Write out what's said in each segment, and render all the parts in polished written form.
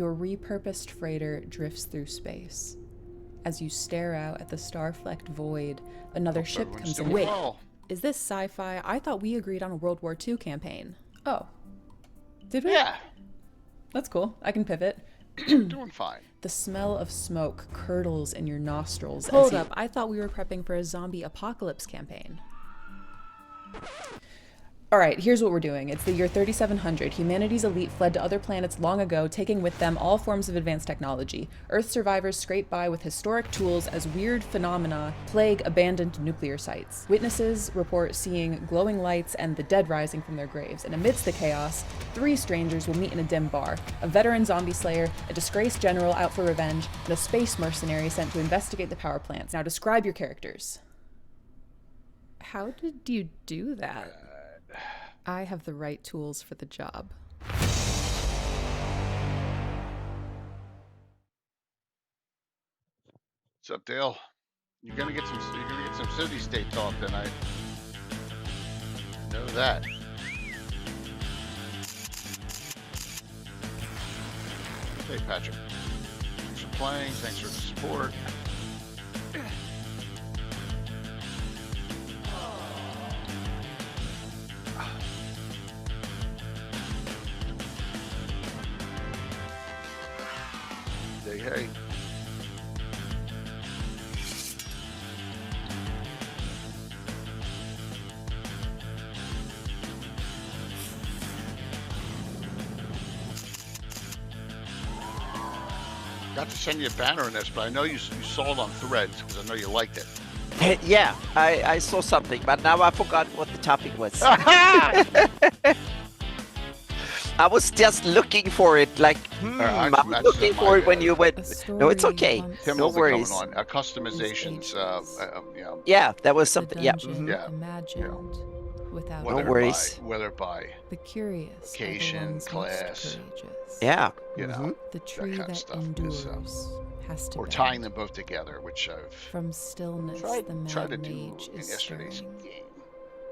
Your repurposed freighter drifts through space. As you stare out at the star-flecked void, another ship comes in. Wait, is this sci-fi? I thought we agreed on a World War II campaign. Oh. Did we? Yeah. That's cool. I can pivot. Doing fine. The smell of smoke curdles in your nostrils. Hold up, I thought we were prepping for a zombie apocalypse campaign. Alright, here's what we're doing. It's the year 3700. Humanity's elite fled to other planets long ago, taking with them all forms of advanced technology. Earth survivors scrape by with historic tools as weird phenomena plague abandoned nuclear sites. Witnesses report seeing glowing lights and the dead rising from their graves. And amidst the chaos, 3 strangers will meet in a dim bar. A veteran zombie slayer, a disgraced general out for revenge, and a space mercenary sent to investigate the power plants. Now describe your characters. How did you do that? I have the right tools for the job. What's up, Dale? You're gonna get some city-state talk tonight. Know that. Hey, Patrick. Thanks for playing. Thanks for the support. Hey. Got to send you a banner in this, but I know you saw it on Threads because I know you liked it. Yeah, I saw something, but now I forgot what the topic was. I was just looking for it, like, I was looking for it when you went. No, it's okay. No worries. On. Customizations, you know. Yeah, that was something. Yeah. Yeah. Imagined without no worries. Whether by the curious, location, class. Yeah. You know, the tree that endures has to. Or tying them both together, which I've from stillness tried the to do mage in is yesterday's stirring. game.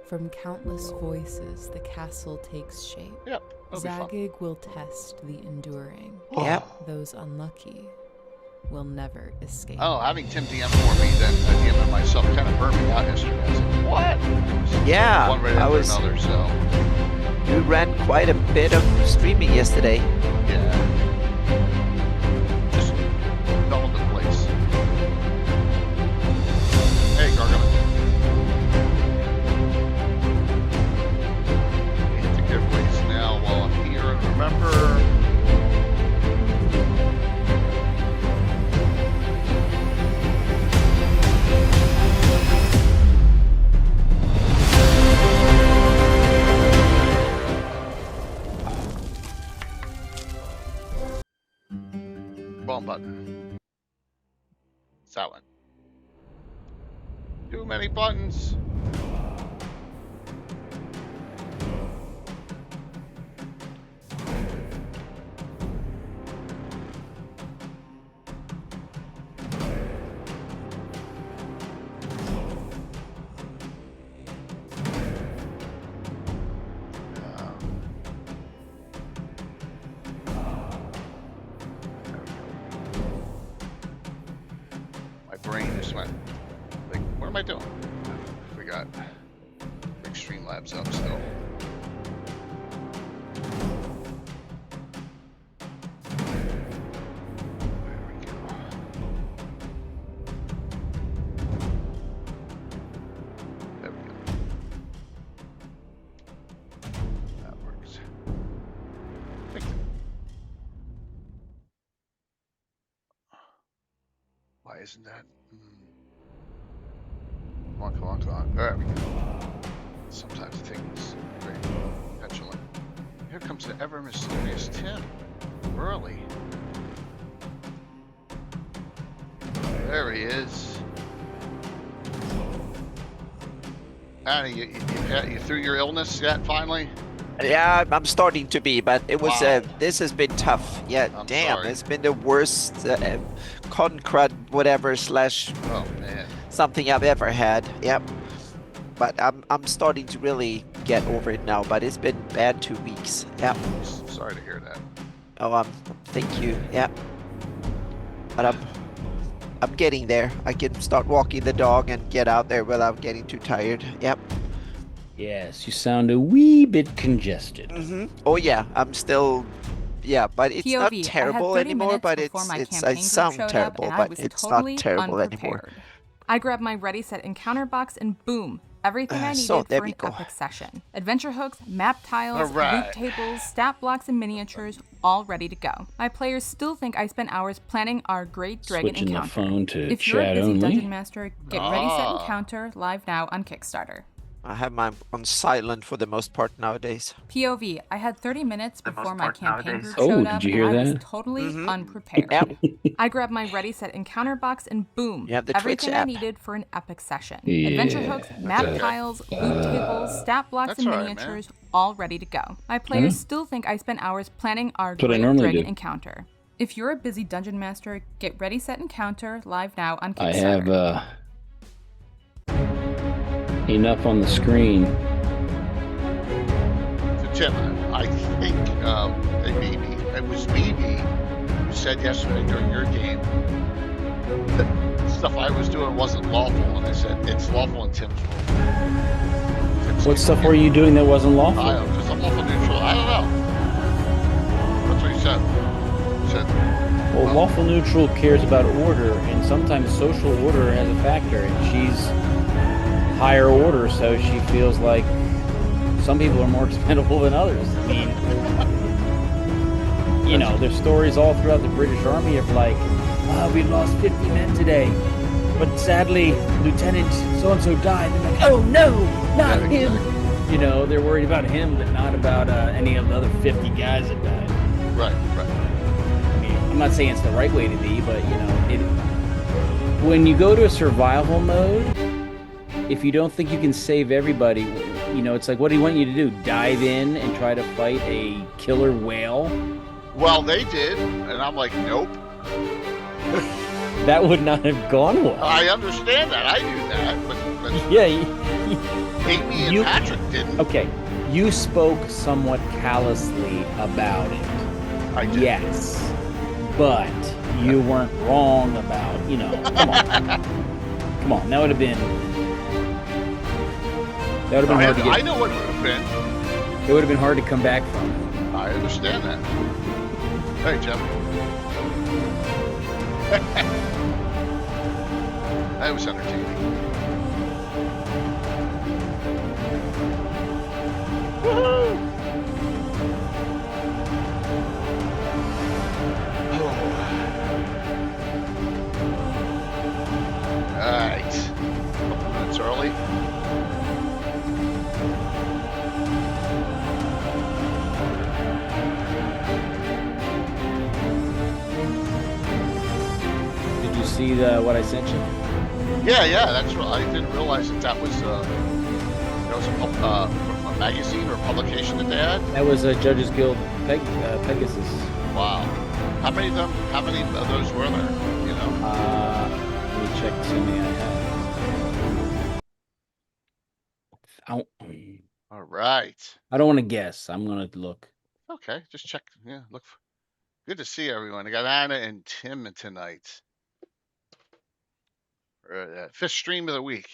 From countless voices, the castle takes shape. Yep. Zagig will test the enduring. Yep. Those unlucky will never escape. Oh, having Tim DM for me, then DM myself kind of burned me out yesterday. I was like, what? Yeah. One right after another, so. You ran quite a bit of streaming yesterday. Yeah. Just all over the place. Hey, Gargamel. Hit the giveaways now while I'm here. And remember, bomb button. It's that one. Too many buttons. Brain just went like, what am I doing? I forgot. Big Streamlabs up still. There we go. There we go. That works. Why isn't that? Come on. There we go. Sometimes things are very petulant. Here comes the ever mysterious Tim. Early. There he is. Annie, you through your illness yet, finally? Yeah, I'm starting to be, but it was Wow. this has been tough. Yeah, I'm damn, sorry. it's been the worst con crud whatever slash Oh man. something I've ever had. Yep. But I'm starting to really get over it now. But it's been bad 2 weeks. Yep. Sorry to hear that. Oh, thank you. Yeah. But I'm getting there. I can start walking the dog and get out there without getting too tired. Yep. Yes, you sound a wee bit congested. Oh yeah, I'm still. Yeah, but it's not POV, I had terrible 30 anymore. minutes But before my I campaign group sound showed up, terrible, and I but was it's totally not terrible anymore. unprepared. I grabbed my ready set encounter box and boom, everything I So, needed there for we an go. epic session. Adventure hooks, map tiles, Alright. loot tables, stat blocks, and miniatures, all ready to go. My players still think I spent hours planning our Great Dragon Switching the encounter. phone to If you're a chat busy only. Dungeon Master, get ready set Ah. encounter live now on Kickstarter. I have mine on silent for the most part nowadays. POV, I had 30 minutes before my part campaign nowadays. group Oh, showed did up, you and hear I was that? totally unprepared. Yep. I grabbed my ready set encounter box and boom, You have the Twitch everything I app. needed for an epic session. Yeah, Adventure hooks, map okay. tiles, loot tables, stat blocks, That's and all right, miniatures, all ready to go. My players Mhm. still think I spent hours planning our That's what I Great normally Dragon do. encounter. If you're a busy Dungeon Master, get ready set encounter live now on I Kickstarter. have enough on the screen. So Tim, I think it was maybe who said yesterday during your game that stuff I was doing wasn't lawful, and I said it's lawful in Tim's rule. What stuff were you doing that wasn't lawful? I don't know, just a lawful neutral. I don't know. That's what he said. He said, Well, lawful neutral cares about order, and sometimes social order has a factor, and she's higher order, so she feels like some people are more expendable than others. I mean, you know, there's stories all throughout the British Army of like, we lost 50 men today, but sadly, Lieutenant so-and-so died. They're like, oh no, not him. You know, they're worried about him, but not about any of the other 50 guys that died. right. I mean, I'm not saying it's the right way to be, but you know, when you go to a survival mode, if you don't think you can save everybody, you know, it's like, what do you want you to do? Dive in and try to fight a killer whale? Well, they did, and I'm like, nope. That would not have gone well. I understand that. I knew that, but Yeah. Amy and Patrick didn't. Okay. You spoke somewhat callously about it. I did. Yes. But you weren't wrong about, you know, come on. Come on. That would have been hard to get. I know what it would have been. It would have been hard to come back from. I understand that. Hey, Jim. That was entertaining. Woohoo! Alright. Couple minutes early. Did you see what I sent you? Yeah, that's right. I didn't realize that was a magazine or publication that they had. That was Judges Guild Pegasus. Wow. How many of those were there? You know? Let me check to see how many I have. All right. I don't want to guess. I'm going to look. Okay, just check. Yeah, look. Good to see everyone. I got Anna and Tim tonight. Fifth stream of the week.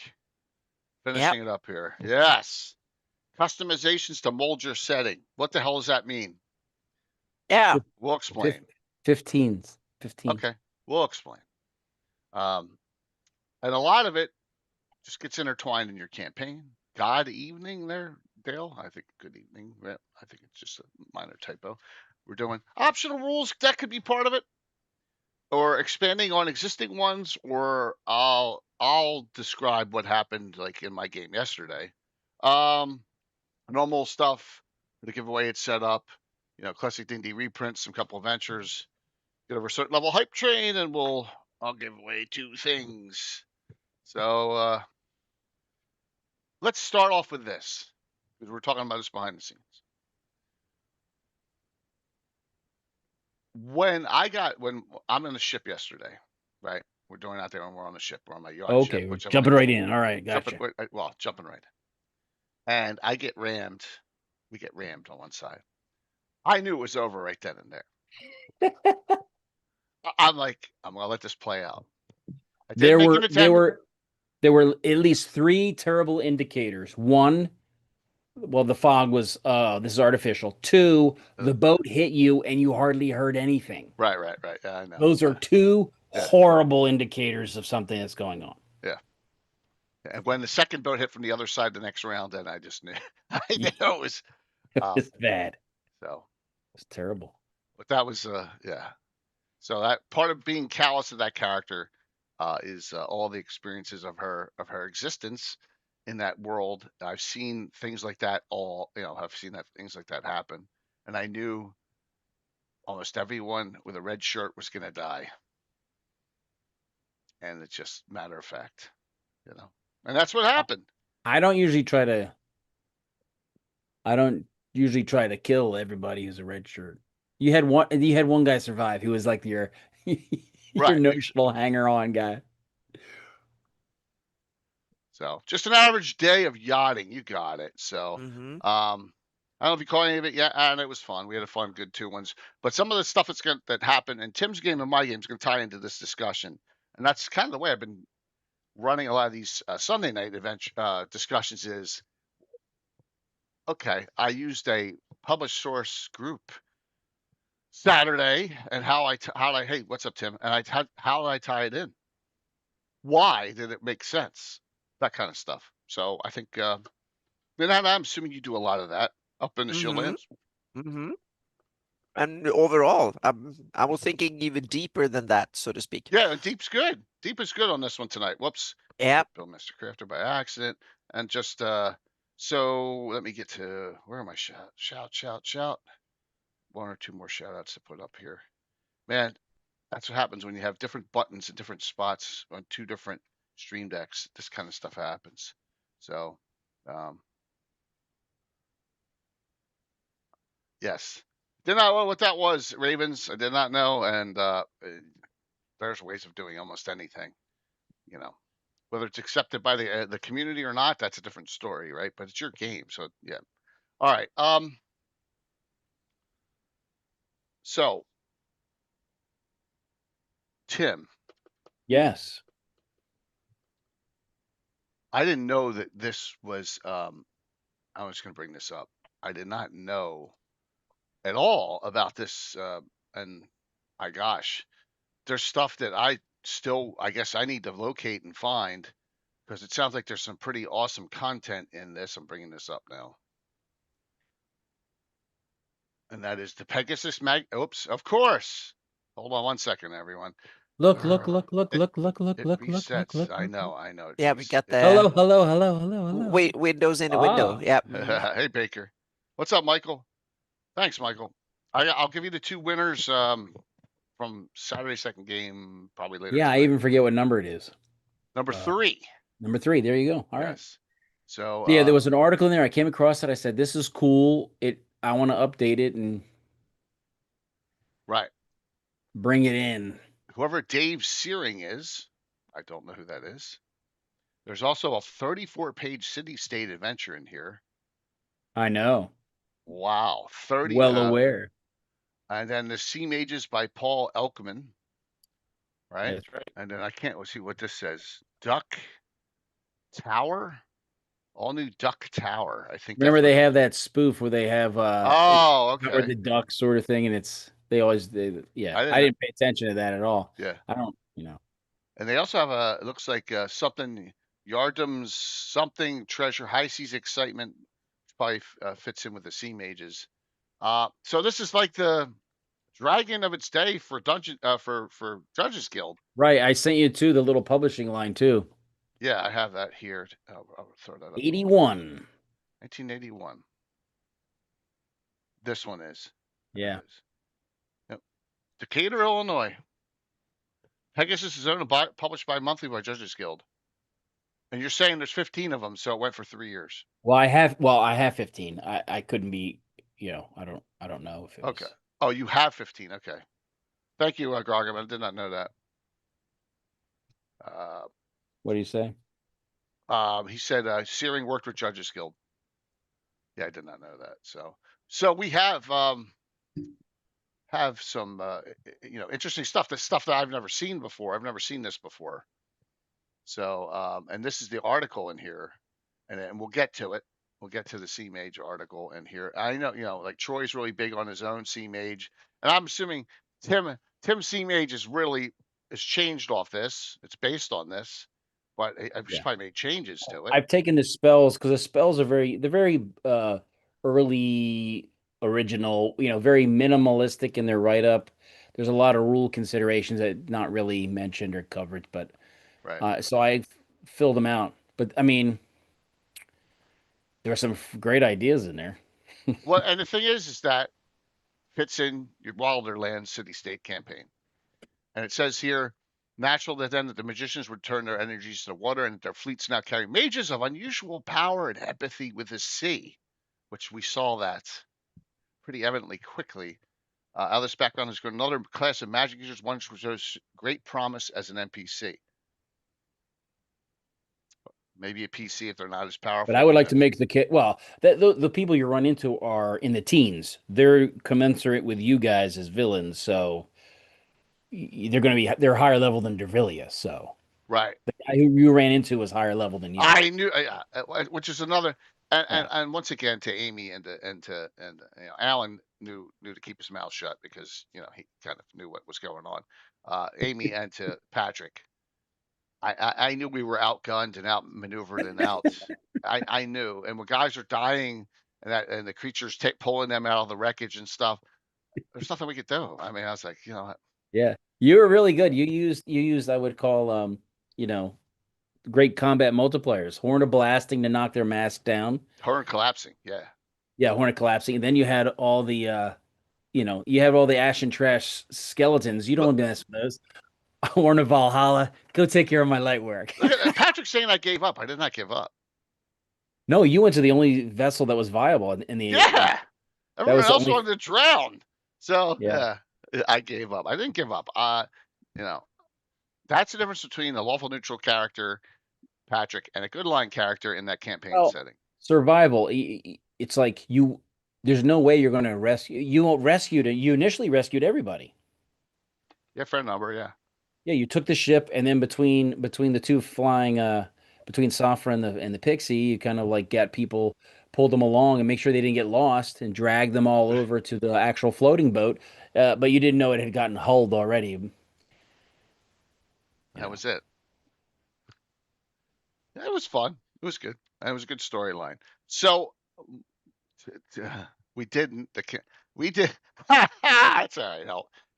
Finishing it up here. Yes. Customizations to mold your setting. What the hell does that mean? Yeah. We'll explain. 15. Okay, we'll explain. And a lot of it just gets intertwined in your campaign. God evening there, Dale? I think good evening. I think it's just a minor typo. We're doing optional rules. That could be part of it. Or expanding on existing ones, or I'll describe what happened like in my game yesterday. Normal stuff, the giveaway it's set up, you know, classic D&D reprints, some couple of ventures, get over a certain level hype train, and I'll give away 2 things. So let's start off with this, because we're talking about this behind the scenes. When I'm in the ship yesterday, right? We're doing out there and we're on the ship. We're on my yacht. Okay, ship, we're jumping right in. All right, gotcha. Jumping right in. And I get rammed. We get rammed on one side. I knew it was over right then and there. I'm like, I'm gonna let this play out. I did There make were an attempt. there were at least 3 terrible indicators. One, well, the fog was this is artificial. 2, the boat hit you and you hardly heard anything. Right. Yeah, I know. Those are 2 Yeah. horrible indicators of something that's going on. Yeah. And when the second boat hit from the other side the next round, then I just knew. I knew it was. It's bad. So. It's terrible. But that was yeah. So that part of being callous to that character is all the experiences of her existence in that world. I've seen things like that I've seen things like that happen, and I knew almost everyone with a red shirt was going to die, and it's just matter of fact, and that's what happened. I don't usually try to kill everybody who's a red shirt. You had one guy survive who was like your Right. notional hanger-on guy. So just an average day of yachting. You got it. So Mm-hmm. I don't know if you caught any of it yet, and it was fun. We had a fun, good 2 ones. But some of the stuff that happened in Tim's game and my game is going to tie into this discussion, and that's kind of the way I've been running a lot of these Sunday night event discussions. Is okay. I used a published source group Saturday, and hey, what's up, Tim? And how did I tie it in? Why did it make sense? That kind of stuff. So I think, and I'm assuming you do a lot of that up in the Shieldlands. Mm-hmm. And overall, I was thinking even deeper than that, so to speak. Yeah, deep's good. Deep is good on this one tonight. Whoops. Yeah. Bill Mr. Crafter by accident. And just so let me get to where am I? Shout. 1 or 2 more shout outs to put up here. Man, that's what happens when you have different buttons in different spots on 2 different stream decks. This kind of stuff happens. So yes. Did not know what that was, Ravens. I did not know. And there's ways of doing almost anything, whether it's accepted by the community or not, that's a different story, right? But it's your game. So yeah. All right. So Tim. Yes. I didn't know that this was I was going to bring this up. I did not know at all about this and my gosh, there's stuff that I guess I need to locate and find, because it sounds like there's some pretty awesome content in this. I'm bringing this up now. And that is the Pegasus mag. Oops, of course. Hold on 1 second, everyone. Look. It resets. I know. It Yeah, we got the Hello. Windows in the window. Yeah. Hey, Baker. What's up, Michael? Thanks, Michael. I'll give you the 2 winners from Saturday's second game probably later. Yeah, tonight. I even forget what number it is. Number 3. Number 3. There you go. All right. Yes. So yeah, there was an article in there. I came across it. I said, "This is cool. I want to update it and right, bring it in." Whoever Dave Searing is, I don't know who that is. There's also a 34-page city-state adventure in here. I know. Wow, 30. Well aware. And then the Sea Mages by Paul Elkman. Right. That's right. And then I can't see what this says. Duck Tower. All new Duck Tower. I think. Remember they have that spoof where they have okay. the duck sort of thing, and yeah. I didn't pay attention to that at all. Yeah. I don't, And they also have it looks like something Yardum's something treasure high seas excitement, which probably fits in with the Sea Mages. So this is like the dragon of its day for dungeon for Judges Guild. Right. I sent you the little publishing line too. Yeah, I have that here. I'll throw that up. 81. 1981. This one is. Yeah. Yep. Decatur, Illinois. Pegasus is owned and published monthly by Judges Guild. And you're saying there's 15 of them, so it went for 3 years. Well, I have 15. I couldn't be, I don't know if it okay. was... Oh, you have 15. Okay. Thank you, Grogam. I did not know that. What do you say? He said Searing worked with Judges Guild. Yeah, I did not know that. So we have have some interesting stuff. The stuff that I've never seen before. I've never seen this before. So and this is the article in here, and we'll get to it. We'll get to the Sea Mage article in here. I know, like Troy's really big on his own Sea Mage, and I'm assuming Tim Sea Mage is changed off this. It's based on this, but I've just probably made changes to it. I've taken the spells because the spells are they're very early original, very minimalistic in their write up. There's a lot of rule considerations that not really mentioned or covered, but Right. so I filled them out. But I mean, there are some great ideas in there. Well, and the thing is that fits in your Wilderland city-state campaign. And it says here, natural that then that the magicians would turn their energies to the water, and that their fleets now carry mages of unusual power and empathy with the sea, which we saw that pretty evidently quickly. Out of this background has got another class of magic users, one which shows great promise as an NPC. Maybe a PC if they're not as powerful. But I would like to make the kit. Well, the people you run into are in the teens. They're commensurate with you guys as villains, so they're higher level than Dervilia. So Right. the guy who you ran into was higher level than you. I knew, which is another, and, Yeah. and once again to Amy and Alan knew to keep his mouth shut because he kind of knew what was going on. Amy and to Patrick, I knew we were outgunned and outmaneuvered and out. I knew, and when guys are dying and the creatures pulling them out of the wreckage and stuff, there's nothing we could do. I mean, I was like, Yeah, you were really good. You used I would call great combat multipliers. Horn of blasting to knock their mask down. Horn collapsing. Yeah. Yeah, horn of collapsing. And then you had all the you have all the ash and trash skeletons. You don't want to mess with those. Horn of Valhalla. Go take care of my light work. Look at Patrick saying I gave up. I did not give up. No, you went to the only vessel that was viable in the Yeah. Everyone else only... wanted to drown. So yeah, I gave up. I didn't give up. That's the difference between a lawful neutral character, Patrick, and a good line character in that campaign setting. Survival. It's like there's no way you're going to rescue. You initially rescued everybody. Yeah, fair number. Yeah. Yeah, you took the ship, and then between the two flying, between Safra and the Pixie, you kind of like got people, pulled them along and make sure they didn't get lost, and drag them all over to the actual floating boat. But you didn't know it had gotten hulled already. That was it. Yeah, it was fun. It was good. And it was a good storyline. So we didn't. We did. It's all right.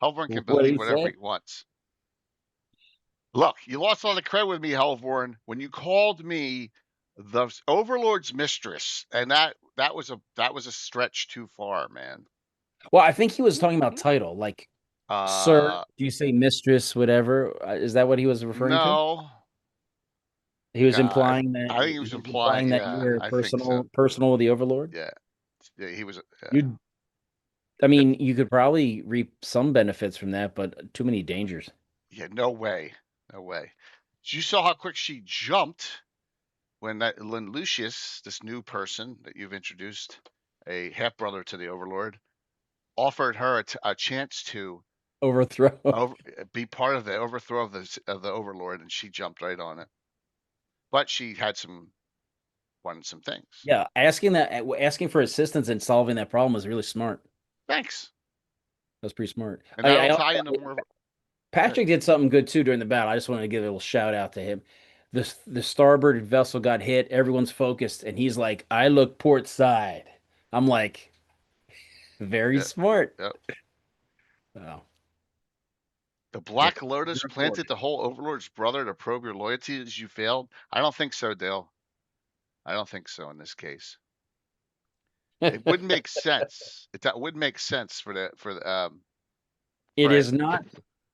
Helvorn can believe whatever he wants. Look, you lost a lot of credit with me, Helvorn, when you called me the Overlord's mistress, and that was a stretch too far, man. Well, I think he was talking about title, like sir. Do you say mistress? Whatever. Is that what he was referring to? No. He was implying that. I think he was implying that you were personal with the Overlord. Yeah, he was. I mean, you could probably reap some benefits from that, but too many dangers. Yeah, no way. You saw how quick she jumped when Lucius, this new person that you've introduced, a half brother to the Overlord, offered her a chance to be part of the overthrow of the Overlord, and she jumped right on it. But she had wanted some things. Yeah, asking for assistance in solving that problem was really smart. Thanks. That was pretty smart. And that'll tie into more. Patrick did something good too during the battle. I just wanted to give a little shout out to him. The starboard vessel got hit. Everyone's focused, and he's like, "I look port side." I'm like, very smart. Yep. Wow. The Black Lotus planted the whole Overlord's brother to probe your loyalty as you failed? I don't think so, Dale. I don't think so in this case. It wouldn't make sense. That would make sense for the. It is not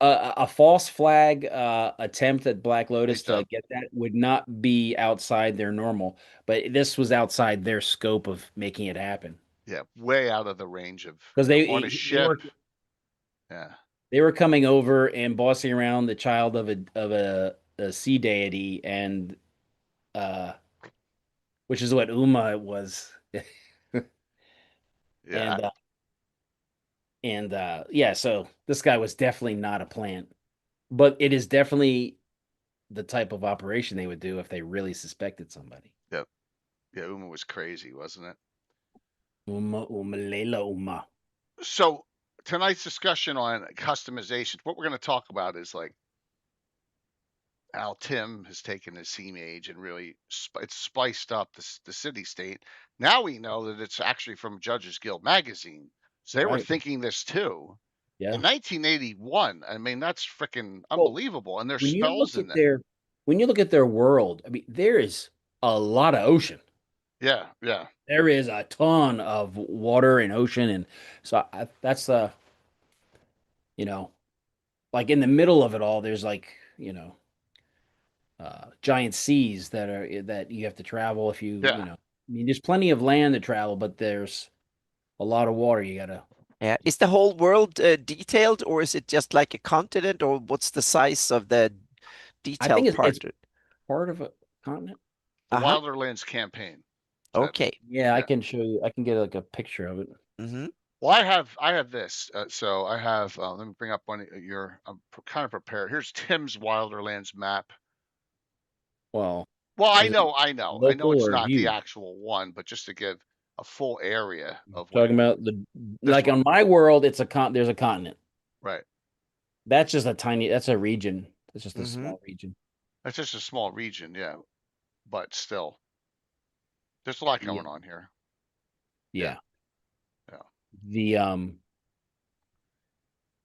a false flag attempt at Black Lotus to get that would not be outside their normal, but this was outside their scope of making it happen. Yeah, way out of the range of because they on a ship. They were coming over and bossing around the child of a sea deity, and which is what Uma was. Yeah. And yeah, so this guy was definitely not a plant, but it is definitely the type of operation they would do if they really suspected somebody. Yep. Yeah, Uma was crazy, wasn't it? Uma Leila Uma. So tonight's discussion on customizations, what we're going to talk about is like how Tim has taken his Sea Mage and really it's spiced up the city state. Now we know that it's actually from Judges Guild magazine. So they were Right. thinking this too. Yeah. In 1981, I mean that's freaking Well, unbelievable. And there's when you spells look in at there. their world, I mean, there is a lot of ocean. Yeah, yeah. There is a ton of water and ocean, and so that's you know, like in the middle of it all, there's like giant seas that you have to travel if you Yeah. I mean, there's plenty of land to travel, but there's a lot of water you gotta. Yeah. Is the whole world detailed, or is it just like a continent, or what's the size of the I think detailed it's part? part of a continent. The Uh-huh. Wilderlands campaign. Okay. Yeah, I Yeah. can show you. I can get like a picture of it. Mm-hmm. Well, I have this. So I have. Let me bring up one of your. I'm kind of prepared. Here's Tim's Wilderlands map. Well, Well, is it I know local it's or not the view? actual one, but just to give a full area of what Talking about this like one. on my world, it's there's a continent. Right. That's just that's a region. It's just a Mm-hmm. small region. That's just a small region, yeah. But still, there's a lot Yeah. going on here. Yeah. Yeah. The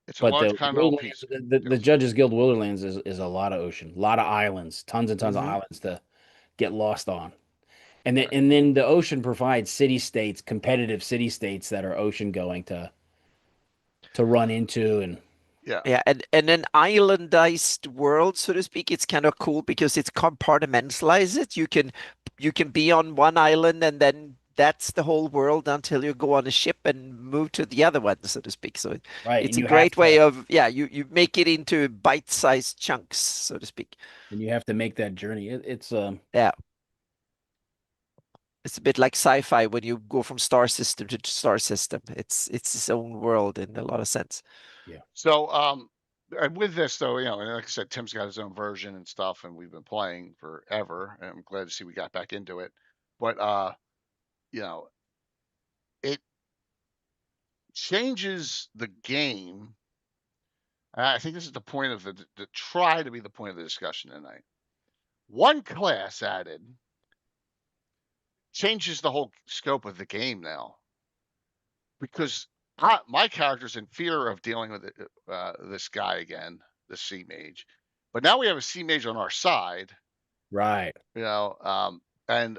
It's a but large the continental Wildlands, piece. the Judges Guild Wildlands is a lot of ocean, a lot of islands, tons and tons of Mm-hmm. islands to get lost on. Right. And then the ocean provides city states, competitive city states that are ocean going to run into and Yeah. Yeah, and an islandized world, so to speak, it's kind of cool because it's compartmentalized. You can be on one island and then that's the whole world until you go on a ship and move to the other one, so to speak. So right. it's And a you have great way to of, yeah, you make it into bite-sized chunks, so to speak. make that journey. It's Yeah. It's a bit like sci-fi when you go from star system to star system. It's its own world in a lot of sense. yeah. So and with this though, and like I said, Tim's got his own version and stuff, and we've been playing forever, and I'm glad to see we got back into it. But it changes the game. And I think this is the point of the try to be the point of the discussion tonight. One class added changes the whole scope of the game now, because my character's in fear of dealing with this guy again, the Sea Mage. But now we have a Sea Mage on our side, Right. and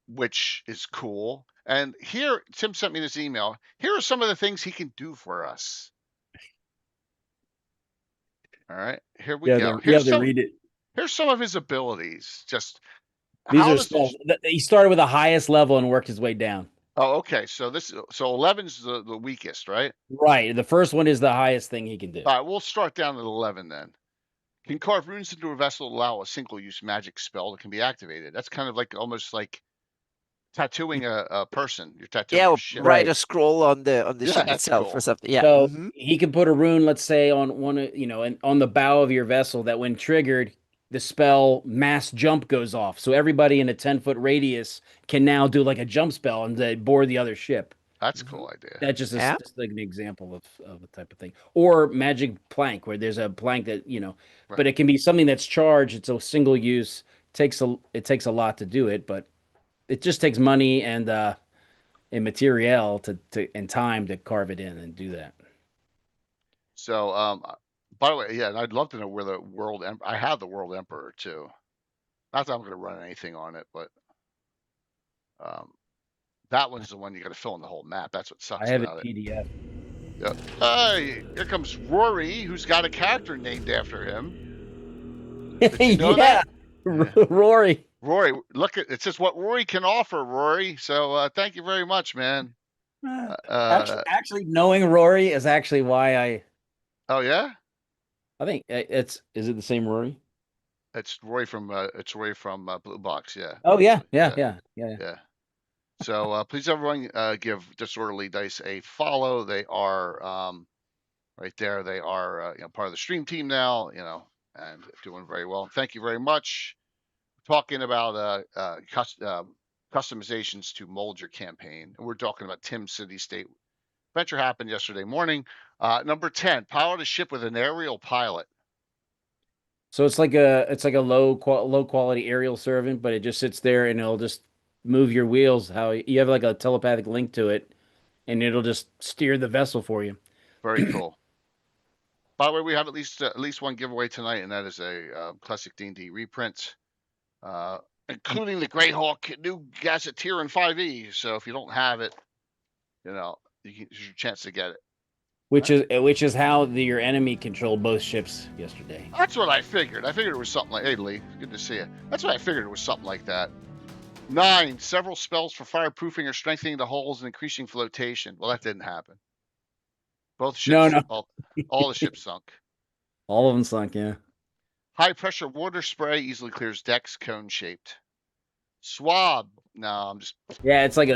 which is cool. And here, Tim sent me this email. Here are some of the things he can do for us. All right, here we go. You have to read it. Here's some of his abilities. Just These how are this. small. He started with the highest level and worked his way down. Oh, okay. So 11's the weakest, right? Right. The first one is the highest thing he can do. All right, we'll start down at 11 then. Can carve runes into a vessel to allow a single-use magic spell that can be activated. That's kind of like almost like tattooing a person. You're tattooing Yeah, a ship. write a scroll on the Yeah, ship that's itself cool. or something. Yeah. So Mm-hmm. he can put a rune, let's say, on one, and on the bow of your vessel that when triggered, the spell mass jump goes off. So everybody in a 10-foot radius can now do like a jump spell and board the other ship. That's a cool idea. That's just Yeah. just like an example of a type of thing. Or magic plank, where there's a plank that, Right. but it can be something that's charged. It's a single use. It takes a lot to do it, but it just takes money and material and time to carve it in and do that. So, by the way, yeah, and I'd love to know where the I have the World Emperor too. Not that I'm going to run anything on it, but that one's the one you got to fill in the whole map. That's what sucks I have a about it. PDF. Yep. Hey, here comes Rory, who's got a character named after him. Did you know Yeah. that? Rory. Rory, look at it says what Rory can offer, Rory. So thank you very much, man. Actually, knowing Rory is actually why Oh yeah, I think is it the same Rory? it's Rory from Blue Box. Yeah. Oh yeah. So please, everyone, give Disorderly Dice a follow. They are right there. They are part of the stream team now. And doing very well. Thank you very much. Talking about customizations to mold your campaign. We're talking about Tim City State. Adventure happened yesterday morning. Number 10, pilot a ship with an aerial pilot. So it's like a low quality aerial servant, but it just sits there and it'll just move your wheels. How you have like a telepathic link to it, and it'll just steer the vessel for you. Very cool. By the way, we have at least one giveaway tonight, and that is a classic D&D reprint, including the Greyhawk new Gazetteer in 5e. So if you don't have it, there's your chance to get it. Which is how your enemy controlled both ships yesterday. That's what I figured. I figured it was something like, hey, Lee, good to see you. That's what I figured it was something like that. 9, several spells for fireproofing or strengthening the hulls and increasing flotation. Well, that didn't happen. Both ships, No. all the ships sunk. All of them sunk, yeah. High pressure water spray easily clears decks, cone shaped. Swab. No, I'm just. Yeah, it's like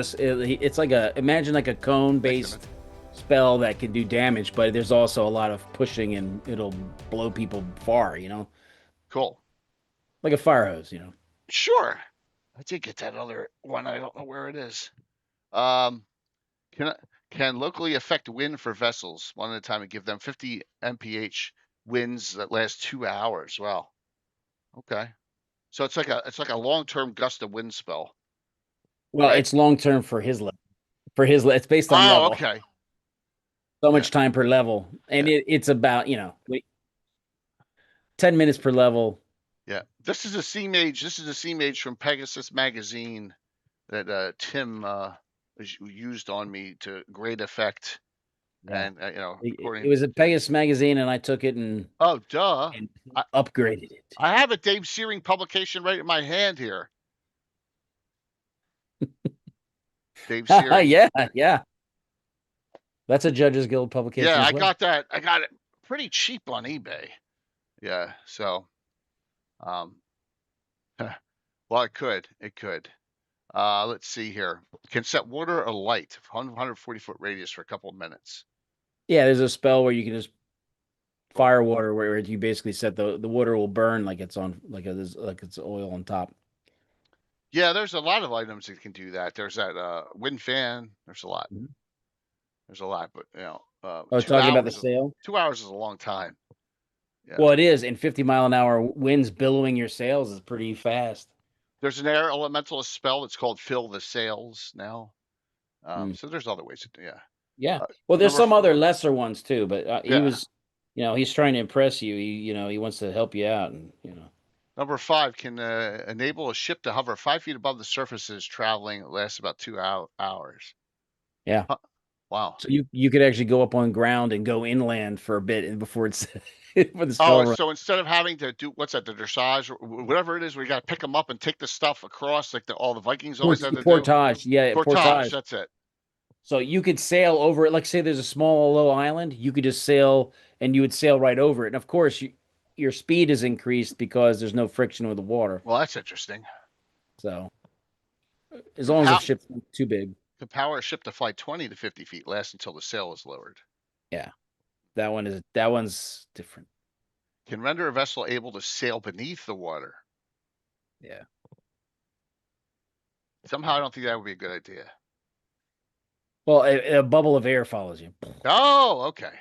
imagine like a cone based spell that can do damage, but there's also a lot of pushing and it'll blow people far, Cool. Like a fire hose, Sure. I did get that other one. I don't know where it is. Can locally affect wind for vessels one at a time and give them 50 mph winds that last 2 hours. Wow. Okay. So it's like a long-term gust of wind spell. Well, right? It's long-term for his level. It's based on level. Okay. So much time per level. And it's about, 10 minutes per level. Yeah. This is a Sea Mage. This is a Sea Mage from Pegasus Magazine that Tim used on me to great effect. Yeah. And it was a Pegasus Magazine, and I took it and duh, and upgraded it. I have a Dave Searing publication right in my hand here. Dave Searing. Yeah. That's a Judges Guild publication. Yeah, as I well. got that. I got it pretty cheap on eBay. Yeah, so well, it could. Let's see here. Can set water alight, 140-foot radius for a couple of minutes. Yeah, there's a spell where you can just fire water where you basically set the water will burn like it's on like it's oil on top. Yeah, there's a lot of items that can do that. There's that wind fan. There's a lot. Mm-hmm. There's a lot, but talking about the sail. 2 hours is a long time. Yeah. Well, it is, and 50-mile-an-hour winds billowing your sails is pretty fast. There's an air elementalist spell that's called Fill the Sails now. So there's other ways to do. Yeah. Well, there's some other lesser ones too, but he was, he's trying to impress you. He wants to help you out, and Number 5 can enable a ship to hover 5 feet above the surfaces, traveling. It lasts about 2 hours. Yeah. Wow. So you could actually go up on ground and go inland for a bit and before it's for the spell. So instead of having to do the dressage or whatever it is, we got to pick them up and take the stuff across, like all the Vikings always have to portage. do. Yeah, portage. That's it. So you could sail over it. Like say there's a small low island, you could just sail and you would sail right over it. And of course, your speed is increased because there's no friction with the water. Well, that's interesting. So as long as the ship's not too big. Can power a ship to fly 20 to 50 feet, last until the sail is lowered. Yeah, that one's different. Can render a vessel able to sail beneath the water. Yeah. Somehow I don't think that would be a good idea. Well, a bubble of air follows you. Oh, okay.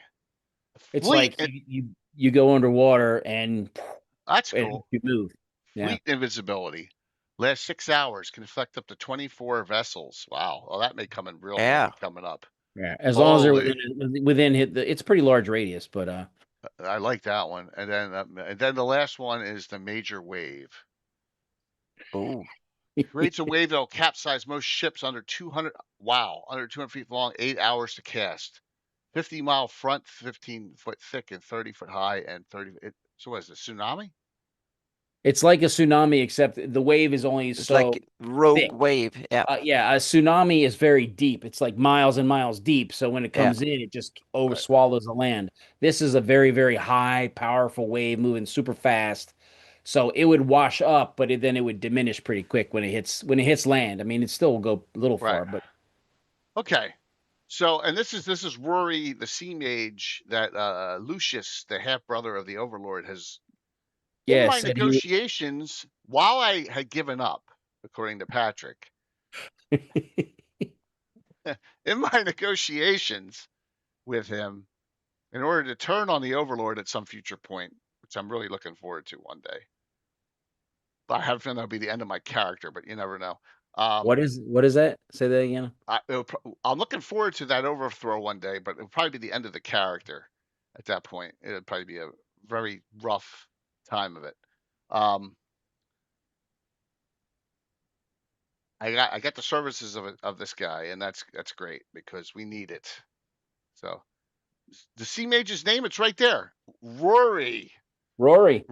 It's like you go underwater and that's cool. You move. Fleet invisibility. Last 6 hours, can affect up to 24 vessels. Wow. Well, that may come in real coming up. Yeah, as long as they're within it's a pretty large radius, but I like that one. And then the last one is the major wave. Oh. Creates a wave that'll capsize most ships under 200. Wow, under 200 feet long, 8 hours to cast. 50-mile front, 15-foot thick, and 30-foot high, and 30. So what is it? Tsunami? It's like a tsunami, except the wave is only it's like rogue thick. Wave. Yeah. A tsunami is very deep. It's like miles and miles deep. So when it comes in, it just swallows the land. This is a very, very high, powerful wave moving super fast. So it would wash up, but then it would diminish pretty quick when it hits land. I mean, it still will go a little far, Right. but Okay. So, and this is Rory, the Sea Mage, that Lucius, the half brother of the Overlord, has in yeah, my said he. negotiations, while I had given up, according to Patrick, in my negotiations with him, in order to turn on the Overlord at some future point, which I'm really looking forward to one day. But I have a feeling that'll be the end of my character, but you never know. What is that? Say that again. I'm looking forward to that overthrow one day, but it'll probably be the end of the character at that point. It'll probably be a very rough time of it. I got the services of this guy, and that's great because we need it. So the Sea Mage's name, it's right there. Rory. Rory.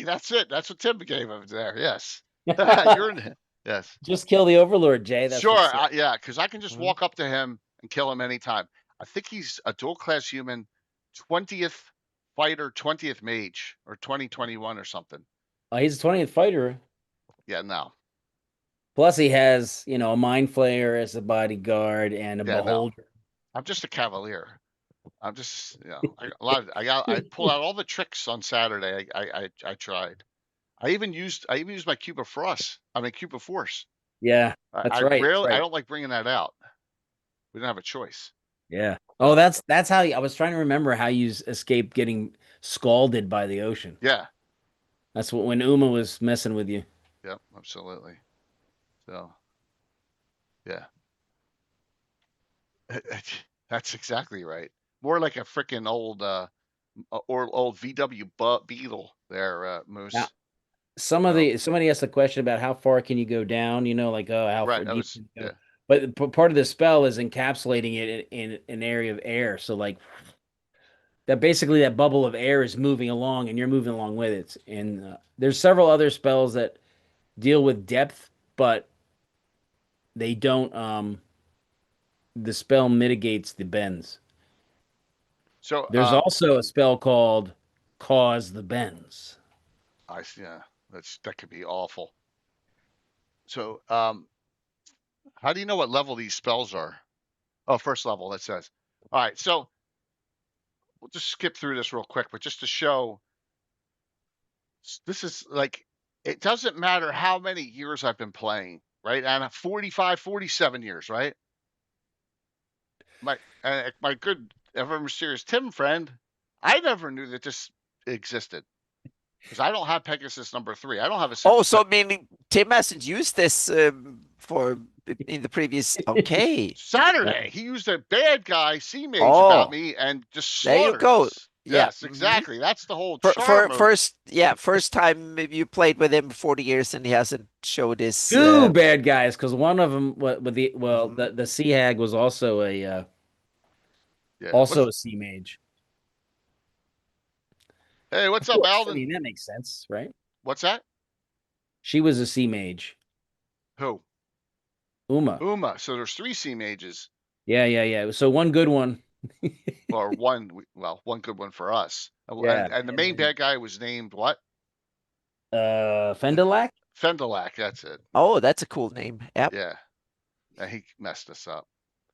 That's it. That's what Tim gave him there. Yes. You're in. Yes. Just kill the Overlord, Jay. That's Sure. what's up. Yeah, because I can just walk up to him and kill him anytime. I think he's a dual class human, 20th fighter, 20th mage, or 2021 or something. He's a 20th fighter. Yeah, no. Plus, he has a Mind Flayer as a bodyguard and a Beholder. No. I'm just a cavalier. I'm just, I pulled out all the tricks on Saturday. I tried. I even used my Cube of Force. Yeah, that's right. Rarely, I don't like bringing that out. We didn't have a choice. Yeah. Oh, that's how I was trying to remember how you escaped getting scalded by the ocean. Yeah. That's when Uma was messing with you. Yep, absolutely. So, yeah. That's exactly right. More like a freaking old VW Beetle there, Moose. Now, somebody asked a question about how far can you go down, how far deep can you go. But part of the spell is encapsulating it in an area of air. So like that basically that bubble of air is moving along and you're moving along with it. And there's several other spells that deal with depth, but they don't the spell mitigates the bends. So there's also a spell called Cause the Bends. That could be awful. So how do you know what level these spells are? Oh, first level, that says. All right, so we'll just skip through this real quick, but just to show, this is like, it doesn't matter how many years I've been playing, right? And 45, 47 years, right? My good, ever mysterious Tim friend, I never knew that this existed. Because I don't have Pegasus number 3. I don't have a. So meaning Tim hasn't used this for in the previous. Okay. Saturday, he used a bad guy Sea Mage about me and just slaughtered. There you go. Us. Yes, exactly. That's the whole first time you played with him for 40 years and he hasn't showed his. Two bad guys, because one of them the Sea Hag was also a Sea Mage. Hey, what's up, Alvin? I mean, that makes sense, right? What's that? She was a Sea Mage. Who? Uma. So there's 3 Sea Mages. Yeah. So one good one. Or one good one for us. Yeah. And the main bad guy was named what? Fendelac? Fendelac, that's it. Oh, that's a cool name. Yep. Yeah. And he messed us up.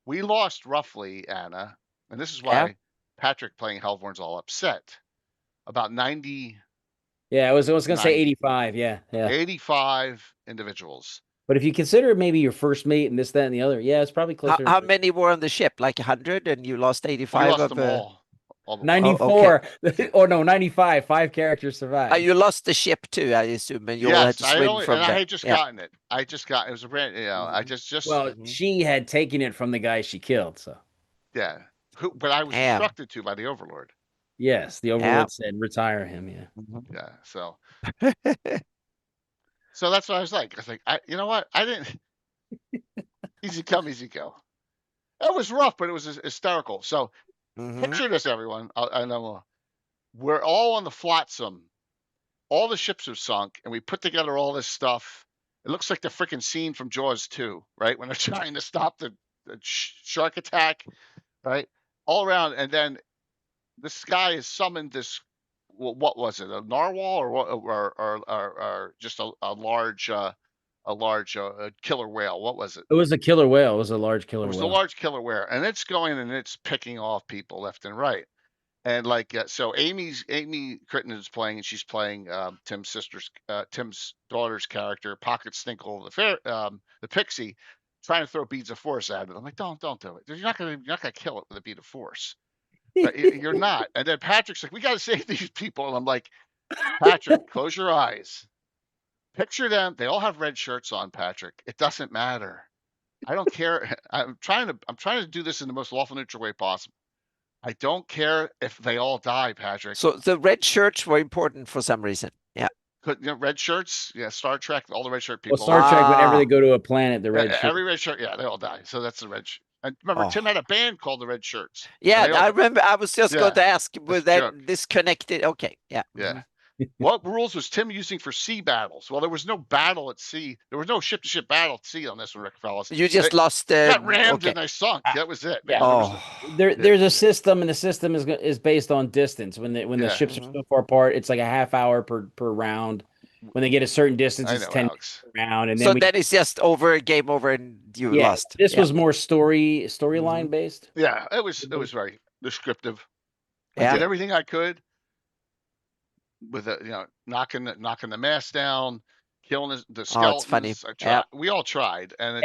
We lost roughly, Anna, and this is why Patrick playing Hellborn's all upset. About 90. Yeah, I was going to say 85. Yeah. 85 individuals. But if you consider maybe your first mate and this, that, and the other, yeah, it's probably closer. How many were on the ship? Like 100, and you lost 85 we lost them all. 94. Or no, 95. 5 characters survived. You lost the ship too, I assume, and you all had to swim from I had just gotten it. It was a brand. I just. Well, she had taken it from the guy she killed, so. Yeah, but I was instructed to by the Overlord. Yes, the Overlord said retire him. Yeah. Yeah. So. So that's what I was like. I was like, you know what? I didn't. Easy come, easy go. It was rough, but it was hysterical. So picture this, everyone. I know we're all on the flotsam. All the ships have sunk, and we put together all this stuff. It looks like the freaking scene from Jaws 2, right? When they're trying to stop the shark attack, right? All around, and then this guy has summoned this what was it? A narwhal or what? Or just a large killer whale? What was it? It was a killer whale. It was a large killer It was a whale. large killer whale, and it's going and it's picking off people left and right. And like so, Amy Crittenden is playing, and she's playing Tim's daughter's character, Pocket Stinkle, the pixie, trying to throw beads of force at it. I'm like, don't do it. You're not gonna kill it with a bead of force. But you're not. And then Patrick's like, we got to save these people, and I'm like, Patrick, close your eyes. Picture them. They all have red shirts on, Patrick. It doesn't matter. I don't care. I'm trying to do this in the most lawful neutral way possible. I don't care if they all die, Patrick. So the red shirts were important for some reason. Yeah. Red shirts, yeah, Star Trek, all the red shirt people. Well, Star Trek, whenever they go to a planet, the red shirt. Every red shirt, yeah, they all die. So that's the red shirt. And remember, Tim had a band called the Red Shirts. Yeah, I remember. I was just going to ask, was that disconnected? Okay, yeah. Yeah. What rules was Tim using for sea battles? Well, there was no battle at sea. There was no ship-to-ship battle at sea on this one, Rick Fellas. You just lost. Got rammed and they sunk. That was it. Yeah. There's a system, and the system is based on distance. When the ships are so far apart, it's like a half hour per round. When they get a certain distance, it's 10 minutes per round. And then so that is just game over, and you lost. This was more storyline based. Yeah, it was very descriptive. I did everything I could with knocking the mast down, killing the skeletons. It's funny. We all tried, and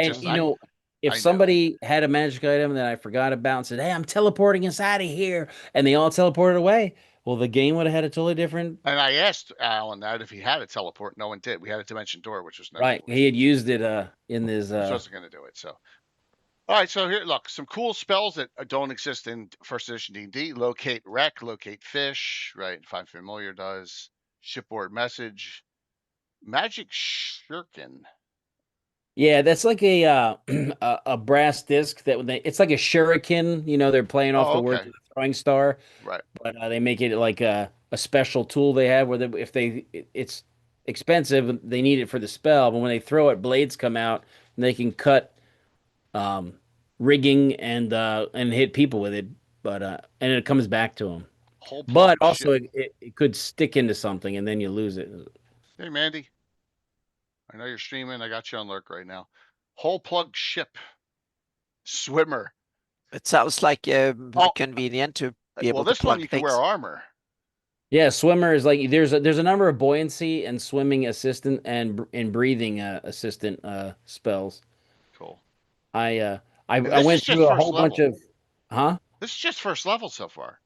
if somebody had a magic item that I forgot about and said, "Hey, I'm teleporting inside of here," and they all teleported away, well, the game would have had a totally different. And I asked Alan that if he had a teleport. No one did. We had a dimension door, which was right. He had used it in his. He wasn't going to do it. So, all right. So here, look, some cool spells that don't exist in first edition D&D: locate wreck, locate fish. Right, Find Familiar does. Shipboard message, magic shuriken. Yeah, that's like a brass disc that it's like a shuriken. They're playing off the word of the throwing star. Right. But they make it like a special tool they have where it's expensive, they need it for the spell, but when they throw it, blades come out and they can cut rigging and hit people with it. But and it comes back to them. But also it could stick into something and then you lose it. Hey, Mandy. I know you're streaming. I got you on lurk right now. Whole plug ship. Swimmer. It sounds like convenient to be able to plug this one you can wear armor. Yeah, swimmer is like there's a number of buoyancy and swimming assistant and breathing assistant spells. Cool. I went through a whole bunch of This is just first level so far.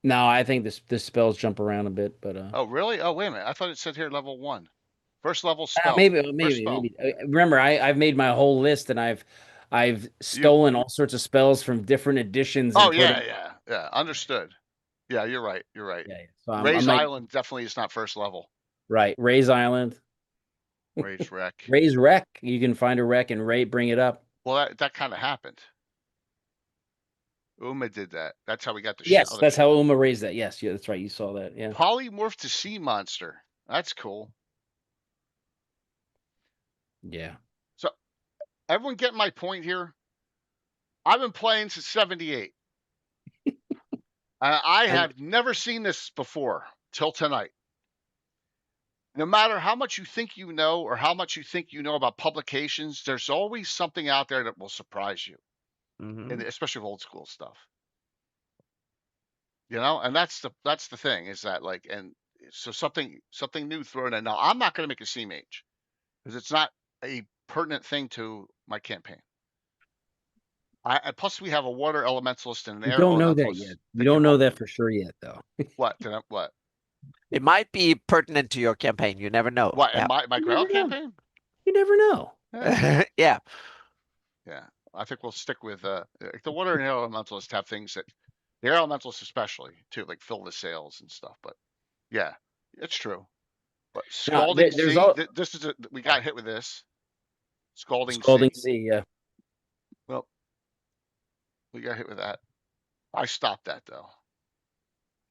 No, I think this spells jump around a bit, but Oh really? Oh wait a minute. I thought it said here level 1. First level spell. Maybe. Remember, I've made my whole list and I've stolen all sorts of spells from different editions. Oh yeah. Understood. Yeah, you're right. Yeah. So Ray's Island definitely is not first level. Right, Ray's Island. Ray's wreck. Ray's wreck. You can find a wreck and bring it up. Well, that kind of happened. Uma did that. That's how we got the Yes, that's how Uma raised that. Yes, yeah, that's right. You saw that. Yeah. Polymorph to sea monster. That's cool. Yeah. So, everyone getting my point here? I've been playing since '78. I have never seen this before till tonight. No matter how much you think you know or how much you think you know about publications, there's always something out there that will surprise you, and especially with old school stuff. And that's the thing is that and so something new thrown in. Now I'm not going to make a Sea Mage because it's not a pertinent thing to my campaign. Plus, we have a water elementalist and an air elementalist. You don't know that yet. You don't know that for sure yet, though. What? It might be pertinent to your campaign. You never know. What? Yeah. My Greyhawk campaign? You never know. Yeah. Yeah. I think we'll stick with the water and air elementalists have things that the air elementalists especially too, like fill the sails and stuff. But yeah, it's true. But Scalding Sea, we got hit with this. Scalding Sea, yeah. Well, we got hit with that. I stopped that though.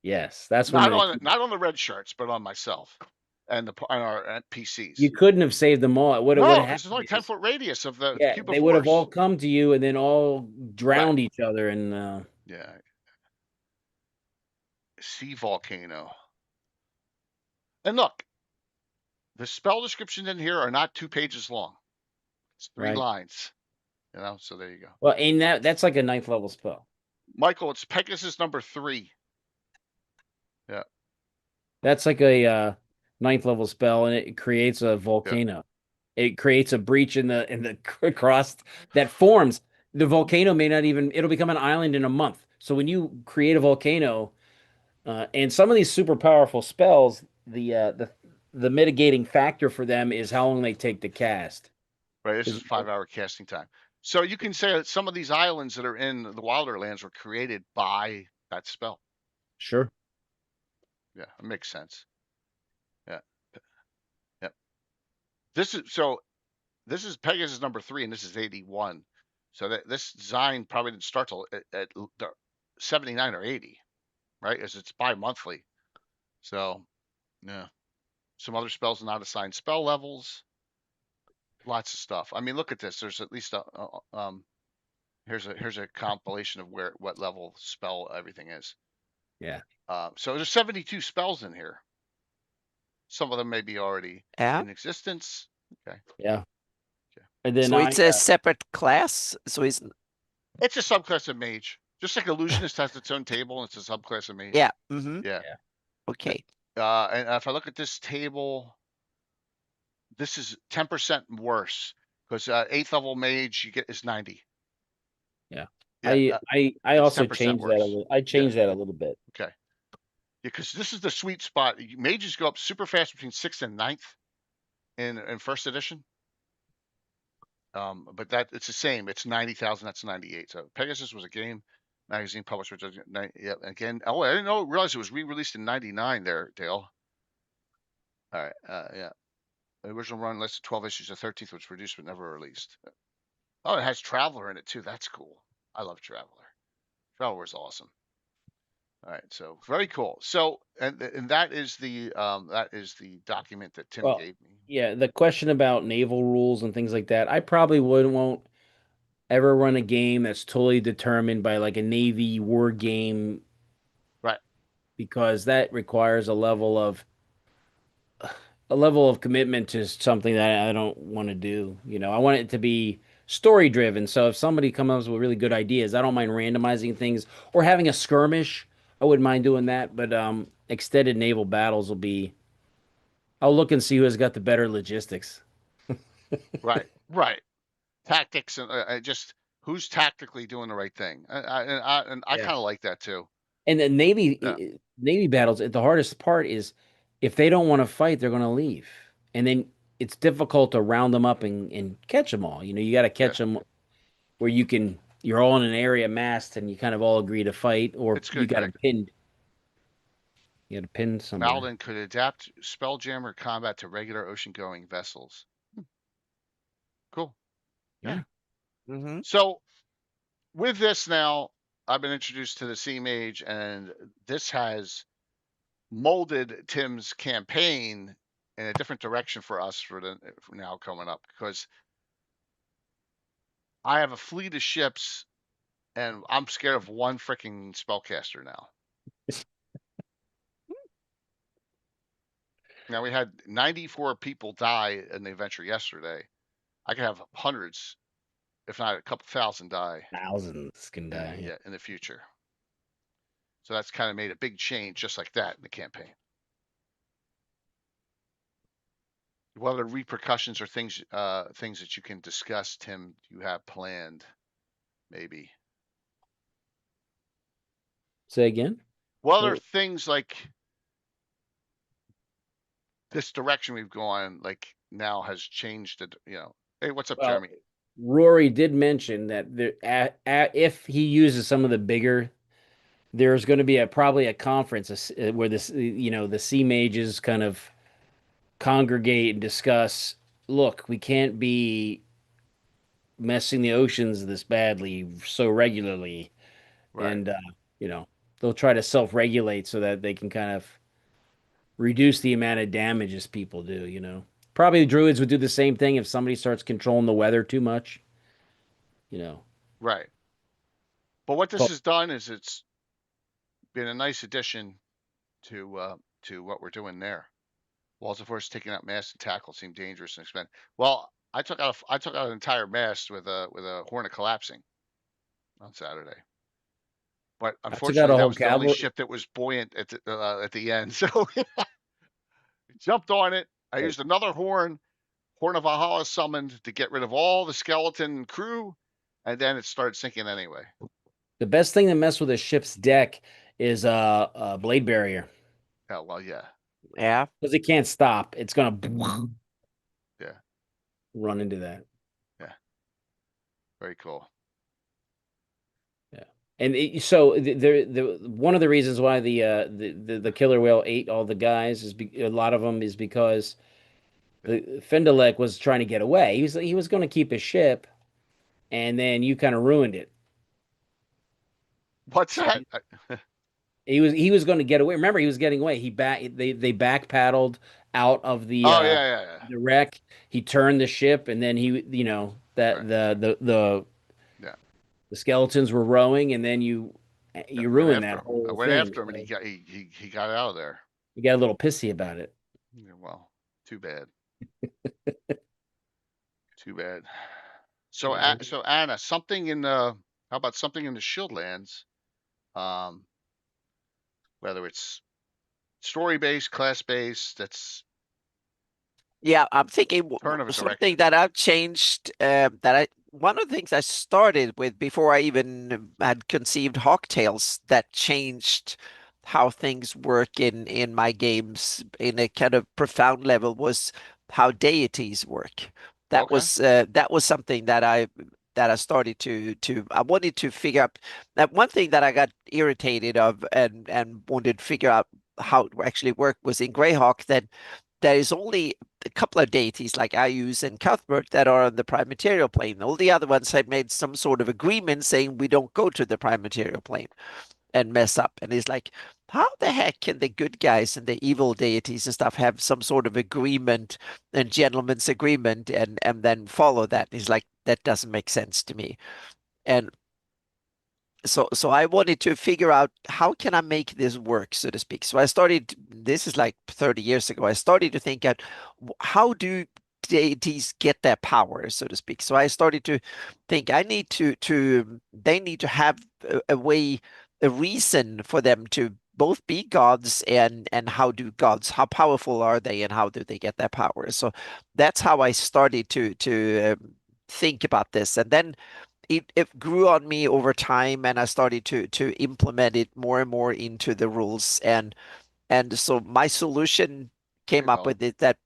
Yes, that's not on the red shirts, but on myself and our PCs. You couldn't have saved them all. It would have this is only 10-foot radius of the cube of they would have all come to you and then all drowned each other and yeah. Sea volcano. And look, the spell descriptions in here are not 2 pages long. It's 3 Right. lines. So there you go. Well, and that's like a 9th level spell. Michael, it's Pegasus number 3. Yeah. That's like a 9th level spell, and it creates a volcano. It creates a breach in the crust that forms. The volcano may not even, it'll become an island in a month. So when you create a volcano, and some of these super powerful spells, the mitigating factor for them is how long they take to cast. Right. This is 5-hour casting time. So you can say that some of these islands that are in the Wilder Lands were created by that spell. Sure. Yeah, it makes sense. Yeah. Yep. This is Pegasus number 3, and this is 81. So this design probably didn't start till at 79 or 80, right? As it's bi-monthly. So, yeah. Some other spells not assigned spell levels. Lots of stuff. I mean, look at this. There's at least here's a compilation of what level spell everything is. Yeah. So there's 72 spells in here. Some of them may be already in existence. Okay. Yeah. Okay. And then so it's a separate class. So it's a subclass of mage. Just like illusionist has its own table, and it's a subclass of mage. Yeah. Yeah. Okay. And if I look at this table, this is 10% worse because 8th level mage is 90. Yeah. I also changed that a little. I changed that a little bit. Okay. Yeah, because this is the sweet spot. Mages go up super fast between 6th and 9th in first edition. But it's the same. It's 90,000. That's 98. So Pegasus was a game magazine published. Yeah. Again. Oh, I didn't realize it was re-released in 99 there, Dale. All right. Yeah. The original run lasted 12 issues. The 13th was produced but never released. Oh, it has Traveler in it too. That's cool. I love Traveler. Traveler is awesome. All right, so very cool. So and that is the document that Tim gave me. Yeah, the question about naval rules and things like that, I probably won't ever run a game that's totally determined by like a Navy war game. Right. Because that requires a level of commitment to something that I don't want to do. I want it to be story driven. So if somebody comes up with really good ideas, I don't mind randomizing things or having a skirmish. I wouldn't mind doing that, but extended naval battles will be. I'll look and see who has got the better logistics. Right. Tactics and just who's tactically doing the right thing. I kind of like that too. And the Navy battles. The hardest part is if they don't want to fight, they're going to leave, and then it's difficult to round them up and catch them all. You got to catch them where you're all in an area massed and you kind of all agree to fight, or you got to pin. You got to pin somewhere. Malden could adapt Spelljammer combat to regular ocean-going vessels. Cool. Yeah. So with this now, I've been introduced to the Sea Mage, and this has molded Tim's campaign in a different direction for us for now coming up, because I have a fleet of ships and I'm scared of one freaking spellcaster now. Now, we had 94 people die in the adventure yesterday. I could have hundreds, if not a couple thousand die. Thousands can die. In the future. So that's kind of made a big change just like that in the campaign. What other repercussions or things that you can discuss, Tim, you have planned, maybe? Say again? What other things like this direction we've gone, like now has changed it, Hey, what's up, Jeremy? Rory did mention that if he uses some of the bigger, there's going to be probably a conference where this, the Sea Mages kind of congregate and discuss, look, we can't be messing the oceans this badly so regularly. Right. And, they'll try to self-regulate so that they can kind of reduce the amount of damage as people do, Probably the druids would do the same thing if somebody starts controlling the weather too much, Right. But what this has done is it's been a nice addition to what we're doing there. Walls of Force taking out mast and tackle seem dangerous and expensive. Well, I took out an entire mast with a Hornet collapsing on Saturday. But I took out a unfortunately, that whole was the only cavalry. ship that was buoyant at the end. So jumped on it. I used another Horn of Valhalla summoned to get rid of all the skeleton crew, and then it started sinking anyway. The best thing to mess with a ship's deck is a blade barrier. Oh, well, yeah. Yeah. Because it can't stop. It's gonna Yeah. run into that. Yeah. Very cool. And so the one of the reasons why the killer whale ate all the guys is a lot of them is because the Fendelek was trying to get away. He was going to keep his ship, and then you kind of ruined it. What's that? He was going to get away. Remember, he was getting away. They back paddled out of the yeah. the wreck. He turned the ship, and then he that Right. the Yeah. the skeletons were rowing, and then you ruined that I whole went thing. after him, and he got out of there. You got a little pissy about it. Yeah, well, too bad. Too bad. So, Yeah. so Anna, something in the how about something in the Shieldlands? Whether it's story based, class based, that's Yeah, I'm thinking turn of a something direction. that I've changed. One of the things I started with before I even had conceived Hawk Tales that changed how things work in my games in a kind of profound level was how deities work. Okay. That was something that I started to I wanted to figure out that one thing that I got irritated of and wanted to figure out how it actually worked was in Greyhawk that there is only a couple of deities like Ayus and Cuthbert that are on the prime material plane. All the other ones have made some sort of agreement saying we don't go to the prime material plane and mess up. And it's like, how the heck can the good guys and the evil deities and stuff have some sort of agreement and gentleman's agreement and then follow that? It's like that doesn't make sense to me. And so I wanted to figure out how can I make this work, so to speak. So I started, this is like 30 years ago, I started to think out how do deities get their power, so to speak. So I started to think I need they need to have a way, a reason for them to both be gods and how do gods, how powerful are they and how do they get their power? So that's how I started to think about this. And then it grew on me over time and I started to implement it more and more into the rules and so my solution came up with it that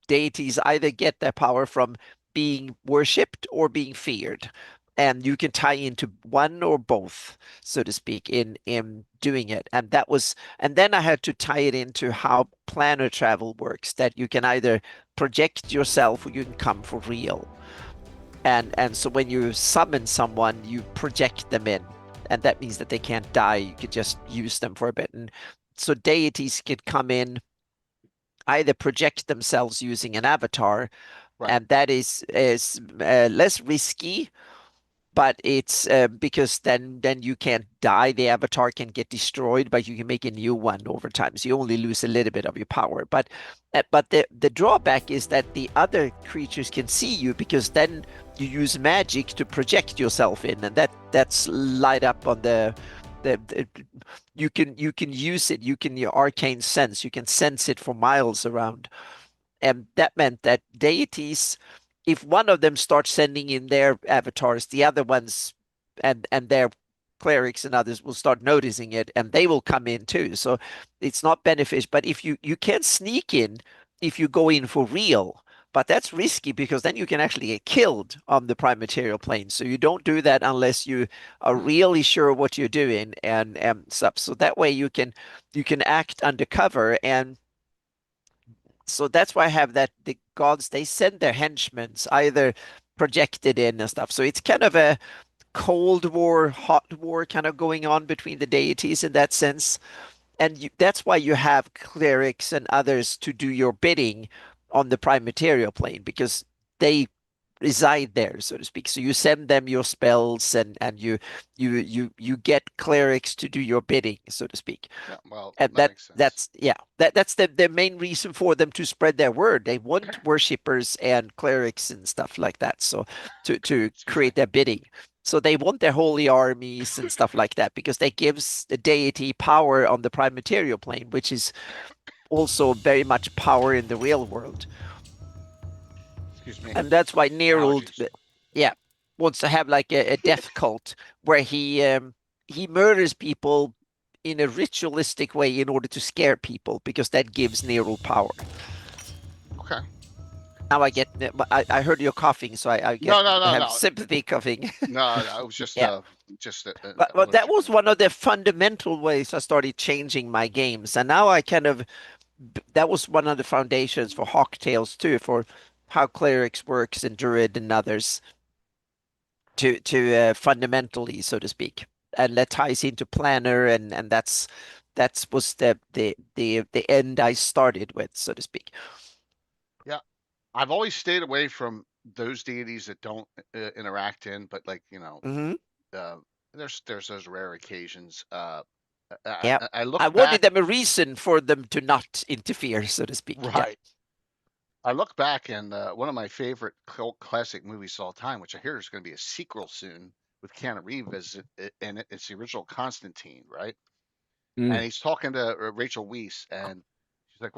deities either get their power from being worshipped or being feared and you can tie into one or both so to speak in doing it and then I had to tie it into how planar travel works that you can either project yourself or you can come for real. And so when you summon someone, you project them in, and that means that they can't die. You could just use them for a bit. And so deities could come in, either project themselves using an avatar, Right. and that is less risky, but it's because then you can't die. The avatar can get destroyed, but you can make a new one over time. So you only lose a little bit of your power. But the drawback is that the other creatures can see you because then you use magic to project yourself in, and that's light up on the you can use it. You can your arcane sense. You can sense it for miles around. And that meant that deities, if one of them starts sending in their avatars, the other ones and their clerics and others will start noticing it and they will come in too. So it's not beneficial. But if you can sneak in if you go in for real, but that's risky because then you can actually get killed on the prime material plane. So you don't do that unless you are really sure what you're doing and stuff. So that way you can act undercover and so that's why I have that the gods they send their henchmen either projected in and stuff. So it's kind of a Cold War, hot war kind of going on between the deities in that sense. And that's why you have clerics and others to do your bidding on the prime material plane because they reside there, so to speak. So you send them your spells, and you get clerics to do your bidding, so to speak. Yeah, well, And that makes sense. that's the main reason for them to spread their word. They want worshippers and clerics and stuff like that. So to Excuse create me. their bidding. So they want their holy armies and stuff like that, because that gives the deity power on the prime material plane, which is also very much power in the real world. Excuse me. And that's why Nerald, Allergies. wants to have like a death cult where he murders people in a ritualistic way in order to scare people, because that gives Nerald power. Okay. Now I heard you coughing, so I have sympathy coughing. No, it was just But that was one of the fundamental ways I started changing my games, and now that was one of the foundations for Hawk Tales too, for how clerics works and druid and others, to fundamentally, so to speak, and that ties into planner, and that's was the end I started with, so to speak. Yeah, I've always stayed away from those deities that don't interact in, but like there's those rare occasions. I wanted them a reason for them to not interfere, so to speak. Right. Yeah. I look back, and one of my favorite cult classic movies of all time, which I hear is going to be a sequel soon with Keanu Reeves in it. It's the original Constantine, right? And he's talking to Rachel Weisz, and she's like,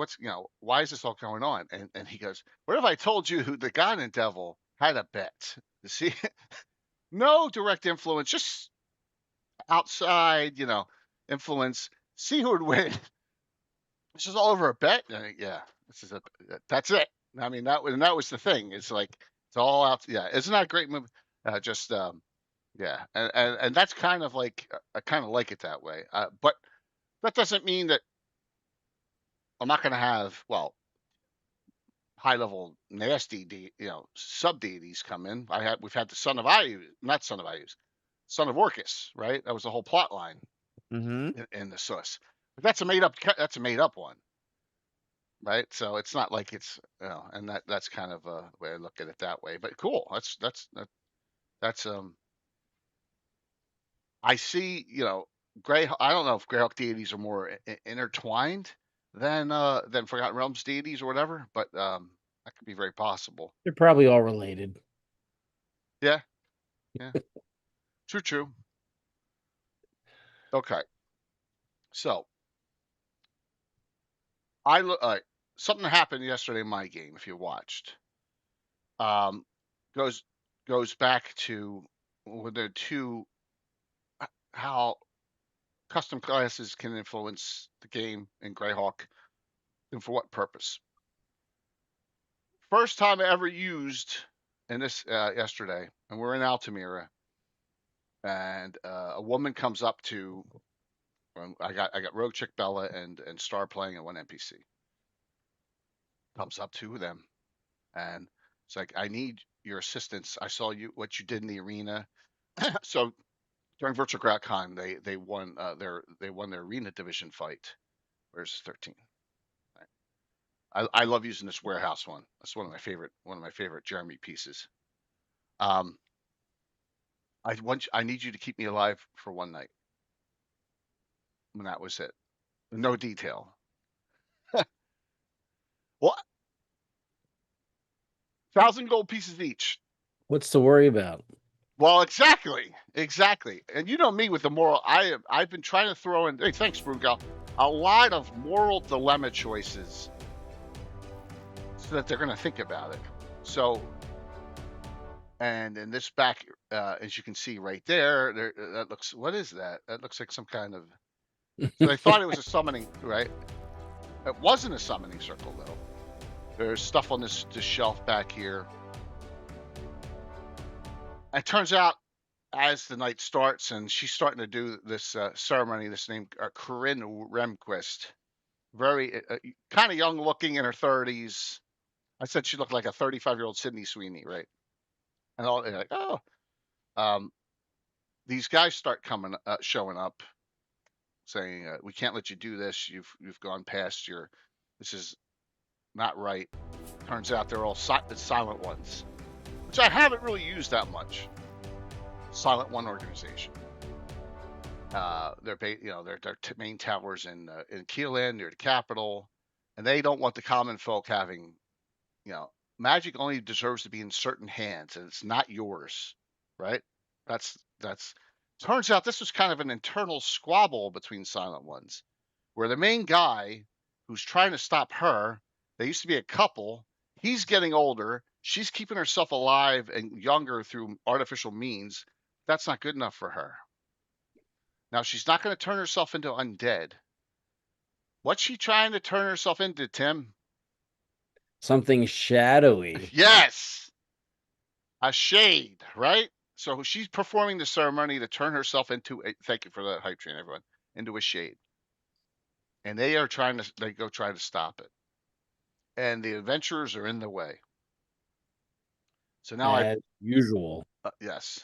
why is this all going on? And he goes, what if I told you who the God and Devil had a bet? You see, no direct influence, just outside, influence. See who would win. This is all over a bet. Yeah, that's it. I mean, that was the thing. It's like it's all out. Yeah, isn't that a great movie? Yeah, and that's kind of like I kind of like it that way. But that doesn't mean that I'm not going to have high level nasty sub deities come in. We've had the son of Orcus, right? That was the whole plot line in the source. But that's a made up one. Right, so it's not like it's and that's kind of a way I look at it that way. But cool, that's I see Greyhawk. I don't know if Greyhawk deities are more intertwined than Forgotten Realms deities or whatever, but that could be very possible. They're probably all related. Yeah. True. Okay, so I look. Something happened yesterday in my game, if you watched. Goes back to the two how custom classes can influence the game in Greyhawk, and for what purpose. First time I ever used in this yesterday, and we're in Altamira, and a woman comes up to. I got Rogue Chick Bella and Star playing and one NPC. Comes up to them, and it's like, I need your assistance. I saw what you did in the arena. So during Virtual GrowlCon, they won their arena division fight. Where's 13? Right. I love using this warehouse one. That's one of my favorite Jeremy pieces. I need you to keep me alive for one night. And that was it. No detail. What? 1,000 gold pieces each. What's to worry about? Well, exactly. And you know me with the moral. I've been trying to throw in. Hey, thanks, Brugal. A lot of moral dilemma choices, so that they're going to think about it. So, and in this back, as you can see right there, that looks. What is that? That looks like some kind of. So they thought it was a summoning, right? It wasn't a summoning circle though. There's stuff on this shelf back here. It turns out, as the night starts, and she's starting to do this ceremony, this named Corinne Remquist, very kind of young looking, in her 30s. I said she looked like a 35-year-old Sydney Sweeney, right? And all they're like, oh, these guys start showing up, saying, we can't let you do this. You've gone past this is not right. Turns out they're all silent ones. which I haven't really used that much. Silent One organization. Their main towers in Keelan near the capital, and they don't want the common folk having, magic only deserves to be in certain hands, and it's not yours, right? That's turns out this was kind of an internal squabble between Silent Ones, where the main guy who's trying to stop her, they used to be a couple. He's getting older. She's keeping herself alive and younger through artificial means. That's not good enough for her. Now, she's not going to turn herself into undead. What's she trying to turn herself into, Tim? Something shadowy. Yes! A shade, right? So she's performing the ceremony to turn herself into a, thank you for that hype train, everyone, into a shade. And they go try to stop it. And the adventurers are in the way. So now As usual. yes.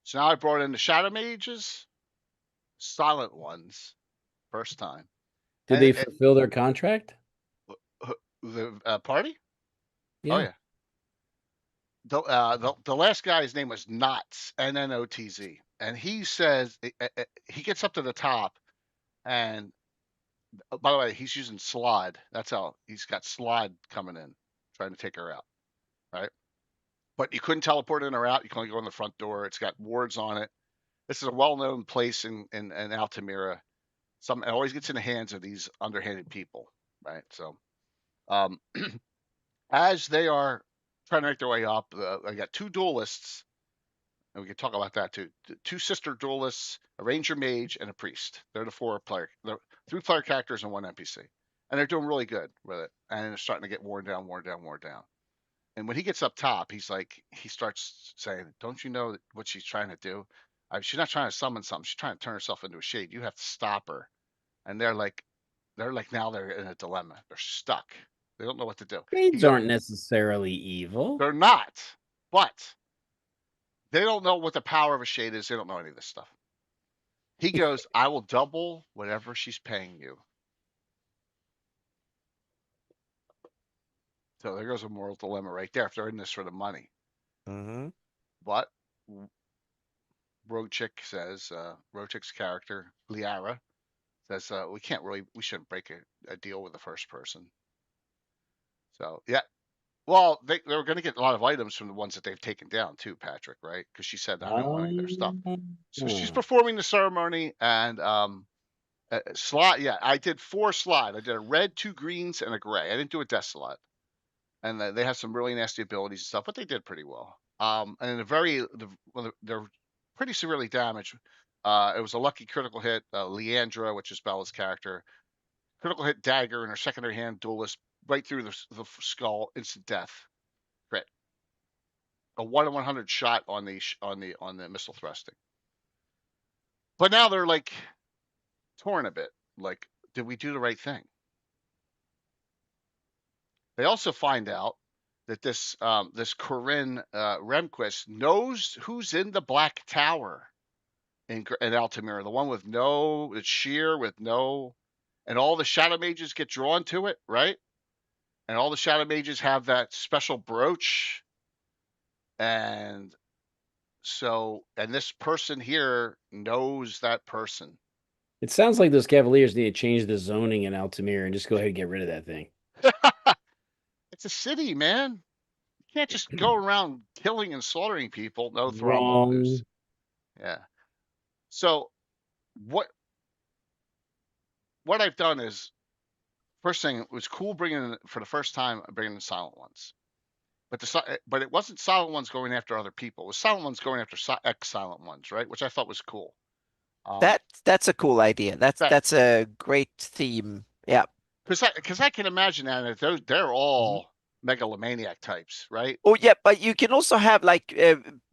So now I brought in the Shadow Mages, Silent Ones, first time. Did they fulfill their contract? The party? Yeah. Oh yeah. The last guy's name was Knotz, Nnotz, and he says he gets up to the top, and by the way, he's using Slod. That's how he's got Slod coming in, trying to take her out, right? But you couldn't teleport in or out. You can only go in the front door. It's got wards on it. This is a well-known place in Altamira. It always gets in the hands of these underhanded people, right? So, as they are trying to make their way up, I got two duelists, and we can talk about that too. Two sister duelists, a ranger mage, and a priest. They're the three player characters and one NPC, and they're doing really good with it. And they're starting to get worn down. And when he gets up top, he starts saying, "Don't you know what she's trying to do? She's not trying to summon something. She's trying to turn herself into a shade. You have to stop her." And they're like now they're in a dilemma. They're stuck. They don't know what to do. Shades aren't necessarily evil. They're not, but they don't know what the power of a shade is. They don't know any of this stuff. He goes, "I will double whatever she's paying you." So there goes a moral dilemma right there if they're in this for the money. Mm-hmm. But Rogue Chick's character, Liara, says, we shouldn't break a deal with the first person. So, yeah. Well, they were going to get a lot of items from the ones that they've taken down too, Patrick, right? Because she said, "I don't want any of their stuff." So she's performing the ceremony, and slot. Yeah, I did 4 slot. I did a red, 2 greens, and a gray. I didn't do a death slot. And they have some really nasty abilities and stuff, but they did pretty well. And they're pretty severely damaged. It was a lucky critical hit, Leandra, which is Bella's character. Critical hit dagger in her secondary hand, duelist, right through the skull, instant death, crit. A 1 in 100 shot on the missile thrusting. But now they're like torn a bit. Like, did we do the right thing? They also find out that this Corinne Remquist knows who's in the Black Tower in Altamira, the one with it's sheer with no, and all the Shadow Mages get drawn to it, right? And all the Shadow Mages have that special brooch, and this person here knows that person. It sounds like those Cavaliers need to change the zoning in Altamira and just go ahead and get rid of that thing. It's a city, man. You can't just go around killing and slaughtering people. No, Wrong. Yeah. So what I've done is, first thing, it was cool bringing the Silent Ones, but it wasn't Silent Ones going after other people. It was Silent Ones going after ex-Silent Ones, right? Which I thought was cool. That's a cool idea. That's a great theme. Yeah. Because I can imagine that they're all megalomaniac types, right? Oh yeah, but you can also have like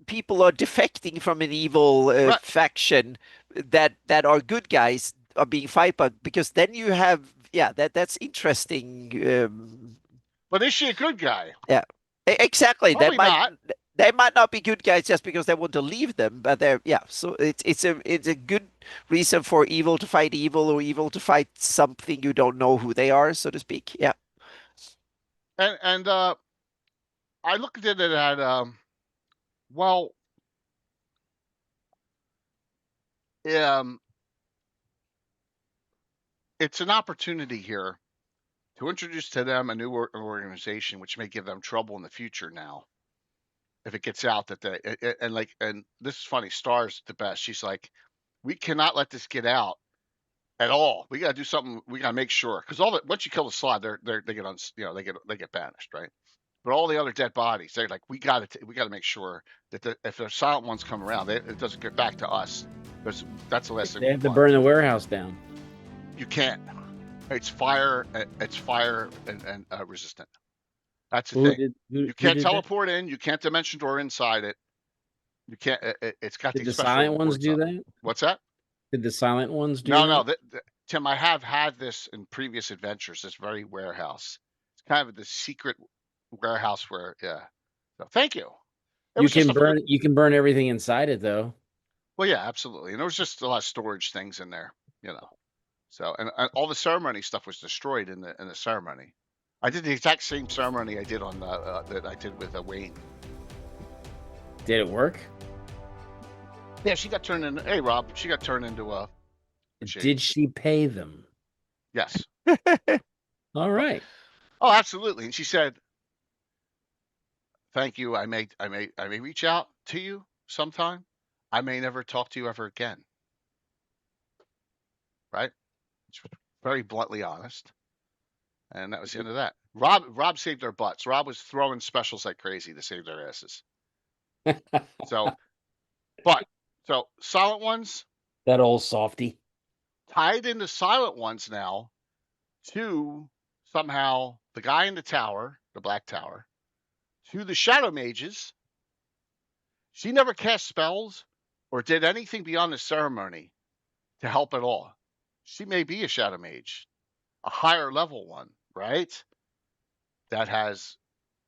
people are defecting from an evil faction that are good guys are being fight, but because then you have that's interesting. But is she a good guy? Yeah, exactly. Probably they might not be good guys just because they want to leave them, but they're So it's a good reason for evil to fight evil, or evil to fight something you don't know who they are, so to speak. Yeah. And I looked at it at Well, it's an opportunity here to introduce to them a new organization, which may give them trouble in the future now. If it gets out that and this is funny, Star's the best. She's like, we cannot let this get out at all. We got to do something. We got to make sure, because once you kill the slot, they get banished, right? But all the other dead bodies, they're like, we got to make sure that if the silent ones come around, it doesn't get back to us. Because that's the last thing They we have to want. burn the warehouse down. You can't. It's fire. It's fire and resistant. That's the thing. You can't teleport in. You can't dimension door inside it. You can't. It's got Did the special silent ones ports do up. that? What's that? Did the silent ones do No, that? no, Tim. I have had this in previous adventures. This very warehouse. It's kind of the secret warehouse where, yeah. So thank you. You can burn everything inside it though. Well, yeah, absolutely. And there was just a lot of storage things in there, So and all the ceremony stuff was destroyed in the ceremony. I did the exact same ceremony I did on that I did with Wayne. Did it work? Yeah, she got turned into. Hey, Rob, she got turned into a. Did she pay them? Yes. All right. Oh, absolutely. And she said, "Thank you. I may reach out to you sometime. I may never talk to you ever again." Right? It's very bluntly honest. And that was the end of that. Rob saved their butts. Rob was throwing specials like crazy to save their asses. So silent ones. That old softy. Tied into silent ones now to somehow the guy in the tower, the Black Tower, to the Shadow Mages. She never cast spells or did anything beyond the ceremony to help at all. She may be a Shadow Mage, a higher level one, right? That has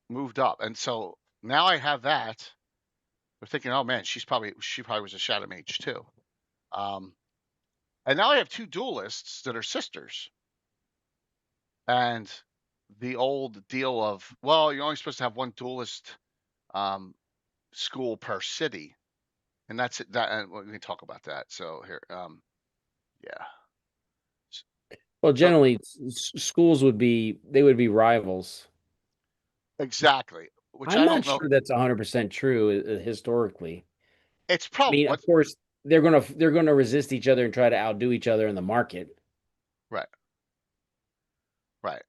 moved up. And so now I have that. We're thinking, oh man, she probably was a Shadow Mage too. And now I have two duelists that are sisters. And the old deal of, well, you're only supposed to have one duelist school per city. And that's it. And we can talk about that. So here, yeah. Well, generally, schools would be rivals. Exactly. Which I'm not sure that's 100% true historically. It's probably. of course, they're gonna resist each other and try to outdo each other in the market. Right. Right.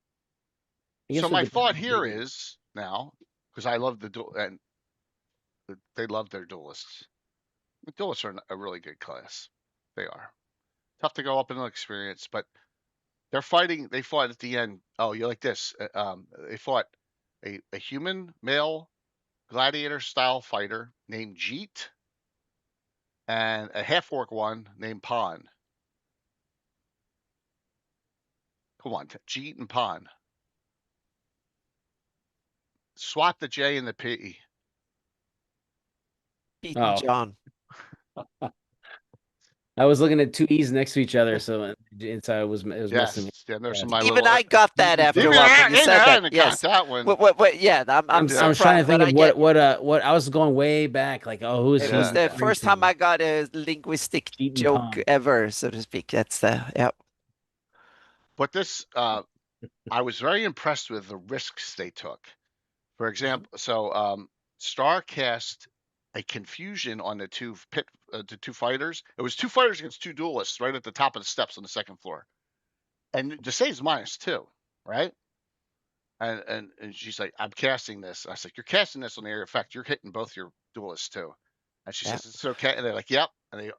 So my thought here is now, because I love the duel, and they love their duelists. The duelists are a really good class. They are tough to go up in an experience, but they're fighting. They fought at the end. Oh, you like this? They fought a human male gladiator style fighter named Jeet and a half orc one named Pon. Come on, Jeet and Pon. Swap the J and the P. Pete and John. I was looking at two E's next to each other, so inside it was messing me. Yeah, there's Even I got that after a while when you said that. Yes. That one. Yeah, I'm trying to think of what I was going way back. Like, oh, who is it? Was the first time I got a linguistic joke ever, so to speak. That's yeah. But this, I was very impressed with the risks they took. For example, so Star cast a confusion on the two fighters. It was two fighters against two duelists right at the top of the steps on the second floor. And to say is -2, right? And she's like, I'm casting this. I was like, you're casting this on the area effect. You're hitting both your duelists too. And she says, it's okay. And they're like, yep. And they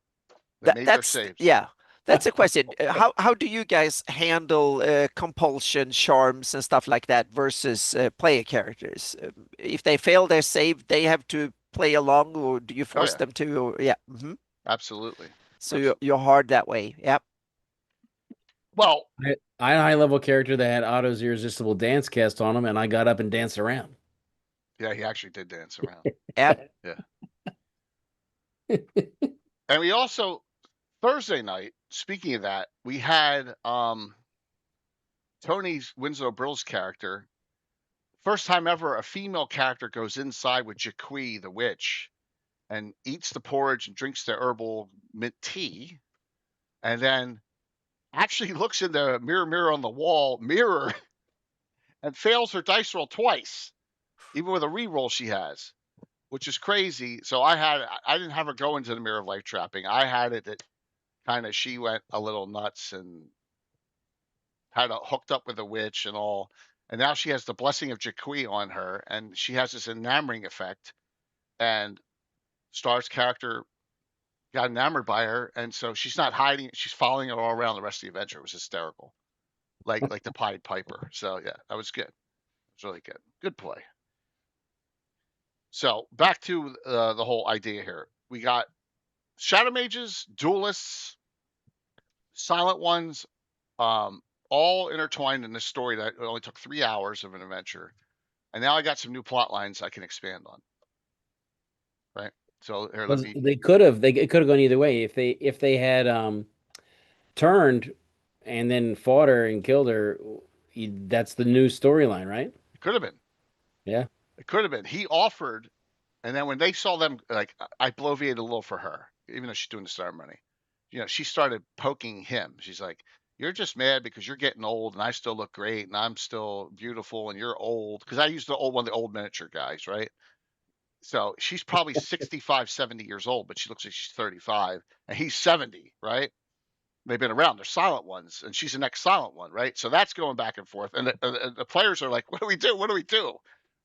made their saves. Yeah. That's a question. How do you guys handle compulsion, charms, and stuff like that versus player characters? If they fail their save, they have to play along, or do you force them to? Or, yeah. Mm-hmm. Absolutely. So you're hard that way. Yep. Well, I had a high-level character that had Otto's irresistible dance cast on him, and I got up and danced around. Yeah, he actually did dance around. Yep. Yeah. And we also, Thursday night, speaking of that, we had Tony's Winslow Brill's character. First time ever a female character goes inside with Jaquie the witch and eats the porridge and drinks the herbal mint tea, and then actually looks in the mirror on the wall mirror and fails her dice roll twice, even with a reroll she has, which is crazy. So I didn't have her go into the mirror of life trapping. I had it that kind of she went a little nuts and had hooked up with a witch and all. And now she has the blessing of Jakui on her, and she has this enamoring effect. And Star's character got enamored by her, and so she's not hiding. She's following her all around the rest of the adventure. It was hysterical, like the Pied Piper. So yeah, that was good. It was really good. Good play. So back to the whole idea here. We got Shadow Mages, Duelists, Silent Ones, all intertwined in this story that only took 3 hours of an adventure. And now I got some new plot lines I can expand on. Right. So here, let me. They could have. It could have gone either way if they had turned and then fought her and killed her. That's the new storyline, right? It could have been. Yeah. It could have been. He offered, and then when they saw them, like I bloviated a little for her, even though she's doing the ceremony. You know, she started poking him. She's like, "You're just mad because you're getting old, and I still look great, and I'm still beautiful, and you're old." Because I used the old miniature guys, right? So she's probably 65, 70 years old, but she looks like she's 35, and he's 70, right? They've been around. They're silent ones, and she's the next silent one, right? So that's going back and forth, and the players are like, "What do we do? What do we do?"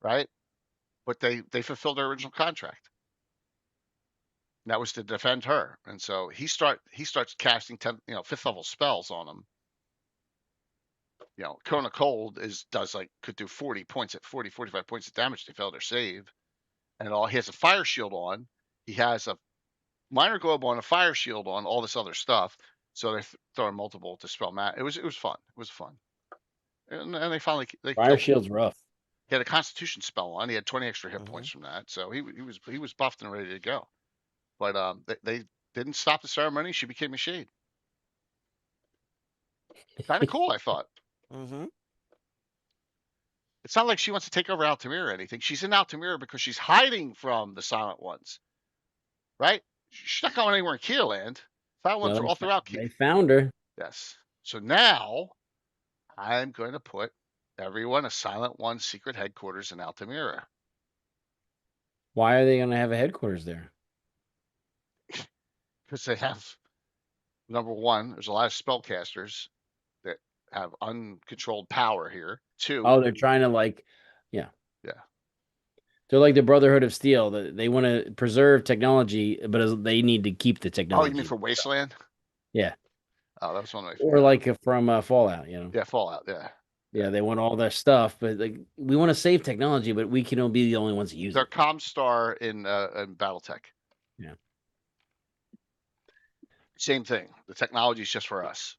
Right? But they fulfilled their original contract. And that was to defend her, and so he starts casting 10, 5th level spells on him. Cone of Cold could do 40 points at 40, 45 points of damage to fail their save, and all. He has a fire shield on. He has a minor globe on, a fire shield on, all this other stuff. So they're throwing multiple to spell mat. It was fun. It was fun, and they finally Fire shield's rough. He had a Constitution spell on. He had 20 extra hit points from that, so he was buffed and ready to go. But they didn't stop the ceremony. She became a shade. Kind of cool, I thought. Mm-hmm. It's not like she wants to take over Altamira or anything. She's in Altamira because she's hiding from the Silent Ones, right? She's not going anywhere in Keeland. Silent Ones are all throughout Keeland. They found her. Yes. So now I'm going to put everyone a Silent One secret headquarters in Altamira. Why are they going to have a headquarters there? Because they have, number one, there's a lot of spellcasters that have uncontrolled power here. Two. Oh, they're trying to yeah. They're like the Brotherhood of Steel. They want to preserve technology, but they need to keep the technology. Oh, you mean for Wasteland? Yeah. Oh, that was one of my favorites. Or like from Fallout, Yeah, Fallout, yeah. Yeah, they want all their stuff, but we want to save technology, but we can be the only ones that use They're it. They're Comstar in BattleTech. Yeah. Same thing. The technology is just for us.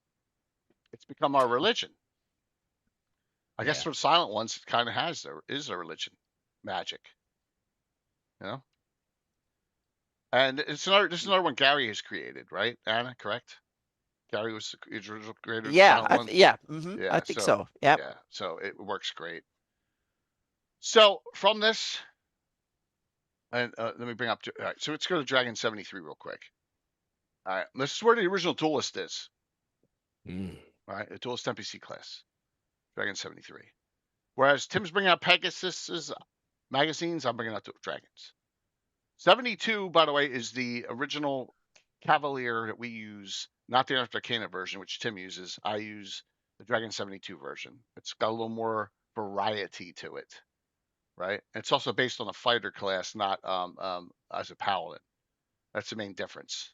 It's become our religion. I guess for Silent Ones, it kind of is a religion, magic. And this is another one Gary has created, right, Anna? Correct? Gary was the original creator. Yeah, of mm-hmm. Yeah, I think so. Yep. Yeah, so it works great. So from this, and let me bring up. All right, so let's go to Dragon 73 real quick. All right, this is where the original Duelist is. All right, the Duelist NPC class, Dragon 73. Whereas Tim's bringing out Pegasus's magazines, I'm bringing out Dragons. 72, by the way, is the original Cavalier that we use, not the Arcana version, which Tim uses. I use the Dragon 72 version. It's got a little more variety to it, right? It's also based on a fighter class, not as a paladin. That's the main difference.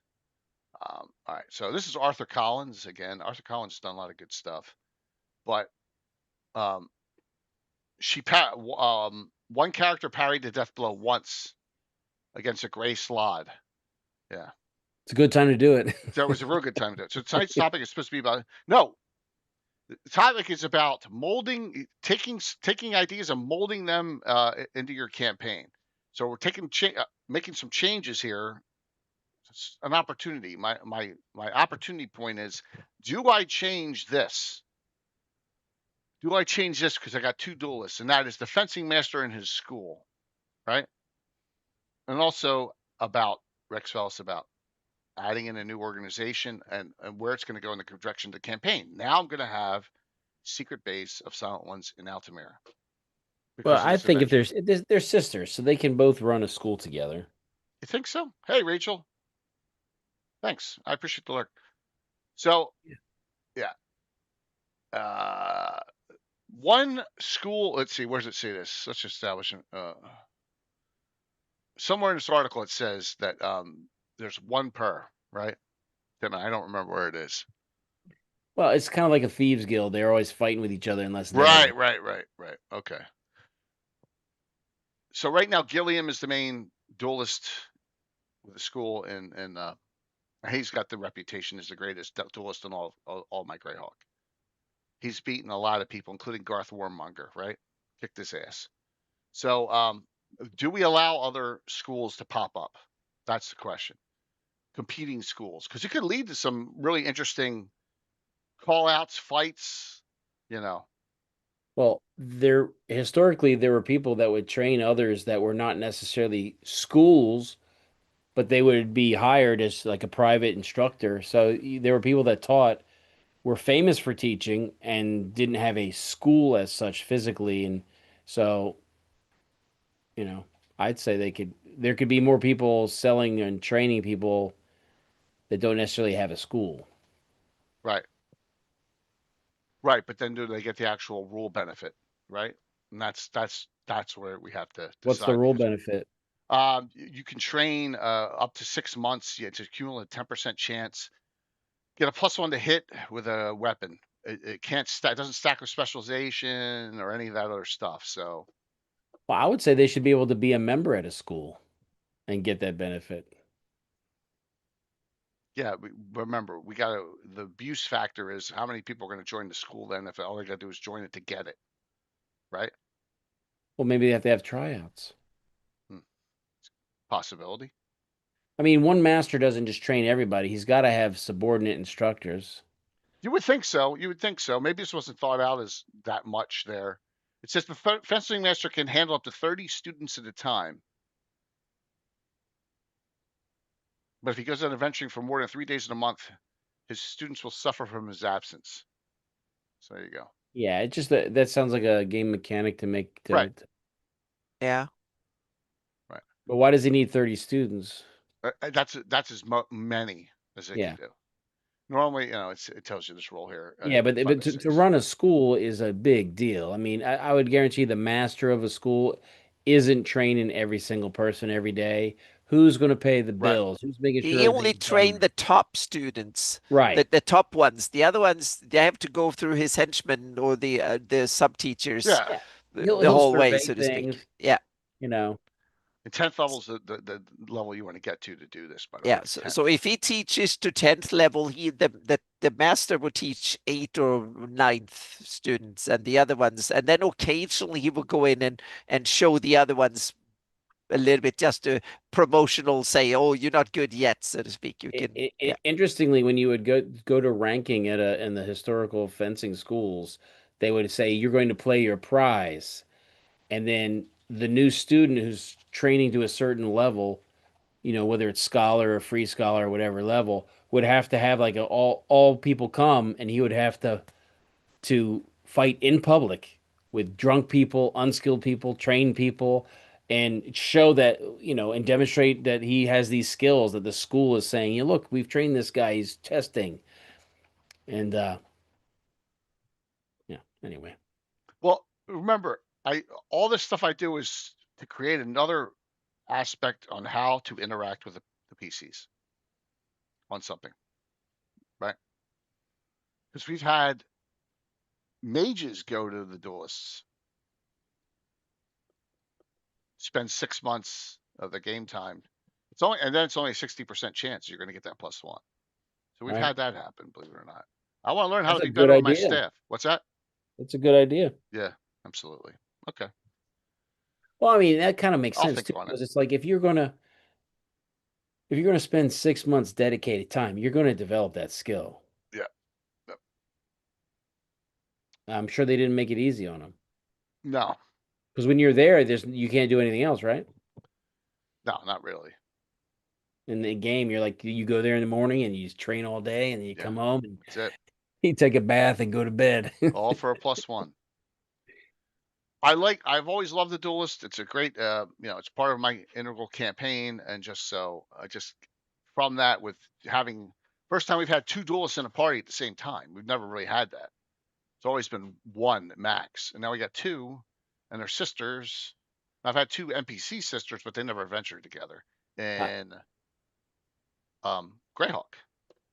All right, so this is Arthur Collins again. Arthur Collins has done a lot of good stuff, but one character parried the death blow once against a gray slod. Yeah, it's a good time to do it. That was a real good time to do it. So tonight's topic is supposed to be about the topic is about molding, taking ideas and molding them into your campaign. So we're making some changes here. It's an opportunity. My opportunity point is: do I change this? Do I change this because I got two duelists, and that is the fencing master and his school, right? And also about Rex Fellis about adding in a new organization and where it's going to go in the direction of the campaign. Now I'm going to have secret base of Silent Ones in Altamira. Well, Because of I this think adventure. if they're sisters, so they can both run a school together. You think so? Hey, Rachel. Thanks. I appreciate the lurk. So, yeah. One school, let's see, where does it say this? Let's establish somewhere in this article it says that there's one per, right? Then I don't remember where it is. Well, it's kind of like a thieves guild. They're always fighting with each other unless Right. Okay. So right now Gilliam is the main duelist with the school, and he's got the reputation as the greatest duelist in all my Greyhawk. He's beaten a lot of people, including Garth Warmonger, right? Kicked his ass. So, do we allow other schools to pop up? That's the question. Competing schools, because it could lead to some really interesting call-outs, fights. Well, historically there were people that would train others that were not necessarily schools, but they would be hired as like a private instructor. So there were people that were famous for teaching and didn't have a school as such physically, and so I'd say there could be more people selling and training people that don't necessarily have a school. Right. But then do they get the actual rule benefit, right? And that's where we have to decide. What's the rule benefit? You can train up to 6 months. It's a cumulative 10% chance. Get a +1 to hit with a weapon. It can't stack. Doesn't stack with specialization or any of that other stuff. So, Well, I would say they should be able to be a member at a school and get that benefit. yeah. Remember, we got the abuse factor is how many people are going to join the school. Then, if all they got to do is join it to get it, right? Well, maybe they have to have tryouts. Possibility. I mean, one master doesn't just train everybody. He's got to have subordinate instructors. You would think so. Maybe this wasn't thought out as that much there. It says the fencing master can handle up to 30 students at a time. But if he goes on adventuring for more than 3 days in a month, his students will suffer from his absence. So there you go. Yeah, it just that sounds like a game mechanic to make. Right. Yeah. Right. But why does he need 30 students? That's as many as it can do. Normally, it tells you this role here. Yeah, but to run a school is a big deal. I mean, I would guarantee the master of a school isn't training every single person every day. Who's going to pay the bills? Who's making sure He only trained the top students, right? The top ones. The other ones, they have to go through his henchmen or the sub teachers. Yeah. The whole way, so to speak. Yeah. And 10th level is the level you want to get to do this, by the way. Yeah, so if he teaches to 10th level, the master will teach 8th or 9th students and the other ones, and then occasionally he will go in and show the other ones a little bit, just to promotional say, oh, you're not good yet, so to speak. You can. Interestingly, when you would go to ranking in the historical fencing schools, they would say you're going to play your prize, and then the new student who's training to a certain level, whether it's scholar or free scholar or whatever level, would have to have like all people come, and he would have to fight in public with drunk people, unskilled people, trained people, and show that, and demonstrate that he has these skills that the school is saying, look, we've trained this guy, he's testing. And anyway. Well, remember, all this stuff I do is to create another aspect on how to interact with the PCs on something, right? Because we've had mages go to the duelists, spend 6 months of the game time. And then it's only a 60% chance you're going to get that +1. So we've had that happen, believe it or not. I want to learn how to be better with my staff. What's that? That's a good idea. Yeah, absolutely. Okay. Well, I mean, that kind of makes sense too, because it's like if you're gonna spend 6 months dedicated time, you're going to develop that skill. Yeah. Yep. I'm sure they didn't make it easy on them. No. Because when you're there, you can't do anything else, right? No, not really. In the game, you're like, you go there in the morning and you train all day, and then you Yeah. come home and That's it. you take a bath and go to bed. All for a +1. I've always loved the duelist. It's a great, it's part of my integral campaign, and just so I just from that with having first time we've had 2 duelists in a party at the same time. We've never really had that. It's always been 1 max, and now we got 2, and they're sisters. I've had 2 NPC sisters, but they never ventured together. And Greyhawk.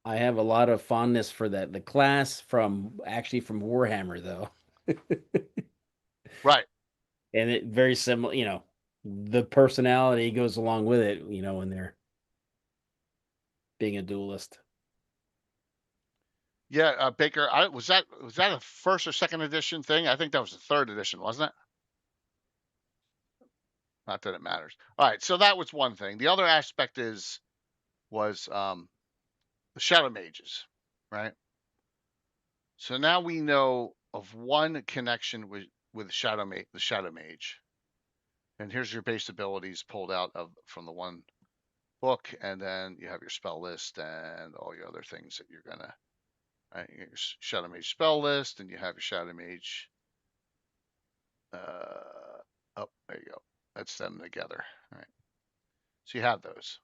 I have a lot of fondness for that. The class from Warhammer, though. Right. And it very similar, the personality goes along with it, when they're being a duelist. Yeah, Baker. Was that a first or second edition thing? I think that was the 3rd edition, wasn't it? Not that it matters. All right, so that was one thing. The other aspect was the Shadow Mages, right? So now we know of one connection with the Shadow Mage, and here's your base abilities pulled out from the one book, and then you have your spell list and all your other things that you're gonna. Right, you get your Shadow Mage spell list, and you have your Shadow Mage. Oh, there you go. That's them together. All right. So you have those,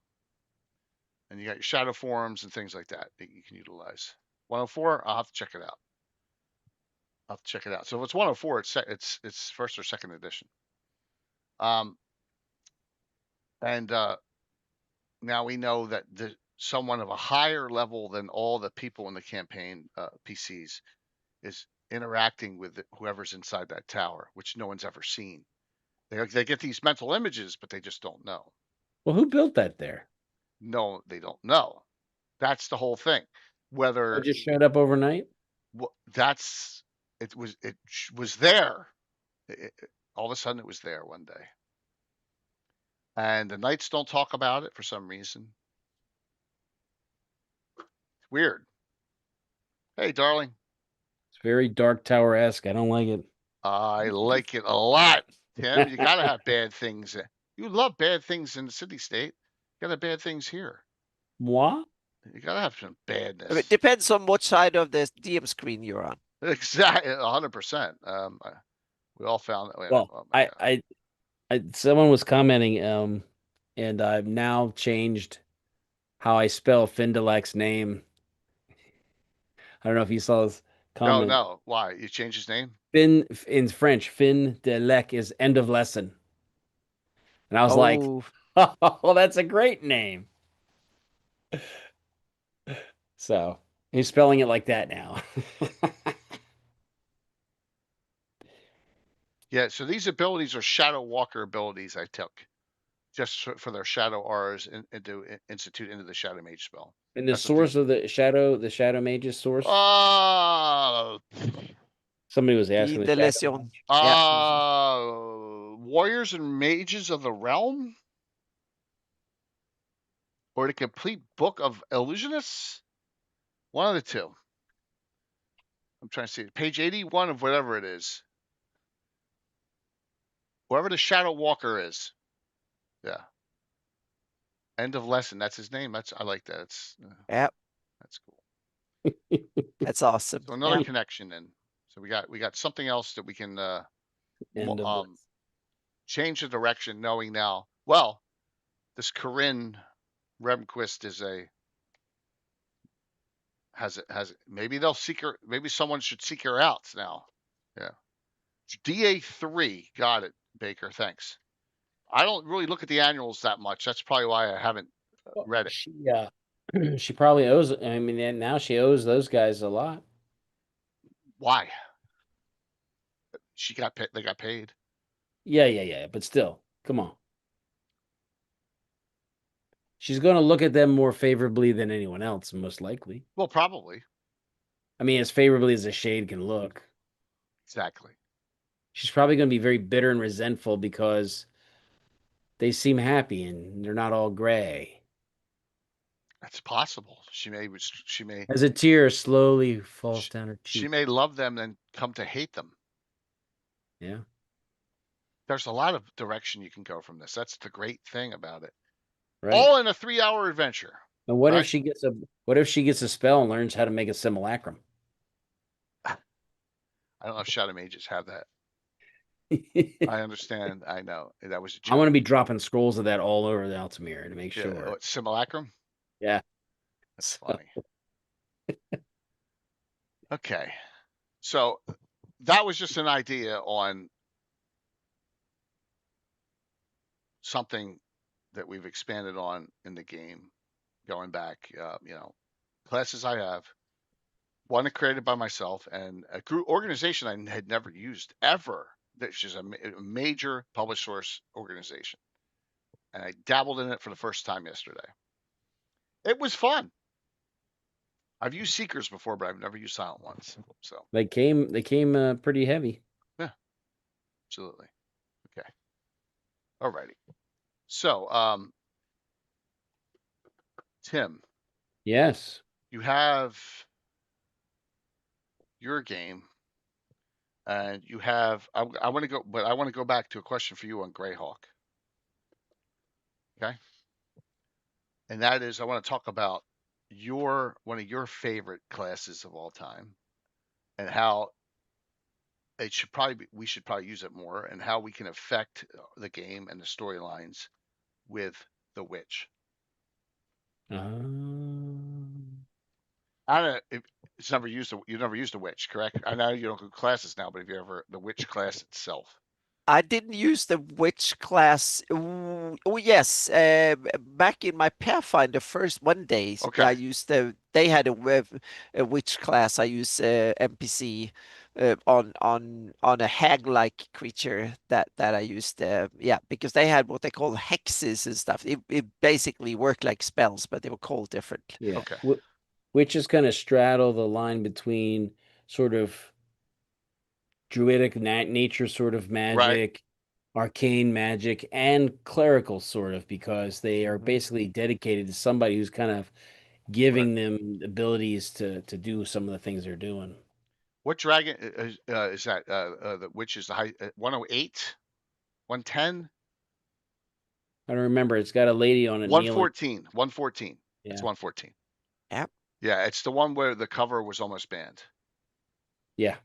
and you got your shadow forms and things like that you can utilize. 104. I'll have to check it out. So if it's 104, it's first or second edition. And now we know that someone of a higher level than all the people in the campaign PCs is interacting with whoever's inside that tower, which no one's ever seen. They get these mental images, but they just don't know. Well, who built that there? No, they don't know. That's the whole thing. Whether It just showed up overnight? it was there. All of a sudden, it was there one day, and the Knights don't talk about it for some reason. It's weird. Hey, darling. It's very Dark Tower-esque. I don't like it. I like it a lot, Tim. You gotta have bad things. You love bad things in the city state. You gotta have bad things here. Moi? You gotta have some badness. It depends on what side of the DM screen you're on. Exactly, 100%. We all found that. Well, I someone was commenting, and I've now changed how I spell Findelac's name. I don't know if you saw this comment. No. Why? You changed his name? Fin in French, Fin de Lec is end of lesson. And I was like, oh, that's a great name. So he's spelling it like that now. Yeah, so these abilities are Shadow Walker abilities I took just for their Shadow R's and to institute into the Shadow Mage spell. And the source of the Shadow Mage's source? Somebody was asking the Warriors and Mages of the Realm? Or the complete book of illusionists? One of the two. I'm trying to see. Page 81 of whatever it is. Whoever the Shadow Walker is. Yeah. End of lesson. That's his name. I like that. Yep. That's cool. That's awesome. So another connection then. So we got something else that we can change the direction, knowing now. Well, this Corinne Remquist has maybe they'll seek her. Maybe someone should seek her out now. Yeah. DA3. Got it, Baker. Thanks. I don't really look at the annuals that much. That's probably why I haven't read it. She probably owes. I mean, now she owes those guys a lot. Why? She got paid. They got paid. Yeah. But still, come on. She's going to look at them more favorably than anyone else, most likely. Well, probably. I mean, as favorably as a shade can look. Exactly. She's probably going to be very bitter and resentful because they seem happy and they're not all gray. That's possible. She may. As a tear slowly falls down her cheek. She may love them and come to hate them. Yeah. There's a lot of direction you can go from this. That's the great thing about it. right? All in a 3-hour adventure. And what right? if she gets a spell and learns how to make a simulacrum? I don't know if Shadow Mages have that. I understand. I know that was a I'm gonna joke. be dropping scrolls of that all over the Altamira to make Yeah, sure. simulacrum. Yeah. That's So- funny. Okay, so that was just an idea on something that we've expanded on in the game, going back. Classes I have. One created by myself and a group organization I had never used ever. That's just a major published source organization, and I dabbled in it for the first time yesterday. It was fun. I've used Seekers before, but I've never used Silent Ones. So They came pretty heavy. yeah, absolutely. Okay. Alrighty. So, Tim, Yes. you have your game, and you have. I want to go, but I want to go back to a question for you on Greyhawk. Okay. And that is, I want to talk about one of your favorite classes of all time, and how we should probably use it more, and how we can affect the game and the storylines with the witch. I don't know if it's never used. You never used a witch, correct? I know you don't do classes now, but have you ever the witch class itself? I didn't use the witch class. Oh yes, back in my Pathfinder first one day, I Okay. used They had a witch class. I used NPC on a hag-like creature that I used. Yeah, because they had what they call hexes and stuff. It basically worked like spells, but they were called different. Yeah. Okay. Witches kind of straddle the line between sort of druidic nature sort of magic, arcane magic, and clerical sort of, because they are basically dedicated to somebody who's kind of giving them abilities to do some of the things they're doing. What dragon is that? The witch is the high 108, 110, I don't remember. It's got a lady on it kneeling. 114, 114. It's Yeah. 114. Yep. Yeah, it's the one where the cover was almost banned. Yeah.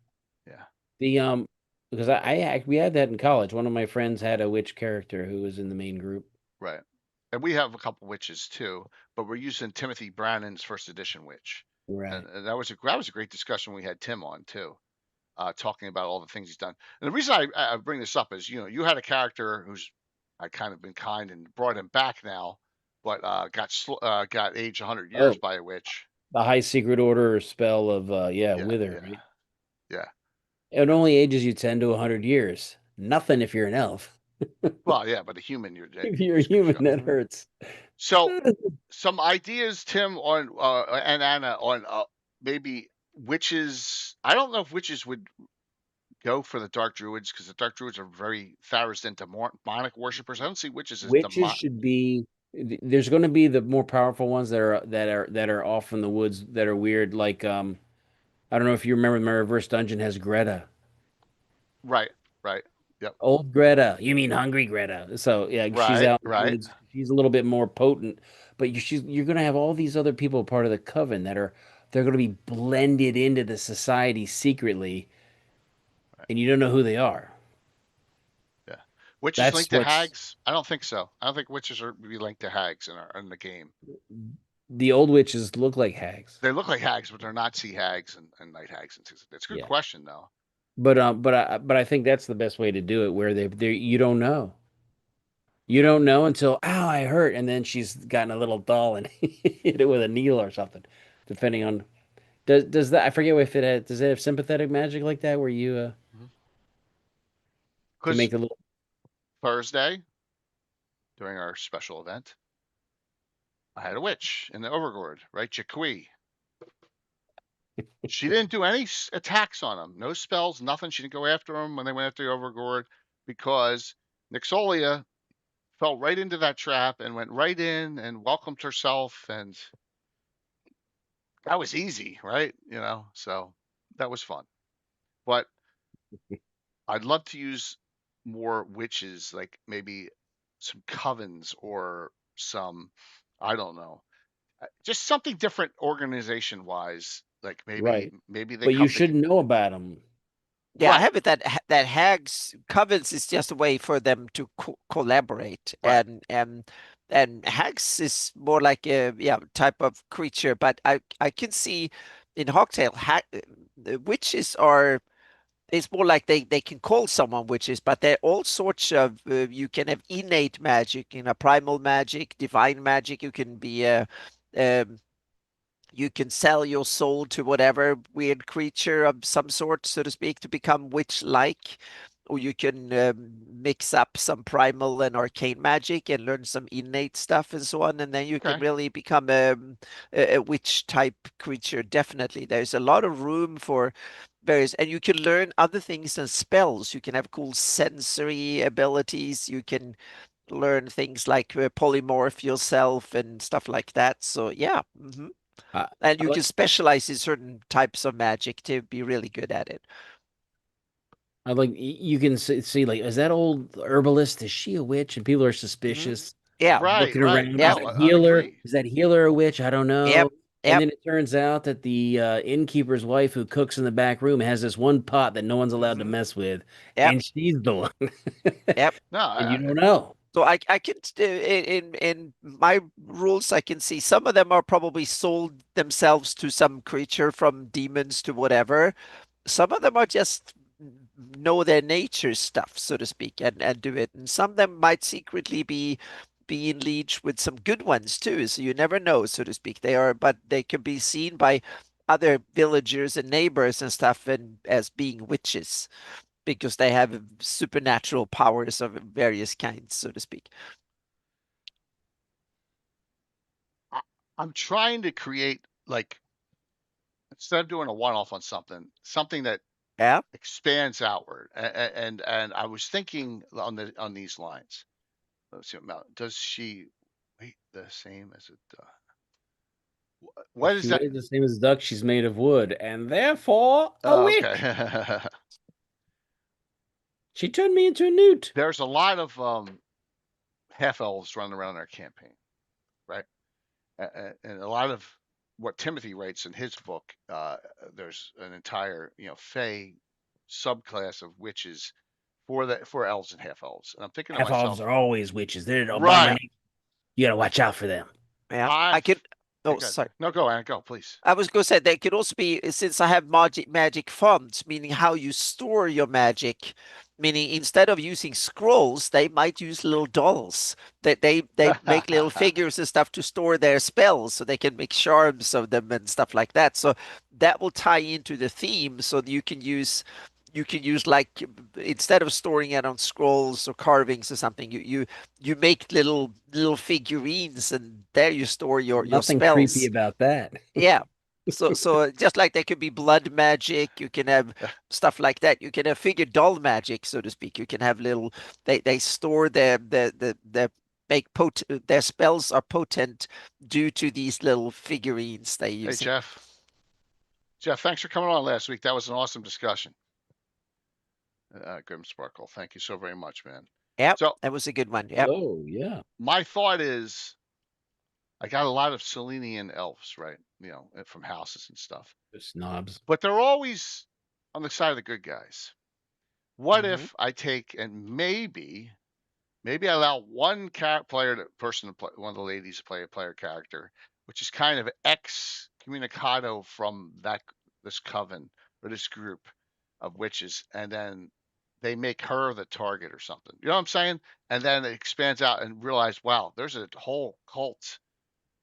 Yeah. The because we had that in college. One of my friends had a witch character who was in the main group. Right. And we have a couple witches too, but we're using Timothy Brannan's first edition witch. Right. And that was a great discussion we had Tim on too, talking about all the things he's done. And the reason I bring this up is, you had a character who's I kind of been kind and brought him back now, but got aged 100 years by a witch. The high secret order spell of wither, right? Yeah. It only ages you 10 to 100 years. Nothing if you're an elf. Well, yeah, but a human, If you're a human, that hurts. So, some ideas, Tim, on and Anna, on maybe witches. I don't know if witches would go for the dark druids, because the dark druids are very Tharos and demonic worshippers. I don't see witches as Witches demonic. should be. There's going to be the more powerful ones that are off in the woods that are weird. Like I don't know if you remember, my reverse dungeon has Greta. Right. Yep. Old Greta. You mean hungry Greta? So yeah, she's out in the woods. She's a little bit more potent, but you're going to have all these other people part of the coven they're going to be blended into the society secretly, and you don't know who they are. Yeah. Witches linked to hags? I don't think so. I don't think witches are be linked to hags in the game. The old witches look like hags. They look like hags, but they're not sea hags and night hags and things. It's a good question though. But I think that's the best way to do it, where you don't know. You don't know until, ow, I hurt, and then she's gotten a little dull and hit it with a needle or something, depending on. Does that, I forget if does it have sympathetic magic like that, where you make a little. Thursday, during our special event, I had a witch in the Overlord, right? Jakui. She didn't do any attacks on him. No spells, nothing. She didn't go after him when they went after the Overlord, because Nixolia fell right into that trap and went right in and welcomed herself, and that was easy, right? So that was fun. But I'd love to use more witches, like maybe some covens or some, I don't know, just something different organization wise. Like maybe Right. maybe they But you come should know about them. Yeah, I Right. have it that hags covens is just a way for them to collaborate, Right. and hags is more like a type of creature. But I can see in Hogtail witches are. It's more like they can call someone witches, but they're all sorts of. You can have innate magic, primal magic, divine magic. You can be a. Um, you can sell your soul to whatever weird creature of some sort, so to speak, to become witch-like. Or you can mix up some primal and arcane magic and learn some innate stuff and so on. And then you can Okay. really become a witch type creature. Definitely. There's a lot of room for various, and you can learn other things than spells. You can have cool sensory abilities. You can learn things like polymorph yourself and stuff like that. So yeah. I, And I you like can specialize in certain types of magic to be really good at it. you can see like, is that old herbalist? Is she a witch? And people are Mhm. suspicious. Yeah. Right. Looking Right. around, is Yep. No, that I'd healer? agree. Is that healer a witch? I don't know. Yep. And Yep. then it turns out that the innkeeper's wife who cooks in the back room has this one pot that no one's allowed to Mhm. mess with, Yep. and she's the one. Yep. No, And you don't know. So I can in my rules I can see some of them are probably sold themselves to some creature, from demons to whatever. Some of them are just know their nature stuff, so to speak, and do it. And some of them might secretly be in league with some good ones too. So you never know, so to speak. But they can be seen by other villagers and neighbors and stuff, and as being witches because they have supernatural powers of various kinds, so to speak. I'm trying to create, like, instead of doing a one-off on something that Yeah. expands outward. And I was thinking on these lines. Let's see. Does she wait the same as a If what she is that? weighs the same as a duck, she's made of wood, and therefore a Oh, witch. okay. She turned me into a newt. There's a lot of half elves running around our campaign, right? And a lot of what Timothy writes in his book. There's an entire Fey subclass of witches for elves and half elves. And I'm thinking to Half elves myself, are always witches. They're an right? abomination. You gotta watch out for them. Yeah. I I've could. Oh, okay. sorry. No, go Anna, go please. I was going to say they could also be, since I have magic fonts, meaning how you store your magic, meaning instead of using scrolls, they might use little dolls. That they make little figures and stuff to store their spells, so they can make charms of them and stuff like that. So that will tie into the theme, so that you can use like, instead of storing it on scrolls or carvings or something, you make little figurines, and there you store your Nothing creepy spells. about that. Yeah. So just like there could be blood magic, you can have stuff like that. You can have figure doll magic, so to speak. You can have little. They store their their spells are potent due to these little figurines they Hey use. Jeff, thanks for coming on last week. That was an awesome discussion. Grim Sparkle, thank you so very much, man. Yep, So that was a good one. Yep. Oh yeah. my thought is, I got a lot of Selenian elves, right? From houses and stuff. They're snobs. But they're always on the side of the good guys. What Mhm. if I take and maybe I allow one person to play, one of the ladies to play a player character, which is kind of excommunicado from this coven or this group of witches, and then they make her the target or something. You know what I'm saying? And then it expands out and realize, wow, there's a whole cult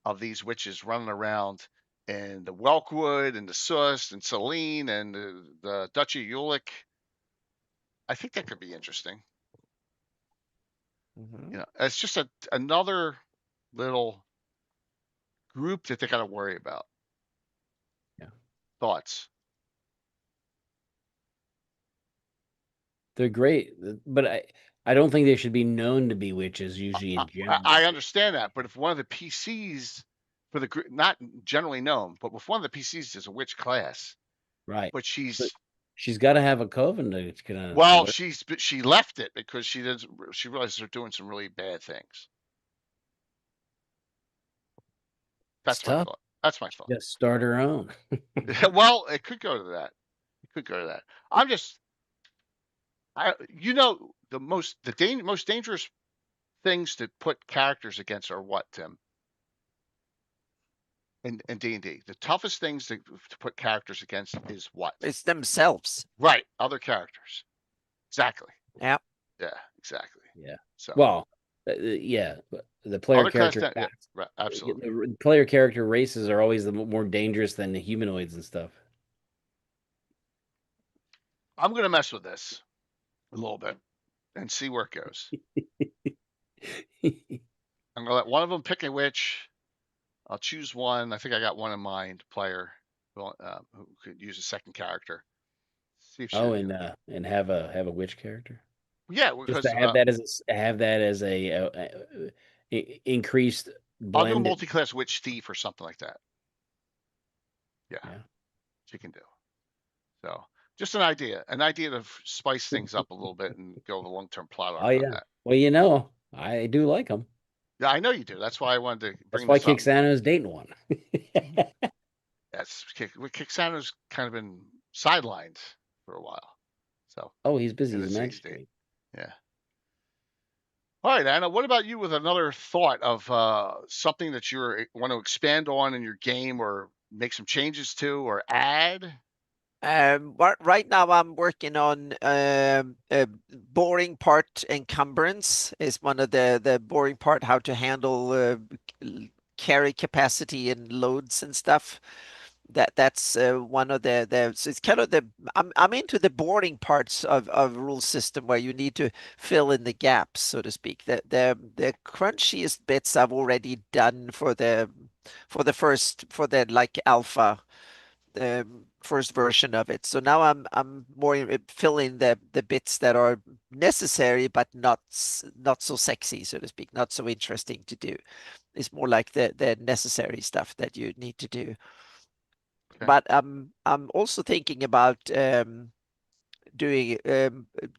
of these witches running around in the Welkwood and the Sus and Celine and the Duchy of Ulick. I think that could be interesting. Mhm. It's just another little group that they got to worry about. Yeah. Thoughts? They're great, but I don't think they should be known to be witches usually in general. I understand that, but if one of the PCs for the group, not generally known, but if one of the PCs is a witch class, Right. but She's got to have a coven that's gonna. well, work. she left it because she realizes they're doing some really bad things. That's my tough. thought. That's my thought. Just start her own. Well, it could go to that. It could go to that. I'm just, the most dangerous things to put characters against are what, Tim? In D&D, the toughest things to put characters against is what? It's themselves. Right, other characters. Exactly. Yeah. Yeah, exactly. Yeah. So Well, yeah, the player other class, character, yeah, right, absolutely. the player character races are always the more dangerous than the humanoids and stuff. I'm gonna mess with this a little bit and see where it goes. I'm gonna let one of them pick a witch. I'll choose one. I think I got one in mind, player who could use a second character. See if she, Oh, and have a witch character. yeah, Just because to have that as increased I'll do a blend. multi-class witch thief or something like that. Yeah, Yeah. she can do. So just an idea to spice things up a little bit and go with a long-term plot arc Oh on yeah. that. Well, I do like them. Yeah, I know you do. That's why I wanted to That's bring why this up. Kixano's dating one. That's Kixano's kind of been sidelined for a while. So Oh, he's busy. in He's the a same magistrate. state. Yeah. All right, Anna, what about you with another thought of something that you want to expand on in your game or make some changes to or add? Right now I'm working on boring part encumbrance is one of the boring part, how to handle carry capacity and loads and stuff. That's one of the so it's kind of I'm into the boring parts of rule system where you need to fill in the gaps, so to speak. The crunchiest bits I've already done for the like alpha first version of it. So now I'm more filling the bits that are necessary but not so sexy, so to speak, not so interesting to do. It's more like the necessary stuff that you need to do. Okay. But I'm also thinking about doing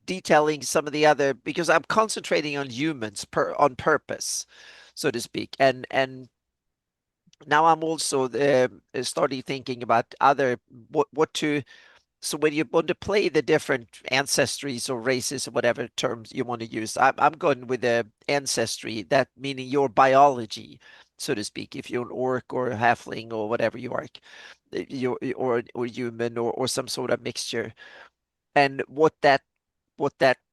detailing some of the other, because I'm concentrating on humans on purpose, so to speak, and now I'm also starting thinking about other what to. So when you want to play the different ancestries or races or whatever terms you want to use, I'm going with the ancestry, that meaning your biology, so to speak. If you're an orc or a halfling or whatever you are, or human or some sort of mixture, and what that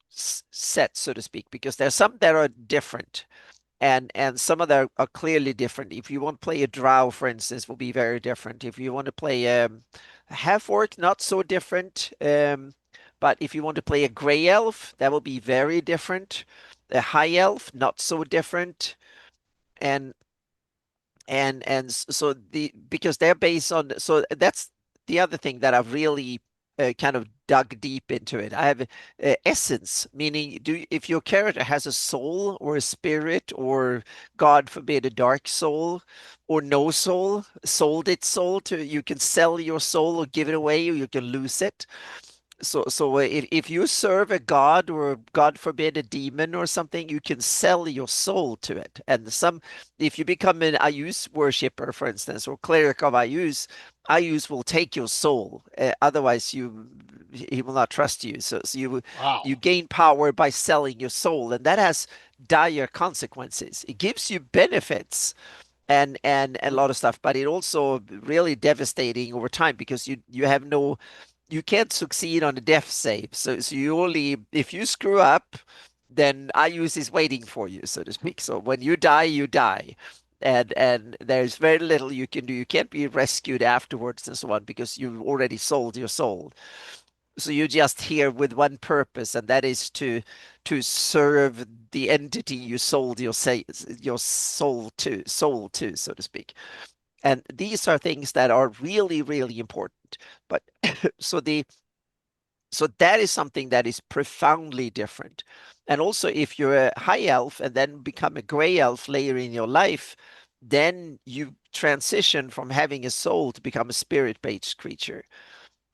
sets, so to speak, because there's some that are different and some of them are clearly different. If you want to play a drow, for instance, will be very different. If you want to play a half orc, not so different. But if you want to play a gray elf, that will be very different. A high elf, not so different. And so because they're based on, so that's the other thing that I've really kind of dug deep into it. I have essence, meaning if your character has a soul or a spirit or, God forbid, a dark soul or no soul, sold its soul to, you can sell your soul or give it away, or you can lose it. So if you serve a god or, God forbid, a demon or something, you can sell your soul to it. And if you become an Ayus worshipper, for instance, or cleric of Ayus will take your soul. Otherwise, he will not trust you. So Wow. you gain power by selling your soul, and that has dire consequences. It gives you benefits and a lot of stuff, but it also really devastating over time, because you can't succeed on a death save. So you only, if you screw up, then Ayus is waiting for you, so to speak. So when you die, you die. And there's very little you can do. You can't be rescued afterwards and so on, because you've already sold your soul. So you're just here with one purpose, and that is to serve the entity you sold your soul to, so to speak. And these are things that are really, really important. But so that is something that is profoundly different. And also, if you're a high elf and then become a gray elf later in your life, then you transition from having a soul to become a spirit-based creature.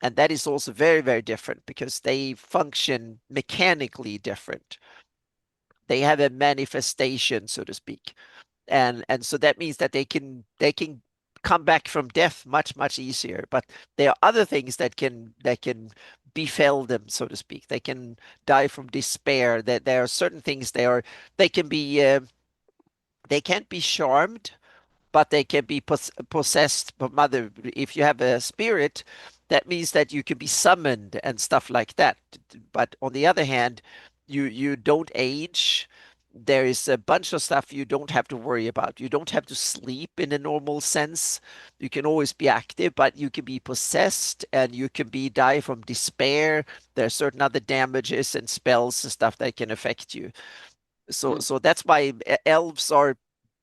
And that is also very, very different, because they function mechanically different. They have a manifestation, so to speak. And so that means that they can come back from death much easier. But there are other things that can befell them, so to speak. They can die from despair. That there are certain things they can be they can't be charmed, but they can be possessed by mother. If you have a spirit, that means that you can be summoned and stuff like that. But on the other hand, you don't age. There is a bunch of stuff you don't have to worry about. You don't have to sleep in a normal sense. You can always be active, but you can be possessed and you can be die from despair. There are certain other damages and spells and stuff that can affect you. So that's why elves are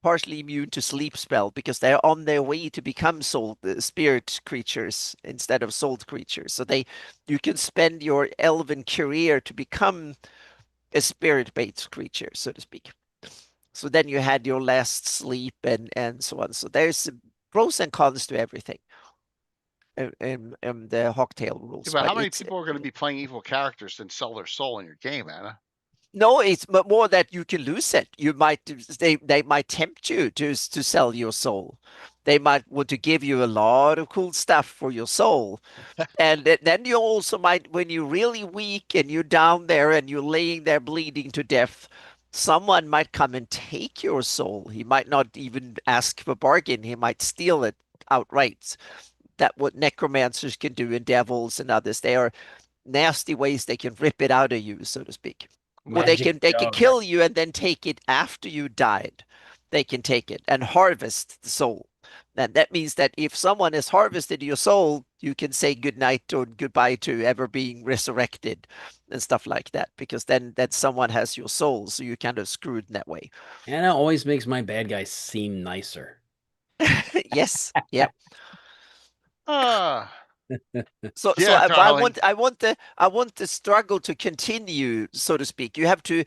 partially immune to sleep spell, because they're on their way to become soul spirit creatures instead of soul creatures. So you can spend your elven career to become a spirit-based creature, so to speak. So then you had your last sleep and so on. So there's pros and cons to everything in the Hawktail rules. Yeah, but how many people are going to be playing evil characters and sell their soul in your game, Anna? No, it's more that you can lose it. You might they might tempt you to sell your soul. They might want to give you a lot of cool stuff for your soul. And then you also might, when you're really weak and you're down there and you're laying there bleeding to death, someone might come and take your soul. He might not even ask for bargain. He might steal it outright. That what necromancers can do, and devils and others. They are nasty ways they can rip it out of you, so to speak. Or they can kill you and then take it after you died. They can take it and harvest the soul. And that means that if someone has harvested your soul, you can say goodnight or goodbye to ever being resurrected and stuff like that, because then that someone has your soul, so you're kind of screwed in that way. Anna always makes my bad guys seem nicer. Yes. Yep. So Yeah, I want the struggle to continue, so to speak. You have to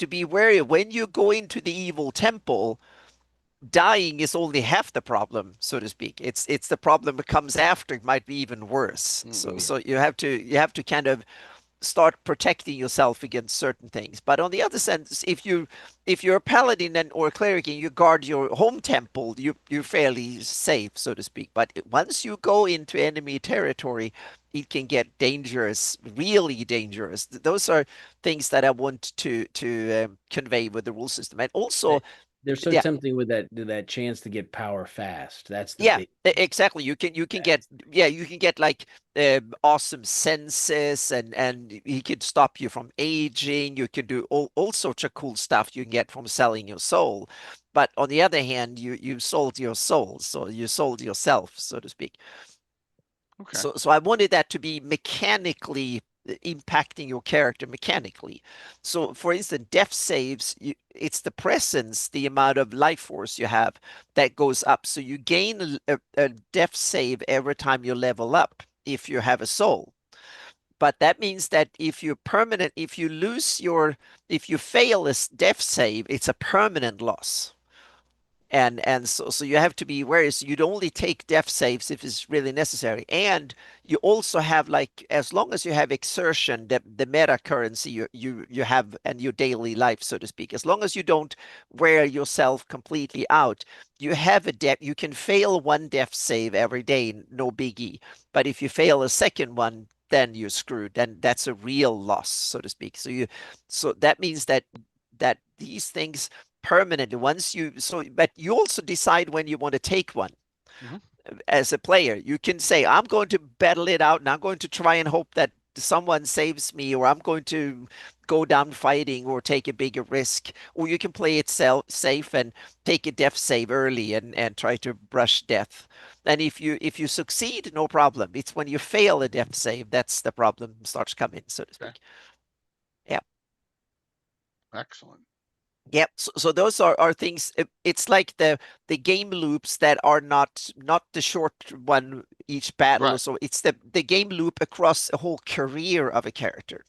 be wary when you go into the evil temple. Dying is only half the problem, so to speak. It's the problem that comes after. It might be even worse. So you have to kind of start protecting yourself against certain things. But on the other sense, if you're a paladin or a cleric and you guard your home temple, you're fairly safe, so to speak. But once you go into enemy territory, it can get dangerous, really dangerous. Those are things that I want to convey with the rule system. And also, they're so tempting with that chance to get power fast. That's the big... exactly. You can get like awesome senses, and he could stop you from aging. You can do all sorts of cool stuff you can get from selling your soul. But on the other hand, you sold your soul, so you sold yourself, so to speak. Okay. So I wanted that to be mechanically impacting your character mechanically. So for instance, death saves, it's the presence, the amount of life force you have that goes up. So you gain a death save every time you level up if you have a soul. But that means that if you fail a death save, it's a permanent loss. And so you have to be aware. So you'd only take death saves if it's really necessary. And you also have, like, as long as you have exertion, the meta currency you have and your daily life, so to speak, as long as you don't wear yourself completely out, you have you can fail one death save every day, no biggie. But if you fail a second one, then you're screwed. Then that's a real loss, so to speak. So that means that these things permanent but you also decide when you want to take one. As a player, you can say, I'm going to battle it out and I'm going to try and hope that someone saves me, or I'm going to go down fighting or take a bigger risk. Or you can play it safe and take a death save early and try to brush death. And if you succeed, no problem. It's when you fail a death save that's the problem starts coming, so to speak. Yeah. Excellent. Yep. So those are things. It's like the game loops that are not the short one each battle. Right. So it's the game loop across a whole career of a character.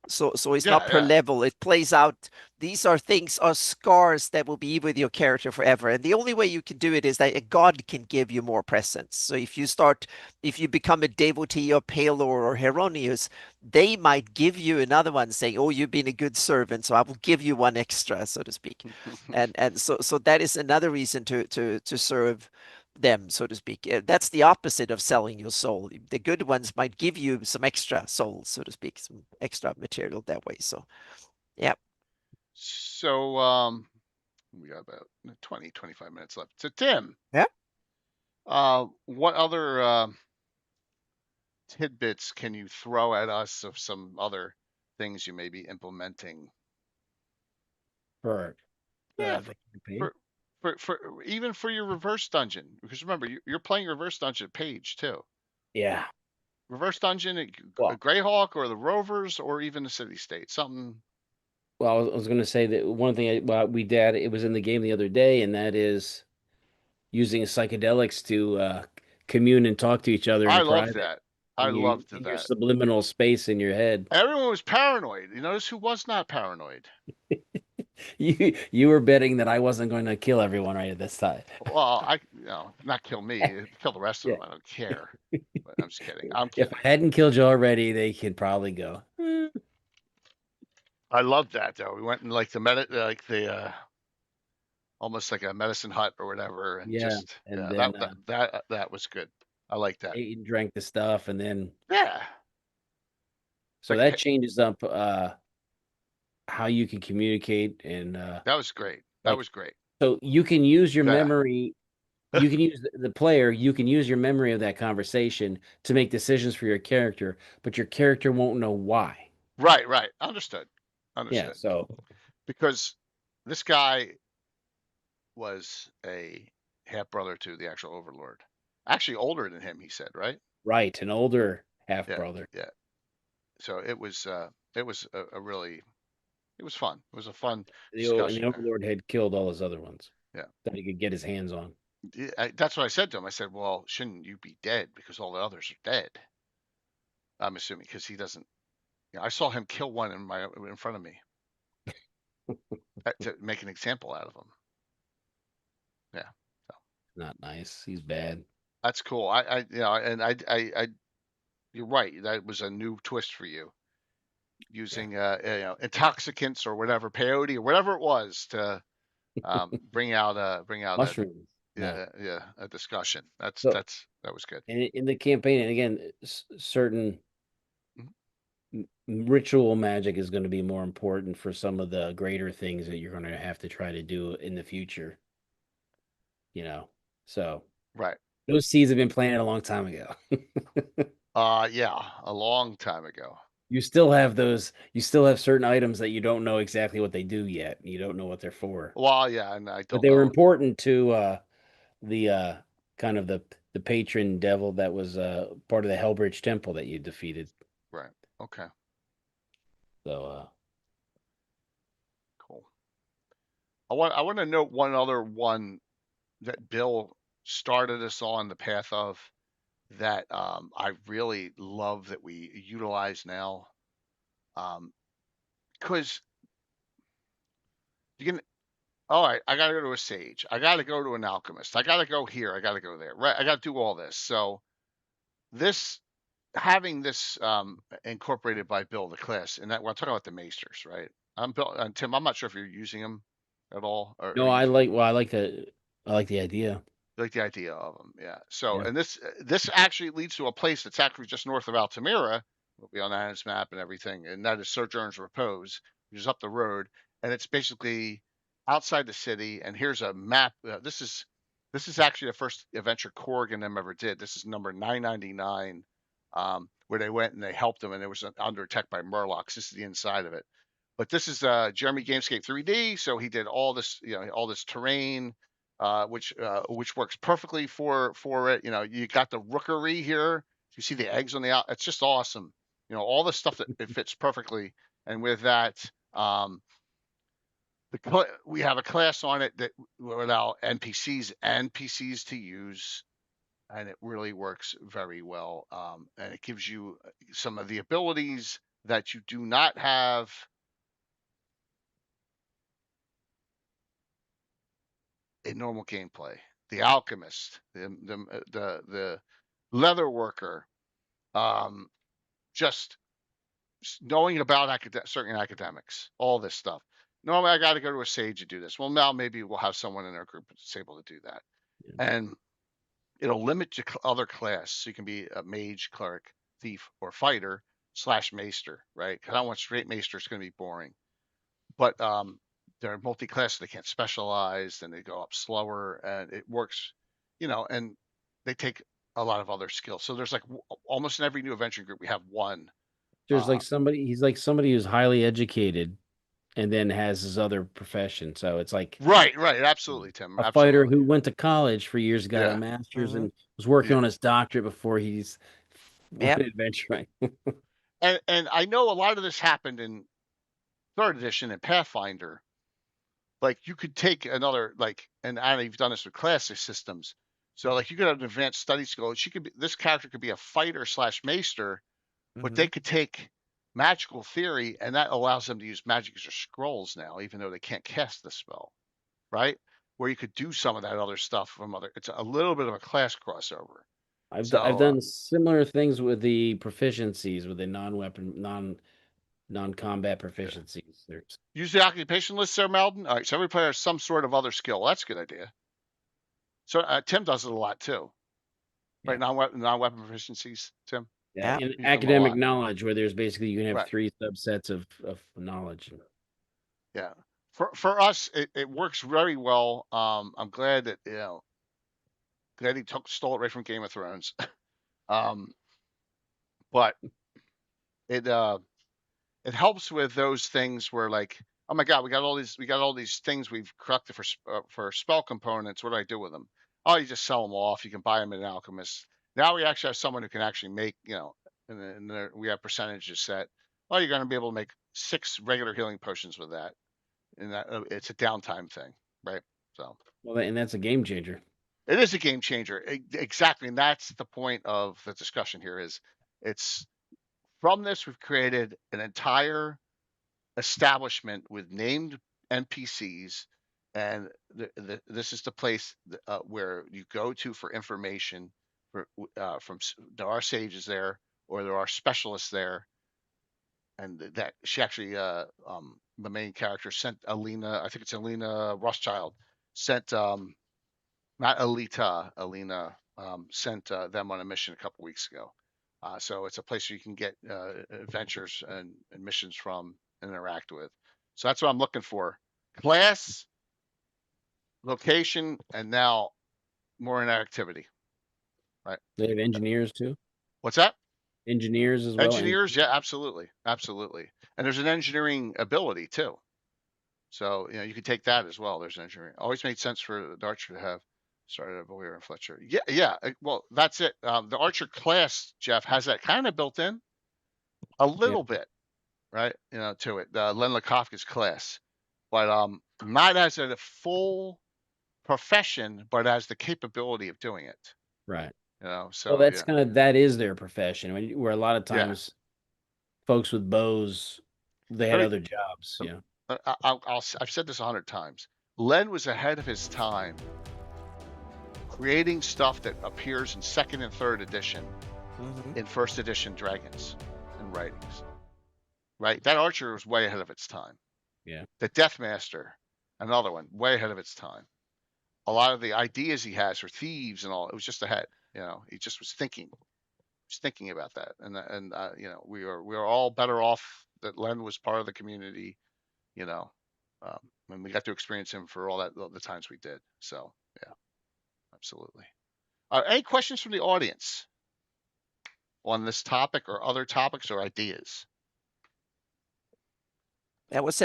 So it's not per level. It plays out. These are scars that will be with your character forever. And the only way you can do it is that a god can give you more presents. So if you become a devotee of Palor or Heronius, they might give you another one saying, oh, you've been a good servant, so I will give you one extra, so to speak. and so that is another reason to serve them, so to speak. That's the opposite of selling your soul. The good ones might give you some extra souls, so to speak, some extra material that way. So, yeah. So we got about 20, 25 minutes left. So Tim, Yeah. what other tidbits can you throw at us of some other things you may be implementing? For Yeah, the campaign. for even for your reverse dungeon, because remember you're playing reverse dungeon page too. Yeah. Reverse dungeon, Well, Greyhawk or the Rovers or even the city state, something. well, I was going to say that one thing we did, it was in the game the other day, and that is using psychedelics to commune and talk to each other I in love private that. I loved in your that. subliminal space in your head. Everyone was paranoid. You notice who was not paranoid? You were betting that I wasn't going to kill everyone right at this time. Well, not kill me, kill the rest of Yeah. them. I don't care. But I'm just kidding. I'm If kidding. I hadn't killed you already, they could probably go. I love that though. We went in like the almost like a medicine hut or whatever, and Yeah, just and yeah, then that was good. I like that. ate and drank the stuff, and then Yeah. so Like that changes up how you can communicate and that was great. That like was great. so you can use your Yeah. memory. You can use the player. You can use your memory of that conversation to make decisions for your character, but your character won't know why. Right. Understood. Yeah. So Because this guy was a half brother to the actual Overlord. Actually, older than him, he said, right? right, an older half Yeah. brother. Yeah. So it was a really, it was fun. It was a fun And discussion the there. Overlord had killed all his other ones. Yeah. That he could get his hands on. That's what I said to him. I said, well, shouldn't you be dead because all the others are dead? I'm assuming because he doesn't. I saw him kill one in front of me to make an example out of him. Yeah. So. Not nice. He's bad. That's cool. You're right. That was a new twist for you, using intoxicants or whatever, peyote or whatever it was to bring out Mushrooms. a discussion. That was good. In the campaign, and again, certain ritual magic is going to be more important for some of the greater things that you're going to have to try to do in the future. So Right. those seeds have been planted a long time ago. Yeah, a long time ago. You still have certain items that you don't know exactly what they do yet. You don't know what they're for. Well, yeah, and I don't. But they were important to the kind of the patron devil that was part of the Hellbridge Temple that you defeated. Right. Okay. So cool. I want to note one other one that Bill started us on the path of that I really love that we utilize now. Because you can, all right, I got to go to a sage. I got to go to an alchemist. I got to go here. I got to go there. Right. I got to do all this. So having this incorporated by Bill, the class, and that we're talking about the Maesters, right? Tim, I'm not sure if you're using them at all. no, I like the idea. Like the idea of them, yeah. So, Yeah. and this actually leads to a place that's actually just north of Altamira. Will be on Anna's map and everything, and that is Sojourner's Repose, which is up the road, and it's basically outside the city. And here's a map. This is actually the first adventure Korg and them ever did. This is number 999, where they went and they helped them, and it was under attack by Murlocs. This is the inside of it. But this is Jeremy Gamescape 3D, so he did all this, all this terrain. Which works perfectly for it. You got the rookery here. You see the eggs on the out. It's just awesome. All the stuff that it fits perfectly. And with that, we have a class on it that will allow NPCs and PCs to use, and it really works very well. And it gives you some of the abilities that you do not have in normal gameplay. The alchemist, the leather worker, just knowing about certain academics, all this stuff. Normally, I got to go to a sage to do this. Well, now maybe we'll have someone in our group that's able to do that. Yeah. And it'll limit your other class. So you can be a mage, cleric, thief, or fighter / maester, right? Because I don't want straight maester. It's going to be boring. But they're multi-class. So they can't specialize, and they go up slower, and it works, and they take a lot of other skills. So there's like almost in every new adventure group, we have one. There's like somebody, he's like somebody who's highly educated and then has his other profession. So it's like Right, absolutely, Tim. a fighter Absolutely. who went to college for years, got a Yeah. master's, and was working Yeah. on his doctorate before he's Yep. went adventuring. And I know a lot of this happened in 3rd edition and Pathfinder. Like you could take another and I know you've done this with classic systems. So like you could have an advanced study skill. This character could be a fighter / maester, but they could take magical theory, and that allows them to use magic as their scrolls now, even though they can't cast the spell, right? Where you could do some of that other stuff from it's a little bit of a class crossover. I've So, done similar things with the proficiencies, with the non-weapon, non-combat proficiencies. There's use the occupation list there, Malden. All right, so every player has some sort of other skill. That's a good idea. So Tim does it a lot too, right? Non-weapon proficiencies, Tim. Yeah. in Use them a academic lot. knowledge, where there's basically you can have Right. 3 subsets of knowledge. Yeah. For us, it works very well. I'm glad that glad he stole it right from Game of Thrones. But it helps with those things where like, oh my God, we got all these things we've collected for spell components. What do I do with them? Oh, you just sell them off. You can buy them at an alchemist. Now we actually have someone who can actually make, and we have percentages set. Oh, you're going to be able to make 6 regular healing potions with that, and that it's a downtime thing, right? So, well, and that's a game changer. it is a game changer, exactly, and that's the point of the discussion here. It's from this we've created an entire establishment with named NPCs, and this is the place where you go to for information. There are sages there, or there are specialists there, and that she actually, the main character sent Alina. I think it's Alina Rothschild sent, not Alita, Alina sent them on a mission a couple weeks ago. So it's a place where you can get adventures and missions from and interact with. So that's what I'm looking for: class, location, and now more interactivity. Right? They have engineers too. What's that? Engineers as well. Engineers, yeah, absolutely. And there's an engineering ability too. So you can take that as well. There's an engineering. Always made sense for the archer to have started a Boyer and Fletcher. Yeah. Well, that's it. The archer class, Jeff, has that kind of built in a little bit, right? To it. Len Lakofka's class, but not as a full profession, but as the capability of doing it. Right. So that's that is their profession. Where a lot of times, folks with bows, they had other jobs. I've said this 100 times. Len was ahead of his time, creating stuff that appears in 2nd and 3rd edition, in 1st edition Dragons and writings. Right, that archer was way ahead of its time. Yeah. The Death Master, another one, way ahead of its time. A lot of the ideas he has for thieves and all, it was just ahead. He just was thinking about that, and we are all better off that Len was part of the community, and we got to experience him for all the times we did. So yeah, absolutely. Any questions from the audience on this topic or other topics or ideas? That was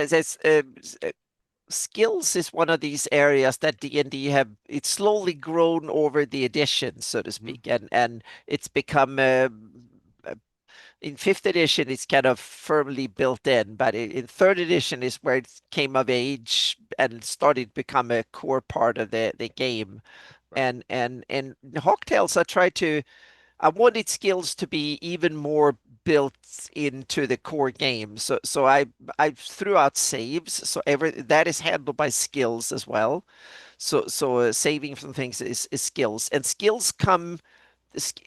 skills is one of these areas that D&D it's slowly grown over the edition, so to speak, and it's become in 5th edition it's kind of firmly built in, but in 3rd edition is where it came of age and started to become a core part of the game. Right. And in Hawktales I wanted skills to be even more built into the core game. So I threw out saves. So that is handled by skills as well. So saving from things is skills, and skills come.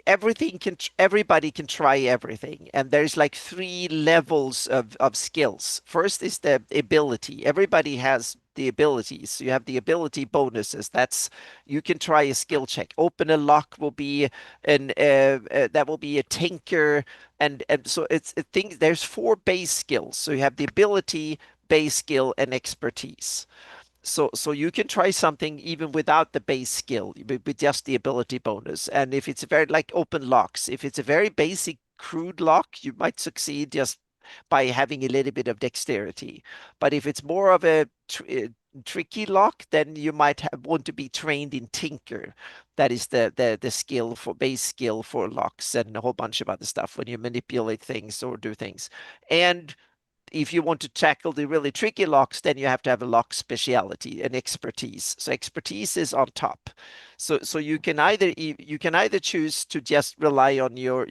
Everybody can try everything, and there's like 3 levels of skills. First is the ability. Everybody has the abilities. You have the ability bonuses. That's, you can try a skill check. Open a lock will be that will be a tinker, and so it's things. There's 4 base skills. So you have the ability, base skill, and expertise. So you can try something even without the base skill, with just the ability bonus. And if it's very like open locks, if it's a very basic crude lock, you might succeed just by having a little bit of dexterity. But if it's more of a tricky lock, then you might want to be trained in tinker. That is the skill for base skill for locks, and a whole bunch of other stuff when you manipulate things or do things. And if you want to tackle the really tricky locks, then you have to have a lock speciality and expertise. So expertise is on top. So you can either choose to just rely on your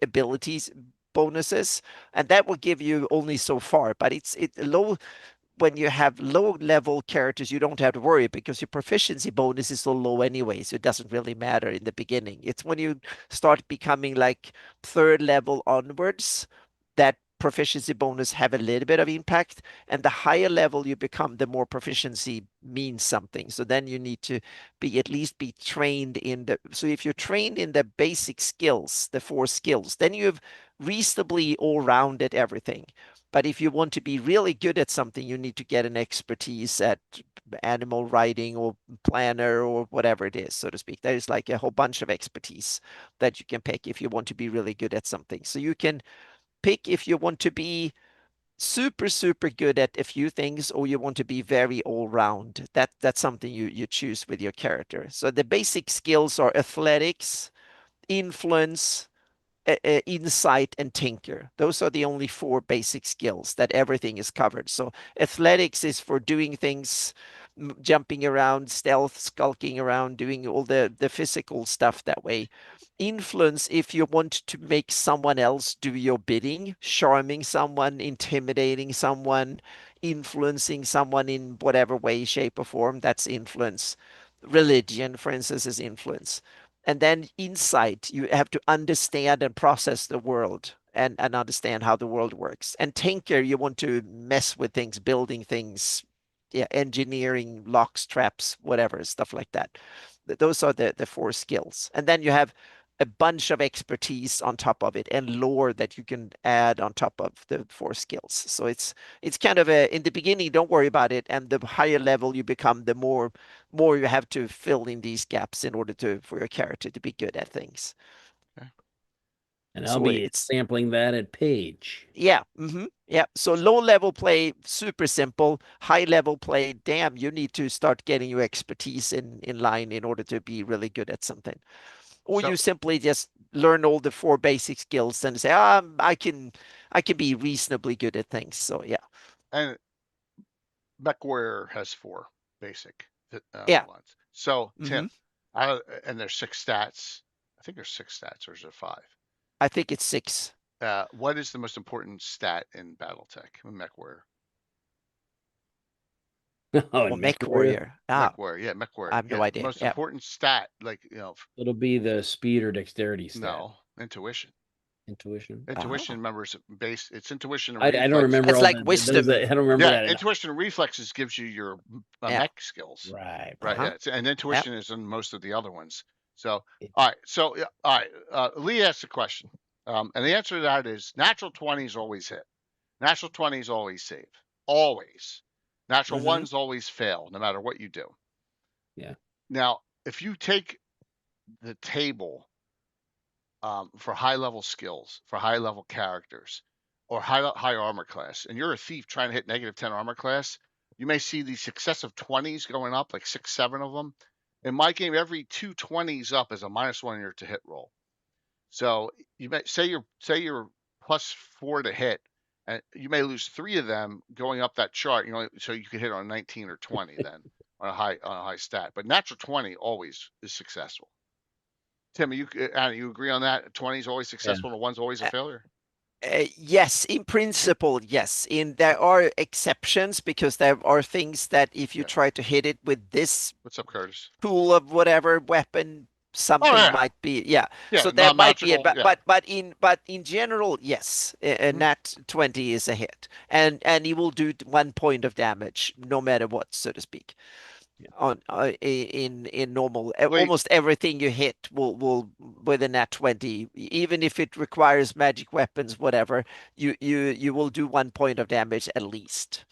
abilities bonuses, and that will give you only so far. But it's low. When you have low level characters, you don't have to worry because your proficiency bonus is so low anyway, so it doesn't really matter in the beginning. It's when you start becoming like 3rd level onwards that proficiency bonus have a little bit of impact, and the higher level you become, the more proficiency means something. So then you need to at least be trained in the, so if you're trained in the basic skills, the 4 skills, then you've reasonably all rounded everything. But if you want to be really good at something, you need to get an expertise at animal riding or planner or whatever it is, so to speak. There is like a whole bunch of expertise that you can pick if you want to be really good at something. So you can pick if you want to be super, super good at a few things, or you want to be very all round. That's something you choose with your character. So the basic skills are athletics, influence, insight, and tinker. Those are the only 4 basic skills that everything is covered. So athletics is for doing things, jumping around, stealth, skulking around, doing all the physical stuff that way. Influence, if you want to make someone else do your bidding, charming someone, intimidating someone, influencing someone in whatever way, shape, or form, that's influence. Religion, for instance, is influence. And then insight, you have to understand and process the world and understand how the world works. And tinker, you want to mess with things, building things, yeah, engineering, locks, traps, whatever, stuff like that. Those are the 4 skills. And then you have a bunch of expertise on top of it, and lore that you can add on top of the 4 skills. So it's kind of in the beginning, don't worry about it, and the higher level you become, the more you have to fill in these gaps in order for your character to be good at things. And I'll be sampling that at Page. Yeah. Yeah. So low level play, super simple. High level play, damn, you need to start getting your expertise in line in order to be really good at something. Or you simply just learn all the 4 basic skills and say, I can be reasonably good at things. So yeah. And MechWarrior has 4 basic ones. So Tim, and there's 6 stats. I think there's 6 stats, or is it 5? I think it's 6. What is the most important stat in BattleTech in MechWarrior? MechWarrior. MechWarrior, yeah, MechWarrior. I have no idea. The most important stat, like, it'll be the speed or dexterity stat. No, intuition. Intuition. Intuition, remember, is it's intuition. And I don't remember. It's like wisdom. I don't remember that. Intuition and reflexes gives you your mech skills. Right. Yeah, and intuition is in most of the other ones. So, all right. Lee asked a question, and the answer to that is natural 20s always hit. Natural 20s always save. Always. Natural 1s always fail, no matter what you do. Yeah. Now, if you take the table for high level skills, for high level characters, or high armor class, and you're a thief trying to hit -10 armor class, you may see these successive 20s going up, like 6, 7 of them. In my game, every 2 20s up is a -1 in your to hit roll. So you may say you're +4 to hit, and you may lose 3 of them going up that chart. So you could hit on 19 or 20 then on a high stat. But natural 20 always is successful. Tim, you agree on that? 20 is always successful, and 1's always a failure. Yes, in principle, yes. There are exceptions, because there are things that if you try to hit it with this What's up, Curtis? tool of whatever weapon, something yeah. might be, yeah. Yeah, So that might be it. non-magical, But in general, yes, a Mhm. nat 20 is a hit, and he will do 1 point of damage no matter what, so to speak. On in normal, Wait. almost everything you hit will with a nat 20, even if it requires magic weapons, whatever, you will do 1 point of damage at least.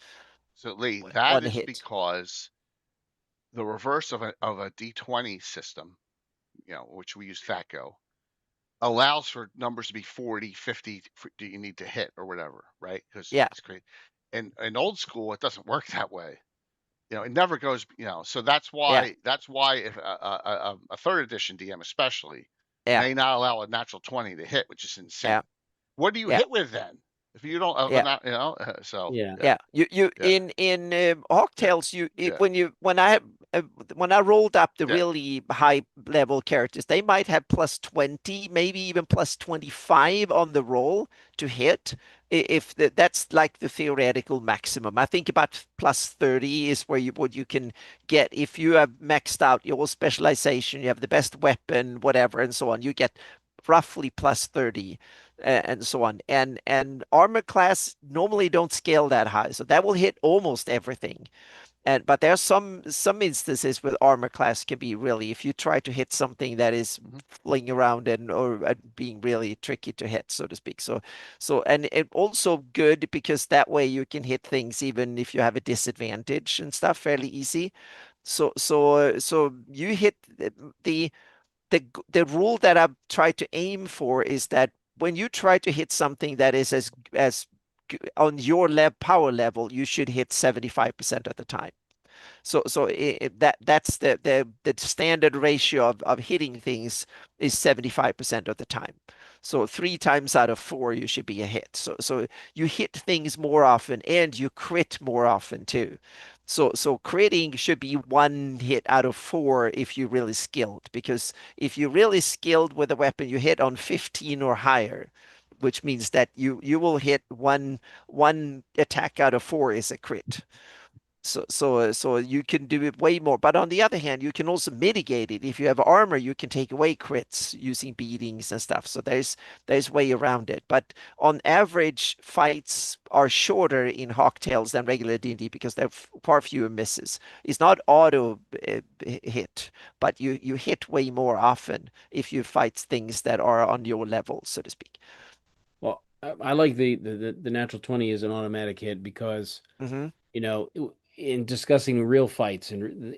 So Lee, One that is hit. because the reverse of a D20 system, which we use THAC0, allows for numbers to be 40, 50 do you need to hit or whatever, right? Because Yeah. it's great. And in old school, it doesn't work that way. It never goes, so that's why if a third edition DM especially Yeah. may not allow a natural 20 to hit, which is insane. Yeah. What do you Yeah. hit with then? If you don't, so Yeah. Yeah, you Yeah. in Hawktails, Yeah. when I rolled up the Yeah. really high level characters, they might have plus 20, maybe even plus 25 on the roll to hit. If that's like the theoretical maximum. I think about plus 30 is where what you can get if you have maxed out your specialization, you have the best weapon, whatever, and so on. You get roughly plus 30 and so on. And armor class normally don't scale that high, so that will hit almost everything. But there are some instances where armor class can be really, if you try to hit something that is fling around or being really tricky to hit, so to speak. And it also good because that way you can hit things even if you have a disadvantage and stuff fairly easy. So you hit the the rule that I try to aim for is that when you try to hit something that is as on your power level, you should hit 75% of the time. So that's the standard ratio of hitting things is 75% of the time. So 3 times out of 4 you should be a hit. So you hit things more often and you crit more often too. So critting should be 1 hit out of 4 if you're really skilled, because if you're really skilled with a weapon, you hit on 15 or higher, which means that you will hit one attack out of 4 is a crit. So you can do it way more. But on the other hand, you can also mitigate it. If you have armor, you can take away crits using beatings and stuff. So there's way around it. But on average, fights are shorter in Hawktails than regular D&D because there are far fewer misses. It's not auto hit, but you hit way more often if you fight things that are on your level, so to speak. Well, I like the natural 20 as an automatic hit because in discussing real fights and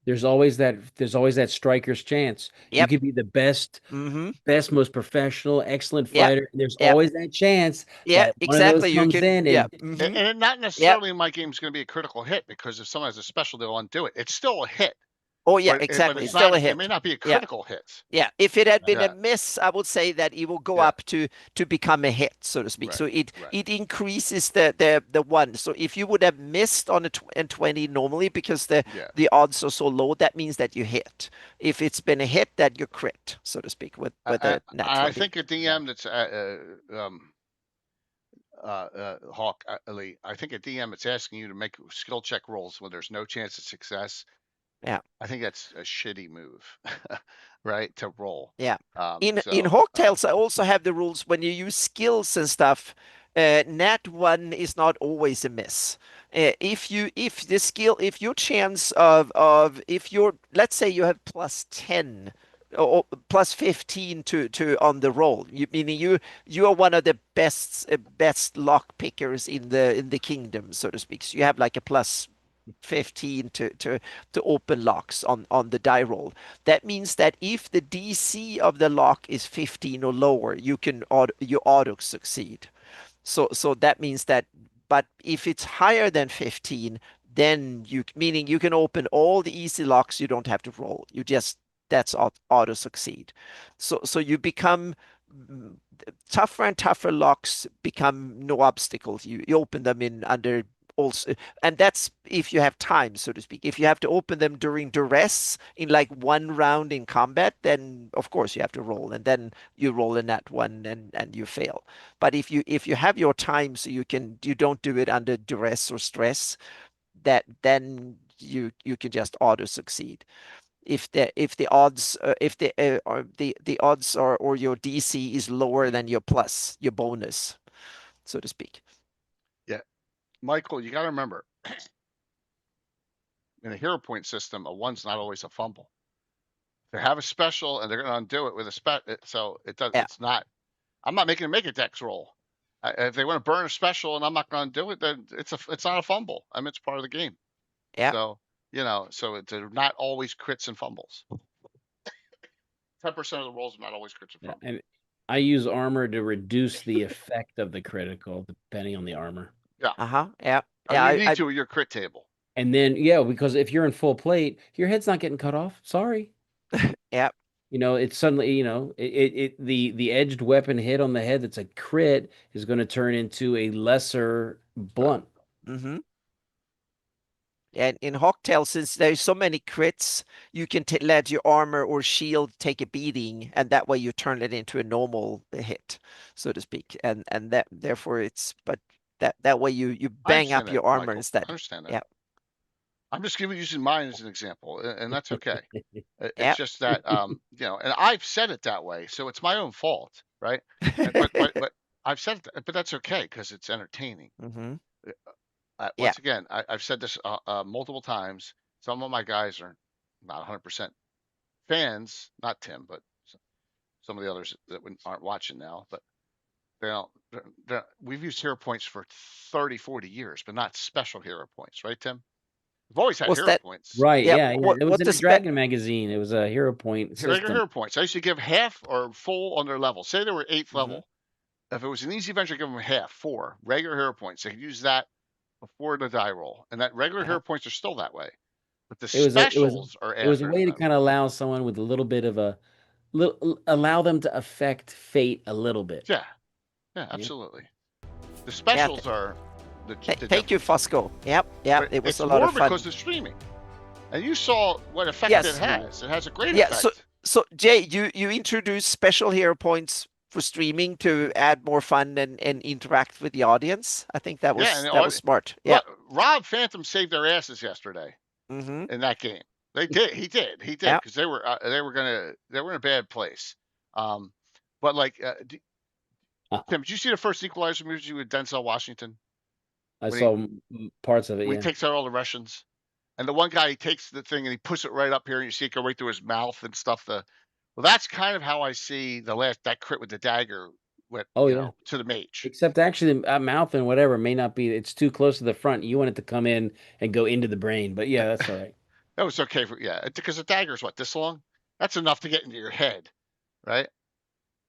there's always that striker's chance. You could be the best, most professional, excellent fighter. And there's always that chance that one of those comes in and it not necessarily in my game is going to be a critical hit, because if someone has a special, they'll undo it. It's still a hit. Oh yeah, but exactly. It's still not, a hit. It may not be a critical hit. Yeah, if it had been a miss, I would say that it will go up to become a hit, so to speak. Right. So it increases the one. So if you would have missed on a 20 normally because the odds are so low, that means that you hit. If it's been a hit, that you crit, so to speak, with a nat 20. I think a DM that's Hawk Elite, I think a DM that's asking you to make skill check rolls when there's no chance of success. Yeah, I think that's a shitty move, right? To roll. Yeah. In Hawktails, I also have the rules when you use skills and stuff. Nat 1 is not always a miss. If your chance of if you're, let's say you have plus 10 or plus 15 to on the roll, meaning you are one of the best lock pickers in the kingdom, so to speak. So you have like a plus 15 to open locks on the die roll. That means that if the DC of the lock is 15 or lower, you auto succeed. So that means that, but if it's higher than 15, then meaning you can open all the easy locks, you don't have to roll. That's auto succeed. So you become tougher and tougher locks become no obstacles. You open them in under also, and that's if you have time, so to speak. If you have to open them during duress in like 1 round in combat, then of course you have to roll, and then you roll in that one and you fail. But if you have your time, so you don't do it under duress or stress, then you can just auto succeed. if the odds the odds are, or your DC is lower than your plus, your bonus, so to speak. Michael, you got to remember, in a hero point system, a 1's not always a fumble. They have a special, and they're going to undo it with a so it does. Yeah. It's not. I'm not making them make a dex roll. If they want to burn a special, and I'm not going to do it, then it's not a fumble. I mean, it's part of the game. Yeah. So so they're not always crits and fumbles. 10% of the rolls are not always crits and fumbles. And I use armor to reduce the effect of the critical, depending on the armor. Yeah. Yeah. You need to with your crit table. And then, because if you're in full plate, your head's not getting cut off. Sorry. Yeah. It's suddenly, the edged weapon hit on the head that's a crit is going to turn into a lesser blunt. Mm-hmm. And in Hawktail, since there's so many crits, you can let your armor or shield take a beating, and that way you turn it into a normal hit, so to speak. And that therefore it's that way you bang up your armor Michael. instead. I understand that. Yeah. I'm just using mine as an example, and that's okay. It's Yep. just that and I've said it that way, so it's my own fault, right? But I've said it, but that's okay because it's entertaining. Mm-hmm. Once again, I've said this multiple times. Some of my guys are not 100% fans, not Tim, but some of the others that aren't watching now. But they don't. We've used hero points for 30, 40 years, but not special hero points, right, Tim? We've always had hero points. Right, Yeah, yeah. It was in the Dragon magazine. It was a hero point system. Regular hero points. I used to give half or full on their level. Say they were 8th level. If it was an easy adventure, give them half, 4 regular hero points. They could use that before the die roll, and that regular hero points are still that way. But the specials are after. It was a way to kind of allow someone with a little bit of allow them to affect fate a little bit. Yeah, absolutely. The specials are the thank you, Fusco. Yep. But it was a lot lot of fun. because of streaming, and you saw what effect it has. It has a great effect. So Jay, you introduced special hero points for streaming to add more fun and interact with the audience. I think that was was smart. Yeah. Rob Phantom saved their asses yesterday in that game. They did. He did because they were in a bad place. But like, Tim, did you see the first Equalizer movie with Denzel Washington? I saw parts of it. He takes out all the Russians, and the one guy, he takes the thing and he puts it right up here, and you see it go right through his mouth and stuff. Well, that's kind of how I see that crit with the dagger went. To the mage. Except actually, the mouth and whatever may not be. It's too close to the front. You want it to come in and go into the brain, but yeah, that's all right. That was okay because the dagger's this long? That's enough to get into your head, right?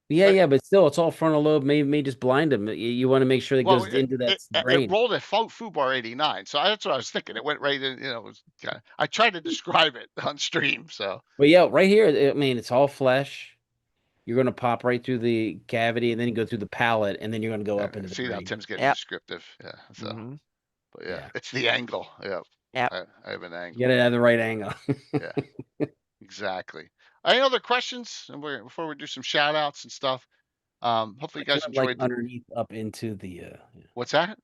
Yeah, but still, it's all frontal lobe. May just blind him. You want to make sure it goes into that brain. It rolled at FUBAR 89, so that's what I was thinking. It went right in. It was I tried to describe it on stream. So, but yeah, right here, I mean, it's all flesh. You're going to pop right through the cavity, and then you go through the palate, and then you're going to go up into the brain. See, now Tim's getting descriptive. Yeah. So, but it's the angle. Yeah. I have an angle. You got to have the right angle. Yeah. Exactly. Any other questions? And before we do some shout outs and stuff. Hopefully you guys enjoyed underneath up into the What's that?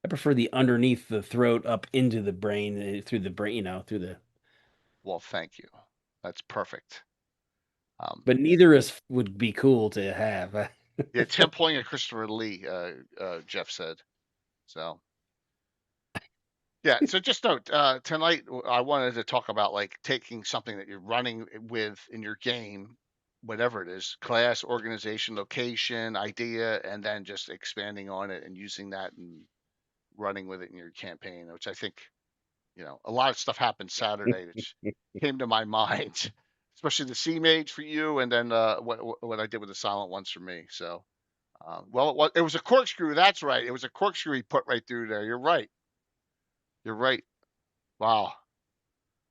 I prefer the underneath the throat up into the brain, through the brain, through the. Well, thank you. That's perfect. But neither is would be cool to have. Yeah, Tim pulling a Christopher Lee, Jeff said. So yeah, so just note, tonight I wanted to talk about taking something that you're running with in your game, whatever it is, class, organization, location, idea, and then just expanding on it and using that and running with it in your campaign, which I think, a lot of stuff happened Saturday that came to my mind, especially the Sea Mage for you, and then what I did with the Silent Ones for me. So, it was a corkscrew. That's right. It was a corkscrew he put right through there. You're right. You're right. Wow.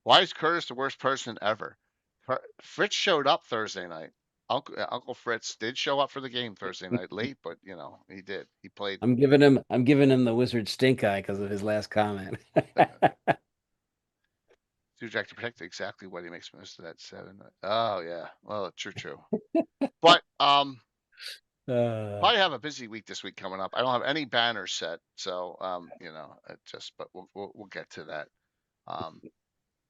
Why is Curtis the worst person ever? Fritz showed up Thursday night. Uncle Fritz did show up for the game Thursday night late, but he did. He played. I'm giving him the wizard stink eye because of his last comment. Jack to protect exactly what he makes most of that 7. Oh yeah. Well, true. But probably have a busy week this week coming up. I don't have any banners set, so but we'll get to that.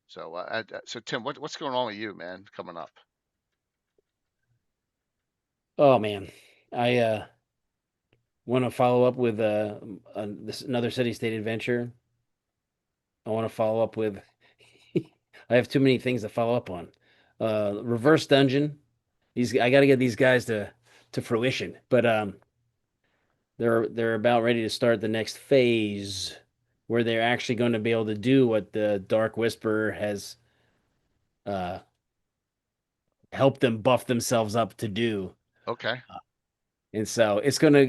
So Tim, what's going on with you, man, coming up? Oh man, I want to follow up with another city state adventure. I want to follow up with. I have too many things to follow up on. Reverse dungeon. I got to get these guys to fruition, but they're about ready to start the next phase where they're actually going to be able to do what the Dark Whisperer has uh helped them buff themselves up to do. Okay. And so it's gonna.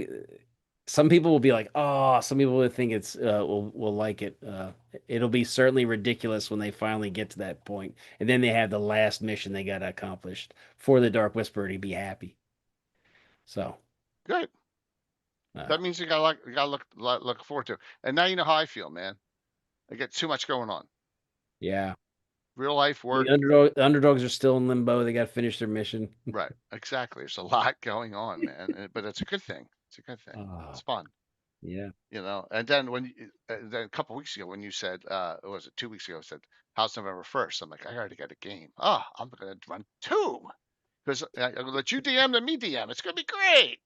Some people will be like, "Oh," some people will think it's will like it. It'll be certainly ridiculous when they finally get to that point, and then they have the last mission they got to accomplish for the Dark Whisperer to be happy. So Good. That means you gotta look forward to it. And now you know how I feel, man. I get too much going on. yeah, Real life work. the underdogs are still in limbo. They got to finish their mission. Right. Exactly. There's a lot going on, man. But it's a good thing. It's a good thing. It's fun. Yeah. And then then a couple weeks ago when you said, was it 2 weeks ago? Said how's November 1st? I'm like, I already got a game. Oh, I'm gonna run 2 because I'll let you DM and me DM. It's gonna be great.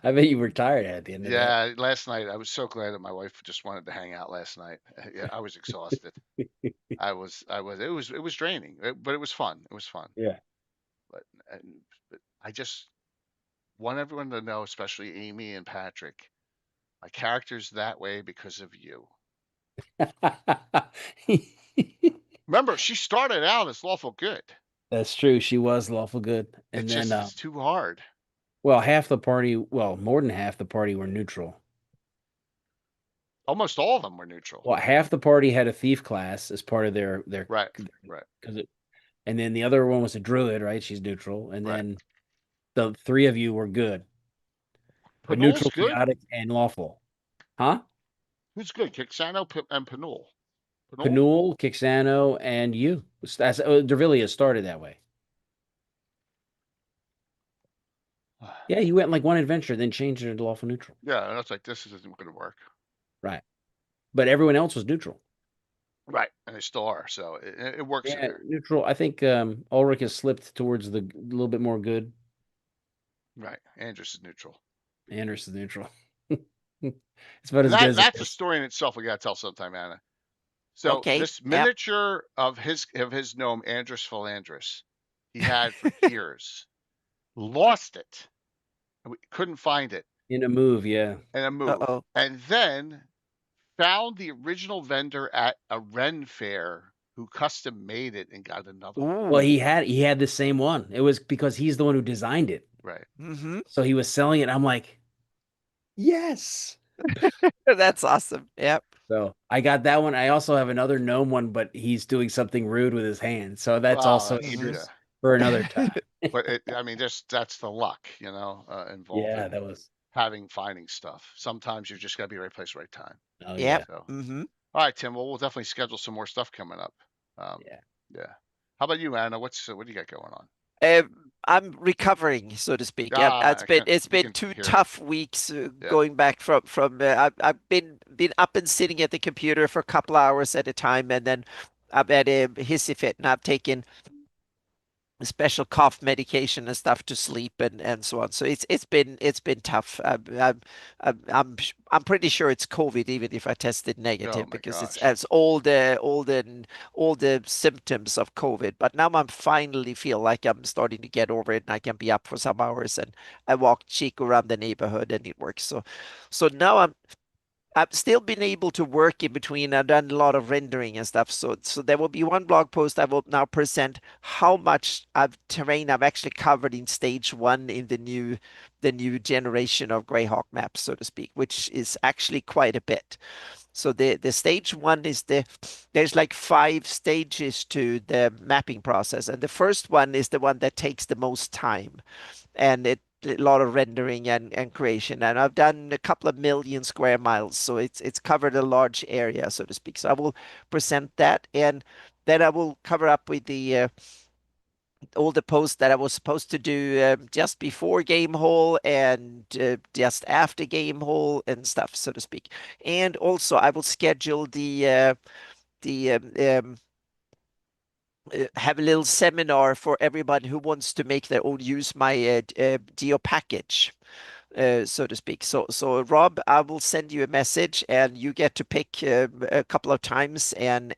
I bet you were tired at the end of that. Yeah, last night I was so glad that my wife just wanted to hang out last night. Yeah, I was exhausted. It was draining, but it was fun. It was fun. Yeah. But I just want everyone to know, especially Amy and Patrick, my character's that way because of you. Remember, she started out as lawful good. That's true. She was lawful good, and It's too hard. well, more than half the party were neutral. Almost all of them were neutral. Well, half the party had a thief class as part of their Right. And then the other one was a druid, right? She's neutral, and Right. then the 3 of you were good. But Panul's neutral, good? chaotic, and lawful. Huh? Who's good? Kixano and Panul. Panul, Kixano, and you. That's Dervilia started that way. Yeah, you went like one adventure, then changed it to lawful neutral. Yeah, and I was like, this isn't going to work. Right. But everyone else was neutral. Right, and they still are. So it works in Yeah, there. neutral. I think Ulrich has slipped towards the little bit more good. Right. Andrus is neutral. Andrus is neutral. It's about as good as That's a story in itself we gotta tell sometime, Anna. So Okay, this yep. miniature of his gnome, Andrus Philandrus, he had for years. Lost it. We couldn't find it. in a move, yeah. In a move. Uh-oh. And then found the original vendor at a Ren fair who custom made it and got another one. Well, he had the same one. It was because he's the one who designed it. Right. Mm-hmm. So he was selling it. I'm like, yes. That's awesome. Yep. So I got that one. I also have another gnome one, but he's doing something rude with his hand. So that's Wow, also that's- Andrus yeah. for another time. But I mean, that's the luck, involved Yeah, in that was. finding stuff. Sometimes you just gotta be right place, right time. Oh, Yep. So, Mm-hmm. all right, Tim. Well, we'll definitely schedule some more stuff coming up. Yeah. How about you, Anna? What do you got going on? I'm recovering, so to speak. Ah, It's we been can 2 hear it. tough weeks going back from. I've been up and sitting at the computer for a couple hours at a time, and then I've had a hissy fit, and I've taken special cough medication and stuff to sleep and so on. So it's been tough. I'm pretty sure it's COVID, even if I tested negative, my because it's gosh. as all the symptoms of COVID. But now I'm finally feel like I'm starting to get over it, and I can be up for some hours, and I walk cheek around the neighborhood, and it works. So now I've still been able to work in between. I've done a lot of rendering and stuff. So there will be one blog post I will now present how much terrain I've actually covered in stage 1 in the new generation of Greyhawk maps, so to speak, which is actually quite a bit. So the stage 1 is there's like 5 stages to the mapping process, and the first one is the one that takes the most time, and a lot of rendering and creation, and I've done a couple of million square miles, so it's covered a large area, so to speak. So I will present that, and then I will cover up with the all the posts that I was supposed to do just before game haul and just after game haul and stuff, so to speak. And also I will schedule the have a little seminar for everybody who wants to make their own use my geo package. So to speak. So Rob, I will send you a message, and you get to pick a couple of times, and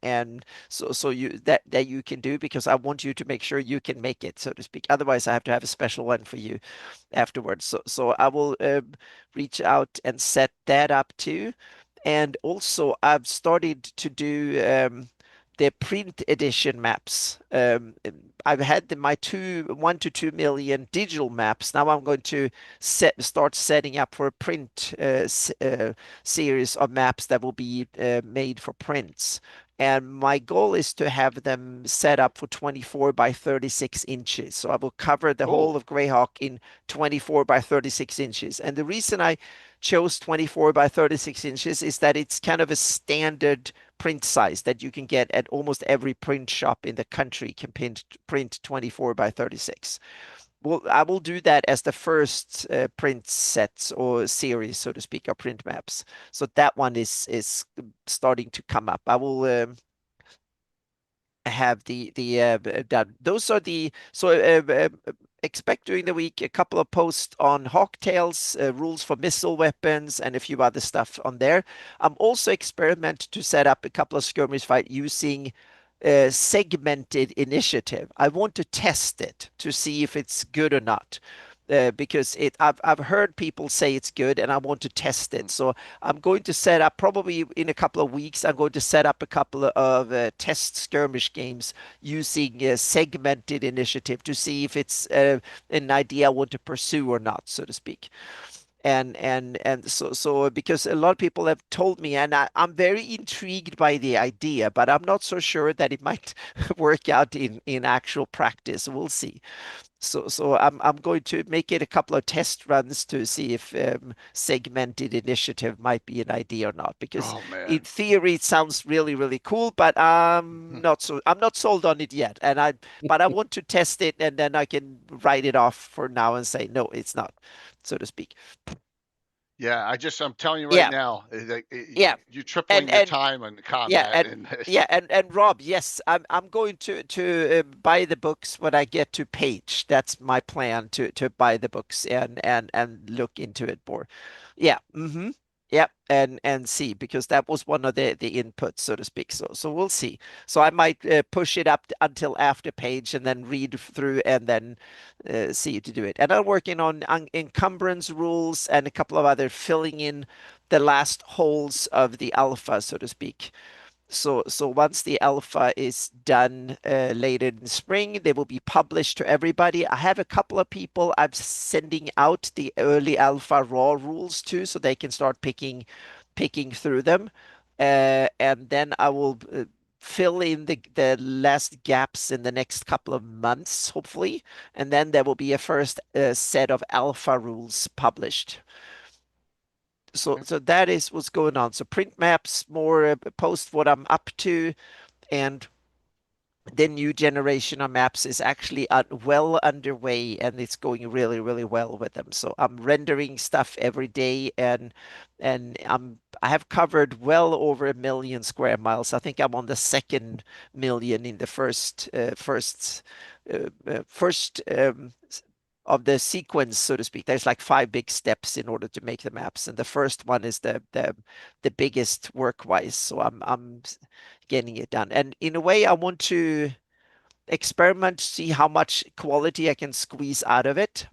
so you that you can do, because I want you to make sure you can make it, so to speak. Otherwise, I have to have a special one for you afterwards. So I will reach out and set that up too. And also, I've started to do the print edition maps. I've had my 1 to 2 million digital maps. Now I'm going to start setting up for a print series of maps that will be made for prints. And my goal is to have them set up for 24 by 36 inches. So I will cover the whole of Greyhawk in 24 by 36 inches. And the reason I chose 24 by 36 inches is that it's kind of a standard print size that you can get at almost every print shop in the country can print 24 by 36. Well, I will do that as the first print sets or series, so to speak, of print maps. So that one is starting to come up. I will have the done. Those are the expect during the week a couple of posts on Hawktails, rules for missile weapons, and a few other stuff on there. I'm also experimenting to set up a couple of skirmish fight using segmented initiative. I want to test it to see if it's good or not. Because I've heard people say it's good, and I want to test it. So I'm going to set up, probably in a couple of weeks, I'm going to set up a couple of test skirmish games using segmented initiative to see if it's an idea I want to pursue or not, so to speak. And so because a lot of people have told me, and I'm very intrigued by the idea, but I'm not so sure that it might work out in actual practice. We'll see. So I'm going to make it a couple of test runs to see if segmented initiative might be an idea or not. Because in theory it sounds really, really cool, but I'm not sold on it yet. But I want to test it, and then I can write it off for now and say no, it's not, so to speak. Yeah, I'm telling you right now, you're tripling your time on combat. And Rob, yes, I'm going to buy the books when I get to page. That's my plan, to buy the books and look into it more. Yeah. Mm-hmm. Yep, and see, because that was one of the inputs, so to speak. So we'll see. So I might push it up until after page, and then read through, and then see to do it. And I'm working on encumbrance rules and a couple of other filling in the last holes of the alpha, so to speak. So once the alpha is done later in spring, they will be published to everybody. I have a couple of people I'm sending out the early alpha raw rules to, so they can start picking through them. And then I will fill in the last gaps in the next couple of months, hopefully. And then there will be a first set of alpha rules published. So that is what's going on. So print maps, more post what I'm up to, and the new generation of maps is actually well underway, and it's going really, really well with them. So I'm rendering stuff every day, and I have covered well over 1 million square miles. I think I'm on the 2nd million in the first of the sequence, so to speak. There's like 5 big steps in order to make the maps, and the first one is the biggest work-wise. So I'm getting it done, and in a way, I want to experiment, see how much quality I can squeeze out of it.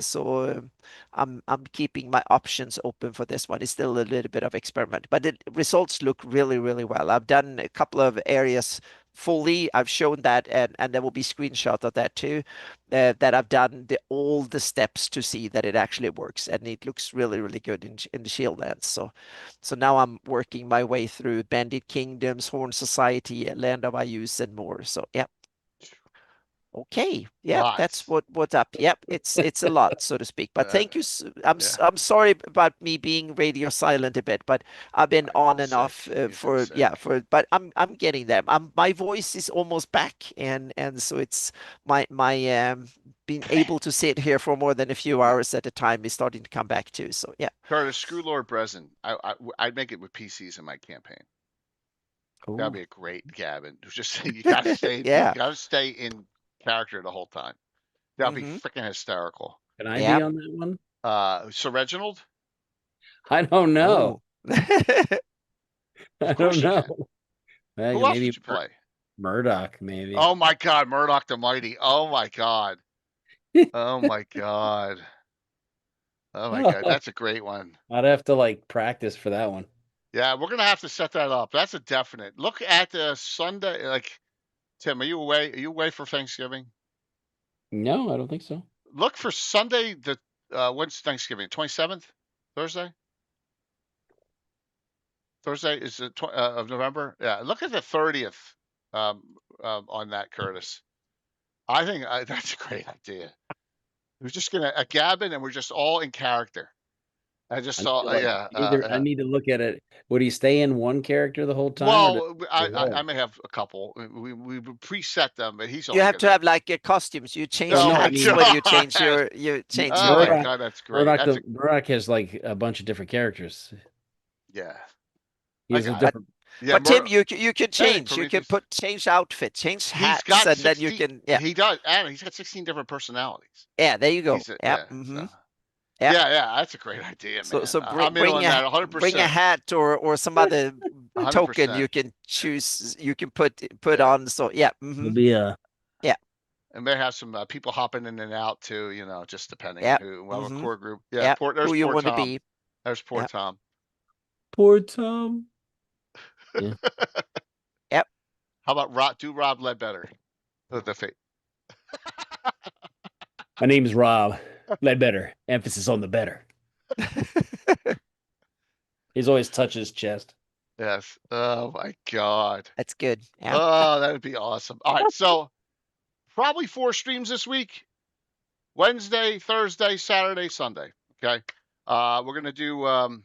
So I'm keeping my options open for this one. It's still a little bit of experiment, but the results look really, really well. I've done a couple of areas fully. I've shown that, and there will be screenshot of that too, that I've done all the steps to see that it actually works, and it looks really, really good in the Shieldlands. So now I'm working my way through Bandit Kingdoms, Horn Society, Land of Ayus, and more. So yeah. Okay. Yeah, that's what's up. Yep, it's a lot, so to speak. But thank you. I'm sorry about me being radio silent a bit, but I've been on and off but I'm getting there. My voice is almost back, and so it's my being able to sit here for more than a few hours at a time is starting to come back too. So yeah. Curtis, screw Lord Brezen. I'd make it with PCs in my campaign. That'd be a great Gabbin. Just you gotta stay. Yeah. You gotta stay in character the whole time. That'd be Mhm. freaking hysterical. Can I Yep. be on that one? So Reginald, I don't know. Ooh. I of course don't you know. can. Maybe, Who else would you play? Murdoch, maybe. Oh my God, Murdoch the Mighty. Oh my God. Oh my God. Oh my God. That's a great one. I'd have to like practice for that one. Yeah, we're gonna have to set that up. That's a definite. Look at the Sunday. Like, Tim, are you away? Are you away for Thanksgiving? No, I don't think so. Look for Sunday. When's Thanksgiving? 27th, Thursday. Thursday is the of November. Yeah, look at the 30th on that, Curtis. I think that's a great idea. We're just gonna a Gabbin, and we're just all in character. I just I saw, feel like yeah. I need to look at it. Would he stay in one character the whole time? Well, I I may have a couple. We preset them, but he's You only have to gonna. have like costumes. You change Oh my hats God. when you change your Oh my Murdoch- God, that's great. That's Murdoch has like a bunch of different characters. yeah. He has a got it. different. Yeah, But Tim, you can change. You can Prometheus. change outfit, change He's hats, got and 16, then you can He does, and he's got 16 different personalities. yeah. There you go. He's a- Yeah. yeah, Mhm. so- Yep. yeah, that's a great idea, man. So I'm in bring on a that 100%. bring a hat or some other 100%. token you can choose. You can put on. So yeah. It'll Mhm. be a. And may have some people hopping in and out too, just depending Yep. on who. Well, Mhm. a core group. Yeah, Yep. there's Who you poor want to Tom. be? There's poor Yep. Tom. Poor Tom. Yeah. Yep. How about Rob Ledbetter? The fate. My name's Rob Ledbetter. Emphasis on the better. He's always touching his chest. Yes. Oh my God. That's good. Yeah. Oh, that would be awesome. All right, so probably 4 streams this week. Wednesday, Thursday, Saturday, Sunday. Okay. We're gonna do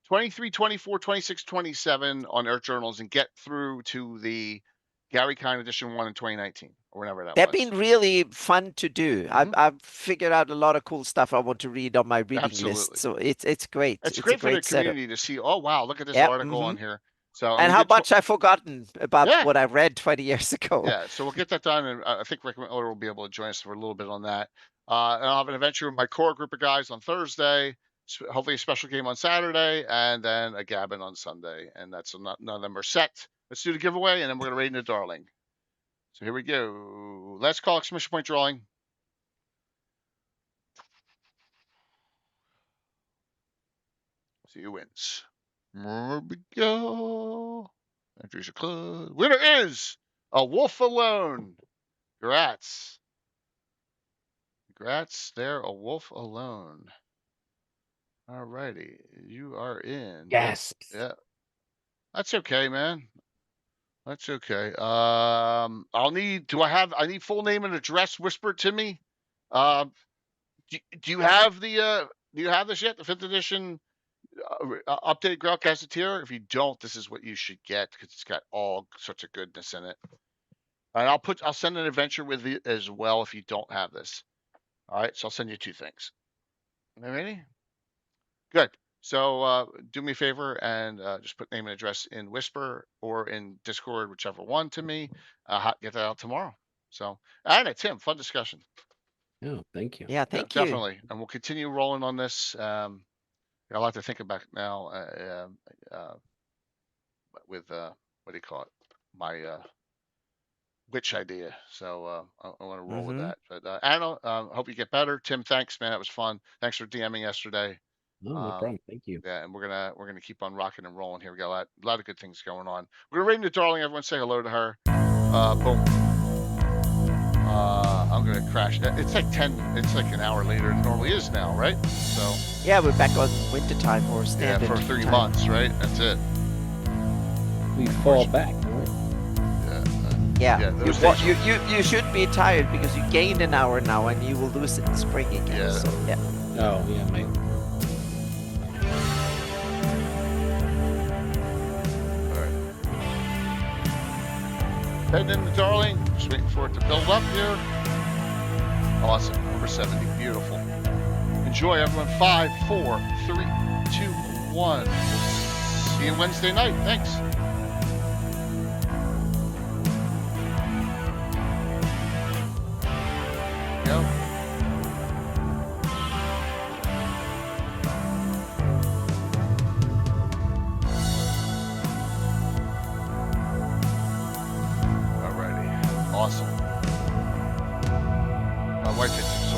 23, 24, 26, 27 on Earth Journals and get through to the Gary Kine Edition 1 in 2019 or whenever that They've was. been really fun to do. I've figured out a lot of cool stuff I want to read on my reading Absolutely. list. So it's great. It's a great for the setup. community to see. Oh wow, look at this Yep, article on here. So And we how did much I've forgotten about Yeah. what I read 20 years ago. Yeah, so we'll get that done, and I think Rick Miller will be able to join us for a little bit on that. And I'll have an adventure with my core group of guys on Thursday, hopefully a special game on Saturday, and then a Gabbin on Sunday. And that's none of them are set. Let's do the giveaway, and then we're going to raid into Darling. So here we go. Let's call exclamation point drawing. See who wins. Here we go. Entries are closed. Winner is a wolf alone. Congrats. Congrats. They're a wolf alone. All righty. You are in. Yes. Yeah. That's okay, man. That's okay. I need full name and address whispered to me. Do you have the do you have this yet? The 5th edition updated Greyhawk Gazetteer? If you don't, this is what you should get because it's got all sorts of goodness in it. And I'll send an adventure with it as well if you don't have this. All right, so I'll send you 2 things. Am I ready? Good. So do me a favor and just put name and address in Whisper or in Discord, whichever one to me. Get that out tomorrow. So, and Tim, fun discussion. Oh, thank you. Yeah, thank you. Definitely. And we'll continue rolling on this. Got a lot to think about now with, what do you call it? My witch idea. So I want to roll with that. But Anna, hope you get better. Tim, thanks, man. That was fun. Thanks for DMing yesterday. No, no problem. Thank you. Yeah, and we're gonna keep on rocking and rolling here. We got a lot of good things going on. We're gonna raid into Darling. Everyone say hello to her. Boom. I'm gonna crash. It's like an hour later than it normally is now, right? So Yeah, we're back on winter time or standard. for 3 time. months, right? That's it. We fall back, right? Yeah, Yeah, those you should be tired because you gained an hour now and you will lose it in spring again. Yeah. So yeah. Oh, yeah, mate. All right. Heading into Darling. Just waiting for it to build up here. Awesome. Number 70. Beautiful. Enjoy, everyone. 5, 4, 3, 2, 1. See you Wednesday night. Thanks.